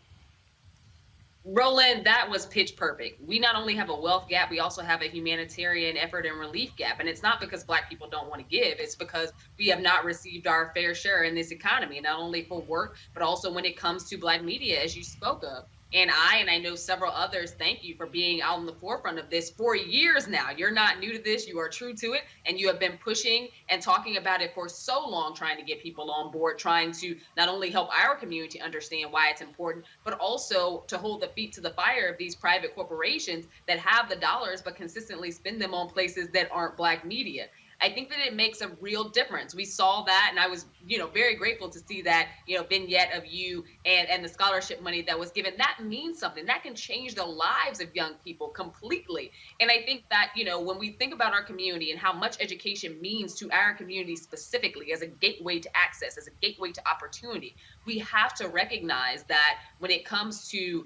Roland, that was pitch perfect. We not only have a wealth gap, we also have a humanitarian effort and relief gap. And it's not because black people don't want to give. It's because we have not received our fair share in this economy, not only for work, but also when it comes to black media, as you spoke of. And I know several others, thank you for being out on the forefront of this for years now. You're not new to this. You are true to it. And you have been pushing and talking about it for so long, trying to get people on board, trying to not only help our community understand why it's important, but also to hold the feet to the fire of these private corporations that have the dollars, but consistently spend them on places that aren't black media. I think that it makes a real difference. We saw that, and I was, very grateful to see that, vignette of you and the scholarship money that was given. That means something. That can change the lives of young people completely. And I think that, when we think about our community and how much education means to our community specifically as a gateway to access, as a gateway to opportunity, we have to recognize that when it comes to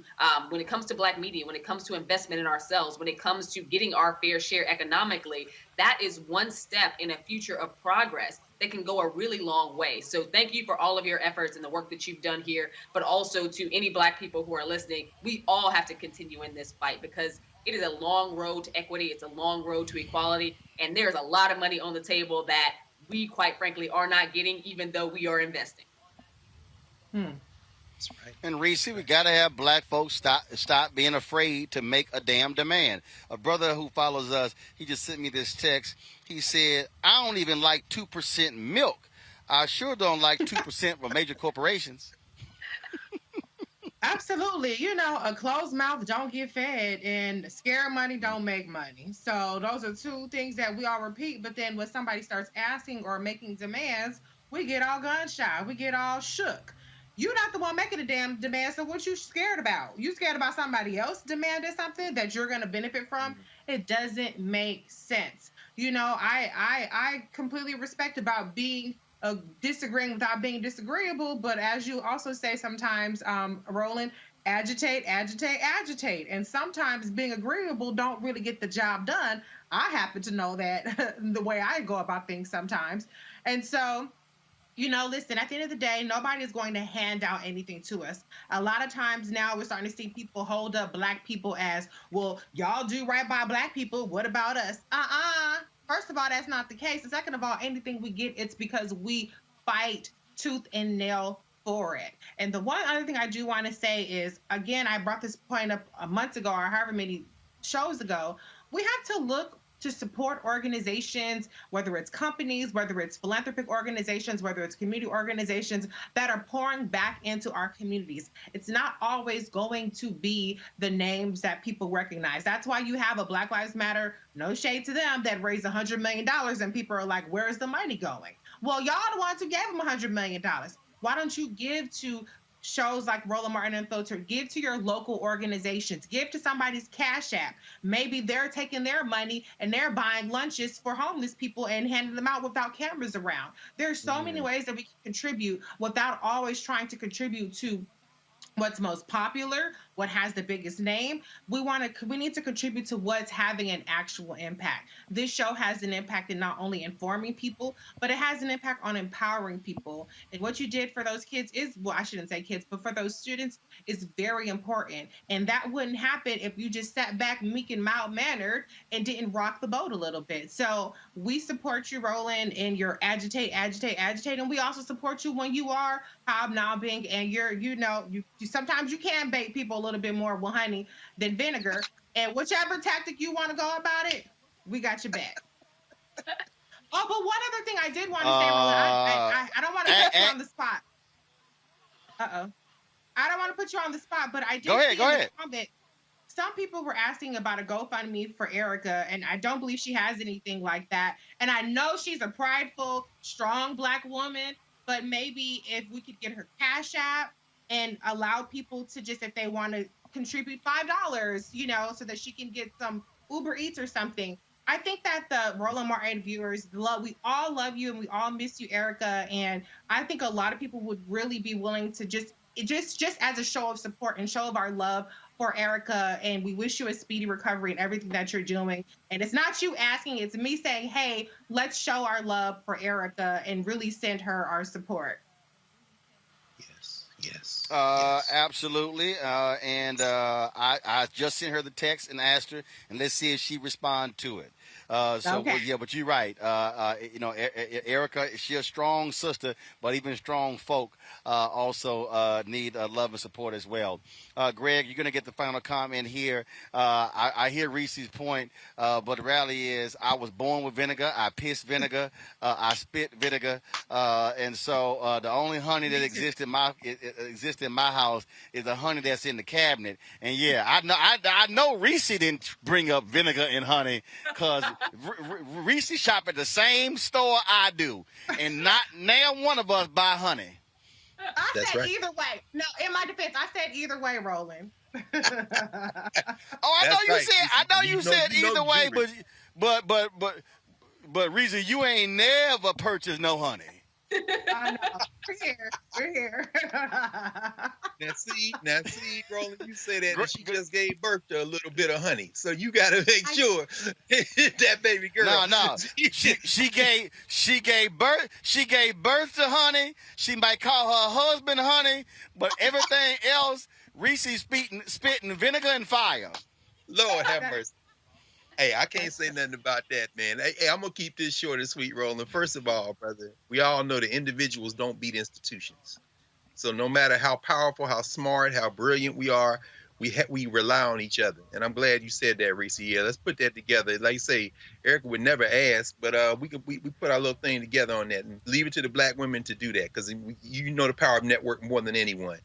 black media, when it comes to investment in ourselves, when it comes to getting our fair share economically, that is one step in a future of progress that can go a really long way. So thank you for all of your efforts and the work that you've done here, but also to any black people who are listening, we all have to continue in this fight because it is a long road to equity. It's a long road to equality. And there's a lot of money on the table that we, quite frankly, are not getting, even though we are investing. That's right. And Reese, we got to have black folks stop being afraid to make a damn demand. A brother who follows us, he just sent me this text. He said, I don't even like 2% milk. I sure don't like 2% for major corporations. Absolutely. A closed mouth don't get fed, and scared money don't make money. So those are two things that we all repeat. But then when somebody starts asking or making demands, we get all gun shy. We get all shook. You're not the one making the damn demand, so what you scared about? You scared about somebody else demanding something that you're going to benefit from? It doesn't make sense. I completely respect about being disagreeing without being disagreeable, but as you also say sometimes, Roland, agitate. And sometimes being agreeable don't really get the job done. I happen to know that the way I go about things sometimes. And so, listen, at the end of the day, nobody is going to hand out anything to us. A lot of times now we're starting to see people hold up black people as, well, y'all do right by black people. What about us? First of all, that's not the case. And second of all, anything we get, it's because we fight tooth and nail for it. And the one other thing I do want to say is, again, I brought this point up a month ago or however many shows ago. We have to look to support organizations, whether it's companies, whether it's philanthropic organizations, whether it's community organizations that are pouring back into our communities. It's not always going to be the names that people recognize. That's why you have a Black Lives Matter, no shade to them, that raised $100 million and people are like, where's the money going? Well, y'all the ones who gave them $100 million. Why don't you give to shows like Roland Martin Unfiltered? Give to your local organizations. Give to somebody's Cash App. Maybe they're taking their money and they're buying lunches for homeless people and handing them out without cameras around. There's so many ways that we can contribute without always trying to contribute to what's most popular, what has the biggest name. We need to contribute to what's having an actual impact. This show has an impact in not only informing people, but it has an impact on empowering people. And what you did for those kids is, well, I shouldn't say kids, but for those students is very important. And that wouldn't happen if you just sat back meek and mild-mannered and didn't rock the boat a little bit. So we support you, Roland, in your agitate. And we also support you when you are hobnobbing and you sometimes you can bait people a little bit more with honey than vinegar. And whichever tactic you want to go about it, we got your back. Oh, but one other thing I did want to say, Roland, I don't want to put you on the spot. I don't want to put you on the spot, but I did go ahead. the comment. Some people were asking about a GoFundMe for Erica, and I don't believe she has anything like that. And I know she's a prideful, strong Black woman, but maybe if we could get her Cash App and allow people to just, if they want to contribute $5, so that she can get some Uber Eats or something. I think that the Roland Martin viewers we all love you and we all miss you, Erica. And I think a lot of people would really be willing to just as a show of support and show of our love for Erica. And we wish you a speedy recovery and everything that you're doing. And it's not you asking, it's me saying, hey, let's show our love for Erica and really send her our support. Yes. Absolutely. And I just sent her the text and asked her, and let's see if she responds to it. Okay. But you're right. Erica, she's a strong sister, but even strong folk also need love and support as well. Greg, you're going to get the final comment here. I hear Reese's point, but the reality is I was born with vinegar. I pissed vinegar. I spit vinegar. And so the only honey that exists in my house is the honey that's in the cabinet. And yeah, I know Reese didn't bring up vinegar and honey because Reese shop at the same store I do, and not now one of us buy honey. I said either way. No, in my defense, I said either way, Roland. I know you said either way, but Reese, you ain't never purchased no honey. I know. We're here. Now see, Roland, you say that she just gave birth to a little bit of honey. So you got to make sure that baby girl. No. she gave birth to honey. She might call her husband honey, but everything else, Reese's spitting vinegar and fire. Lord have mercy. Hey, I can't say nothing about that, man. Hey, I'm going to keep this short and sweet, Roland. First of all, brother, we all know that individuals don't beat institutions. So no matter how powerful, how smart, how brilliant we are, we rely on each other. And I'm glad you said that, Reese. Yeah, let's put that together. Like you say, Erica would never ask, but we put our little thing together on that and leave it to the Black women to do that because you know the power of network more than anyone.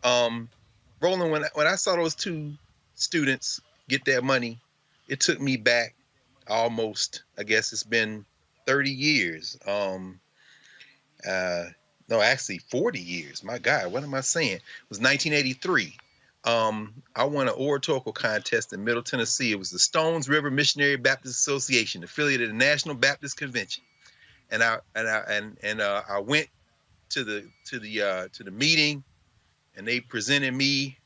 Roland, when I saw those two students get that money, it took me back almost, I guess it's been 30 years. No, actually 40 years. My God, what am I saying? It was 1983. I won an oratorical contest in Middle Tennessee. It was the Stones River Missionary Baptist Association, affiliated of the National Baptist Convention. And I went to the meeting, and they presented me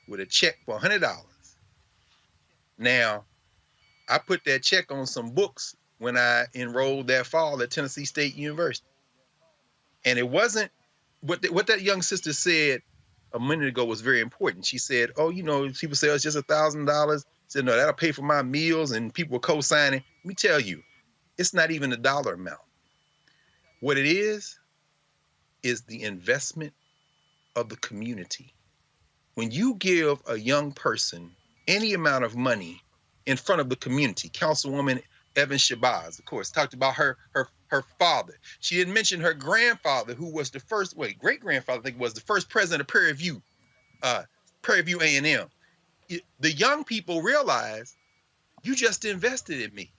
with a check for $100. Now, I put that check on some books when I enrolled that fall at Tennessee State University. And it wasn't what that young sister said a minute ago was very important. She said, oh, people say it's just $1,000. Said, no, that'll pay for my meals, and people were co-signing. Let me tell you, it's not even a dollar amount. What it is the investment of the community. When you give a young person any amount of money in front of the community, Councilwoman Evans Shabazz, of course, talked about her father. She didn't mention her grandfather, who was the first, great-grandfather, I think, was the first president of Prairie View A&M. The young people realize you just invested in me.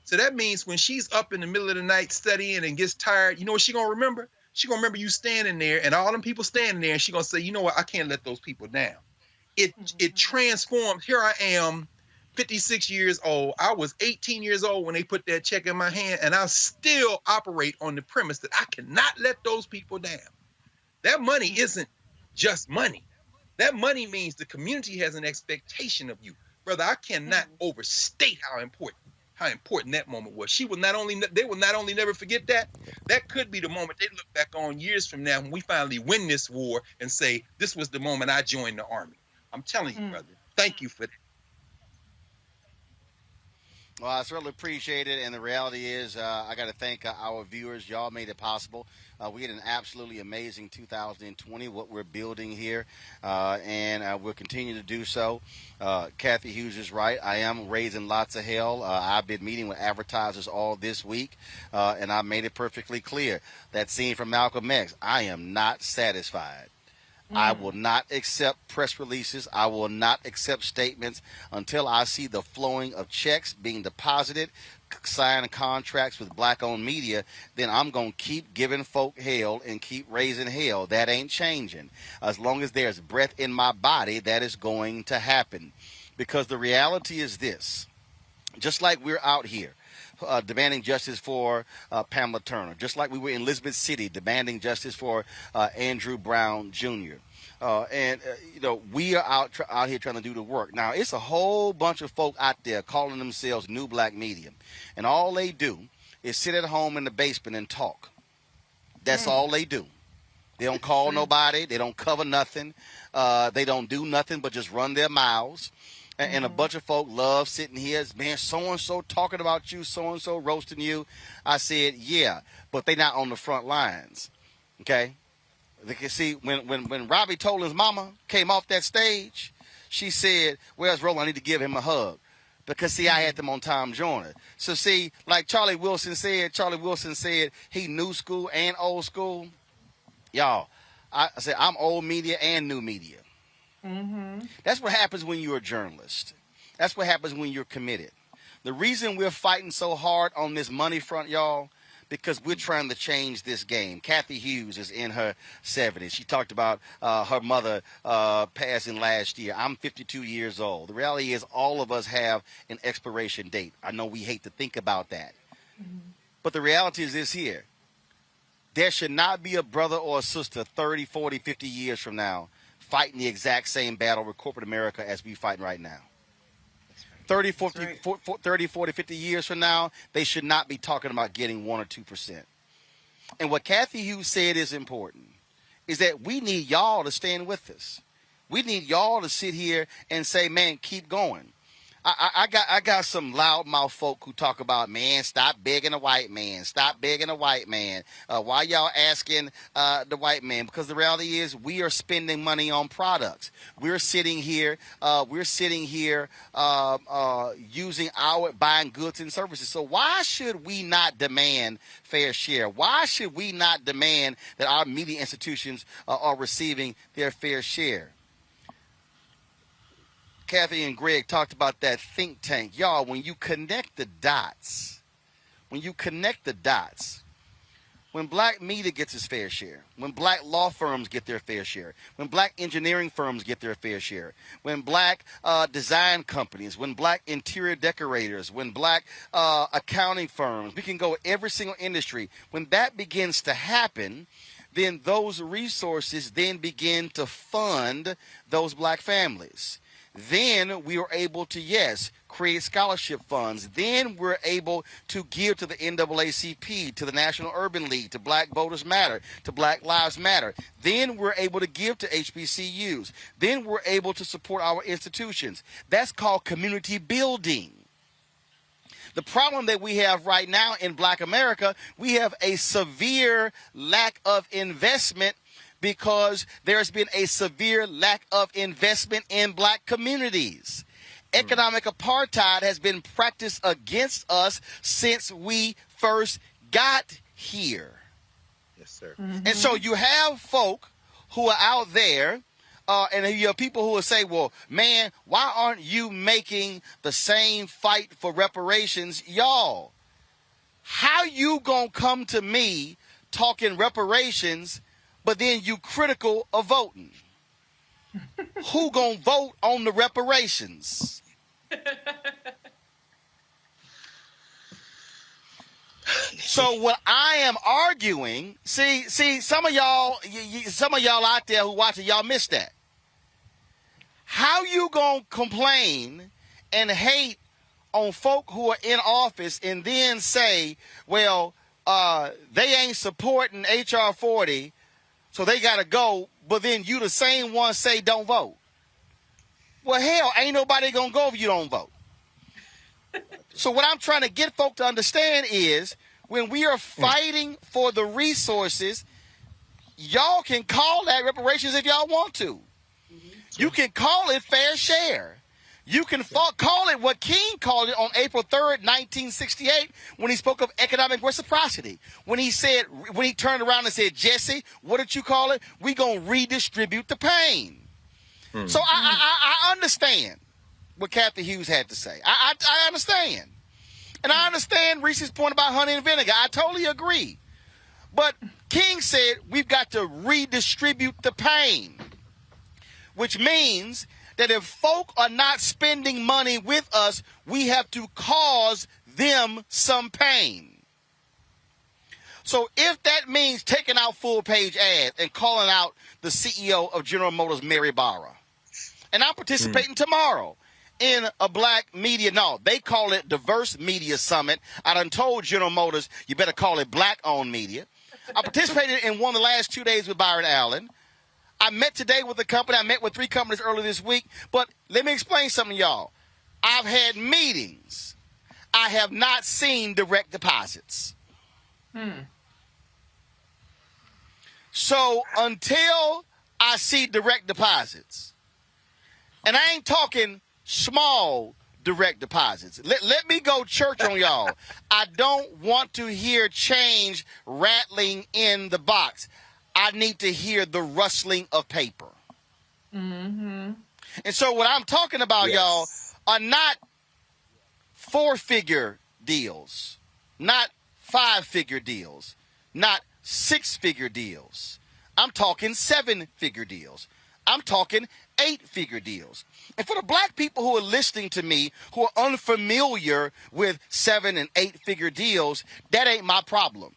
So that means when she's up in the middle of the night studying and gets tired, you know what she's going to remember? She gonna remember you standing there and all them people standing there, and she gonna say, you know what, I can't let those people down. It transformed. Here I am, 56 years old. I was 18 years old when they put that check in my hand, and I still operate on the premise that I cannot let those people down. That money isn't just money. That money means the community has an expectation of you. Brother, I cannot overstate how important that moment was. They will not only never forget that, that could be the moment they look back on years from now when we finally win this war and say, this was the moment I joined the Army. I'm telling you, brother, thank you for that. Well, I certainly appreciate it, and the reality is I got to thank our viewers. Y'all made it possible. We had an absolutely amazing 2020, what we're building here, and we'll continue to do so. Kathy Hughes is right. I am raising lots of hell. I've been meeting with advertisers all this week, and I made it perfectly clear. That scene from Malcolm X, I am not satisfied. I will not accept press releases. I will not accept statements until I see the flowing of checks being deposited, signing contracts with black-owned media. Then I'm going to keep giving folk hell and keep raising hell. That ain't changing. As long as there's breath in my body, that is going to happen. Because the reality is this. Just like we're out here demanding justice for Pamela Turner, just like we were in Elizabeth City demanding justice for Andrew Brown Jr. You know, we are out here trying to do the work. Now, it's a whole bunch of folk out there calling themselves New Black Media, and all they do is sit at home in the basement and talk. That's all they do. They don't call nobody. They don't cover nothing. They don't do nothing but just run their mouths. And a bunch of folk love sitting here, man, so-and-so talking about you, so-and-so roasting you. I said, yeah, but they not on the front lines, okay? They can see when Robbie Toland's mama came off that stage, she said, where's Roland? I need to give him a hug. Because, see, I had them on Tom Joyner. So, see, like Charlie Wilson said he new school and old school. Y'all, I said I'm old media and new media. That's what happens when you're a journalist. That's what happens when you're committed. The reason we're fighting so hard on this money front, y'all, because we're trying to change this game. Kathy Hughes is in her 70s. She talked about her mother passing last year. I'm 52 years old. The reality is all of us have an expiration date. I know we hate to think about that. But the reality is this here. There should not be a brother or a sister 30, 40, 50 years from now fighting the exact same battle with corporate America as we fighting right now. 30, 40, 50 years from now, they should not be talking about getting 1 or 2%. And what Kathy Hughes said is important, is that we need y'all to stand with us. We need y'all to sit here and say, man, keep going. I got some loudmouth folk who talk about, man, stop begging a white man. Stop begging a white man. Why y'all asking the white man? Because the reality is we are spending money on products. We're sitting here using buying goods and services. So why should we not demand fair share? Why should we not demand that our media institutions are receiving their fair share? Kathy and Greg talked about that think tank. Y'all, when you connect the dots, when black media gets its fair share, when black law firms get their fair share, when black engineering firms get their fair share, when black design companies, when black interior decorators, when black accounting firms, we can go every single industry. When that begins to happen, then those resources then begin to fund those black families. Then we were able to, yes, create scholarship funds. Then we're able to give to the NAACP, to the National Urban League, to Black Voters Matter, to Black Lives Matter. Then we're able to give to HBCUs. Then we're able to support our institutions. That's called community building. The problem that we have right now in Black America, we have a severe lack of investment because there's been a severe lack of investment in black communities. Economic apartheid has been practiced against us since we first got here. Yes, sir. And so you have folk who are out there, and you have people who will say, well, man, why aren't you making the same fight for reparations? Y'all, how you gonna come to me talking reparations, but then you critical of voting. Who gonna vote on the reparations? So what I am arguing, see, some of y'all out there who watching, y'all missed that. How you gonna complain and hate on folk who are in office and then say, well, they ain't supporting H.R. 40, so they gotta go, but then you the same one say don't vote? Well, hell, ain't nobody gonna go if you don't vote. So what I'm trying to get folk to understand is when we are fighting for the resources, y'all can call that reparations if y'all want to. You can call it fair share. You can call it what King called it on April 3rd, 1968, when he spoke of economic reciprocity. When he turned around and said, Jesse, what did you call it? We gonna redistribute the pain. So I understand what Kathy Hughes had to say. I understand. And I understand Reese's point about honey and vinegar. I totally agree. But King said we've got to redistribute the pain, which means that if folk are not spending money with us, we have to cause them some pain. So if that means taking out full-page ads and calling out the CEO of General Motors, Mary Barra, and I'm participating tomorrow in a black media, no, they call it Diverse Media Summit. I done told General Motors, you better call it black-owned media. I participated in one of the last 2 days with Byron Allen. I met today with the company. I met with 3 companies earlier this week. But let me explain something to y'all. I've had meetings. I have not seen direct deposits. So until I see direct deposits, and I ain't talking small direct deposits. Let me go church on y'all. I don't want to hear change rattling in the box. I need to hear the rustling of paper. And so what I'm talking about, y'all, are not 4-figure deals, not 5-figure deals, not 6-figure deals. I'm talking 7-figure deals. I'm talking 8-figure deals. And for the black people who are listening to me, who are unfamiliar with 7- and 8-figure deals, that ain't my problem.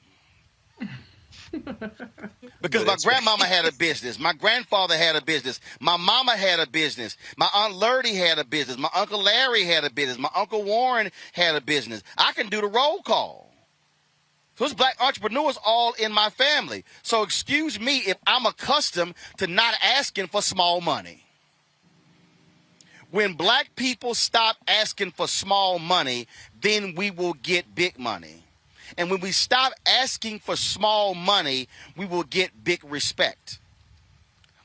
Because my grandmama had a business. My grandfather had a business. My mama had a business. My Aunt Lurdy had a business. My Uncle Larry had a business. My Uncle Warren had a business. I can do the roll call. So there's black entrepreneurs all in my family. So excuse me if I'm accustomed to not asking for small money. When black people stop asking for small money, then we will get big money. And when we stop asking for small money, we will get big respect.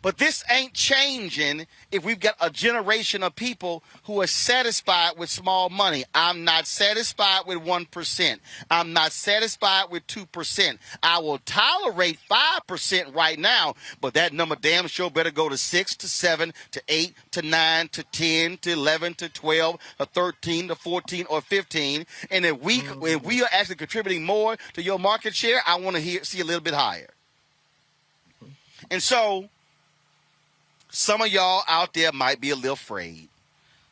But this ain't changing if we've got a generation of people who are satisfied with small money. I'm not satisfied with 1%. I'm not satisfied with 2%. I will tolerate 5% right now, but that number damn sure better go to 6 to 7 to 8 to 9 to 10 to 11 to 12 to 13 to 14 or 15. And if we are actually contributing more to your market share, I want to see a little bit higher. And so some of y'all out there might be a little afraid.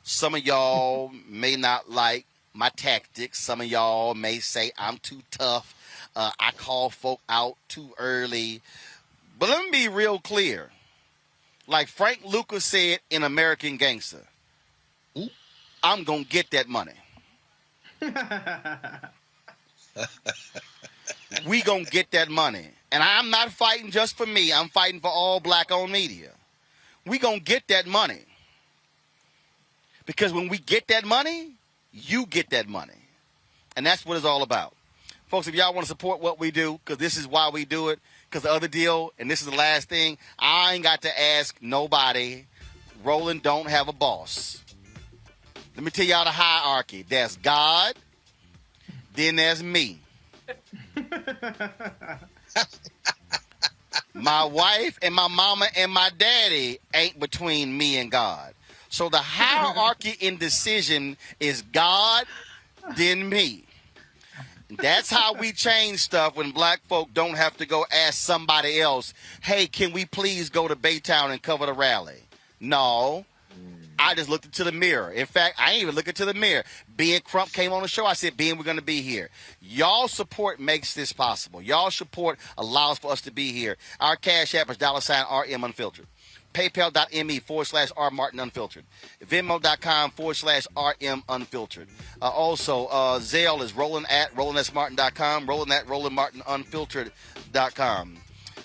Some of y'all may not like my tactics. Some of y'all may say I'm too tough. I call folk out too early. But let me be real clear. Like Frank Lucas said in American Gangster, I'm going to get that money. We going to get that money. And I'm not fighting just for me. I'm fighting for all black-owned media. We gonna get that money. Because when we get that money, you get that money. And that's what it's all about. Folks, if y'all want to support what we do, because this is why we do it, because the other deal, and this is the last thing, I ain't got to ask nobody. Roland don't have a boss. Let me tell y'all the hierarchy. There's God, then there's me. My wife and my mama and my daddy ain't between me and God. So the hierarchy in decision is God, then me. That's how we change stuff when black folk don't have to go ask somebody else, hey, can we please go to Baytown and cover the rally? No. I just looked into the mirror. In fact, I ain't even look into the mirror. Ben Crump came on the show. I said, Ben, we're going to be here. Y'all support makes this possible. Y'all support allows for us to be here. Our Cash App is $RM Unfiltered. PayPal.me/R Martin Venmo.com /RM Unfiltered. Also, Zelle is Roland@RolandSMartin.com, Roland@RolandMartinUnfiltered.com.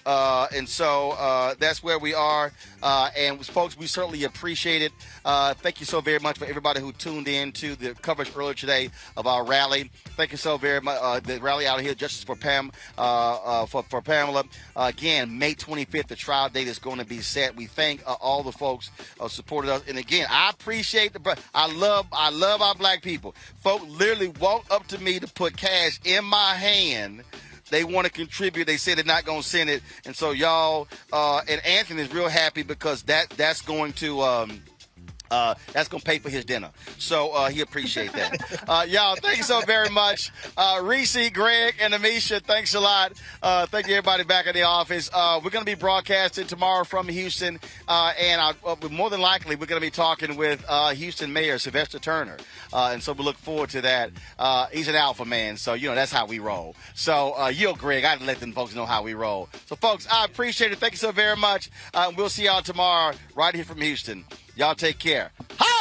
And so that's where we are. And folks, we certainly appreciate it. Thank you so very much for everybody who tuned in to the coverage earlier today of our rally. Thank you so very much. The rally out here, Justice for for Pamela. Again, May 25th, the trial date is going to be set. We thank all the folks who supported us. And again, I appreciate I love our black people. Folks literally walked up to me to put cash in my hand. They want to contribute. They said they're not going to send it. And so y'all, and Anthony is real happy because that's going to pay for his dinner. So he appreciate that. Y'all, thank you so very much. Reese, Greg, and Amisha, thanks a lot. Thank you, everybody back in the office. We're going to be broadcasting tomorrow from Houston. And more than likely, we're going to be talking with Houston Mayor Sylvester Turner. And so we look forward to that. He's an alpha man, so, that's how we roll. So, Greg, I had to let them folks know how we roll. So, folks, I appreciate it. Thank you so very much. We'll see y'all tomorrow right here from Houston. Y'all take care. Hi!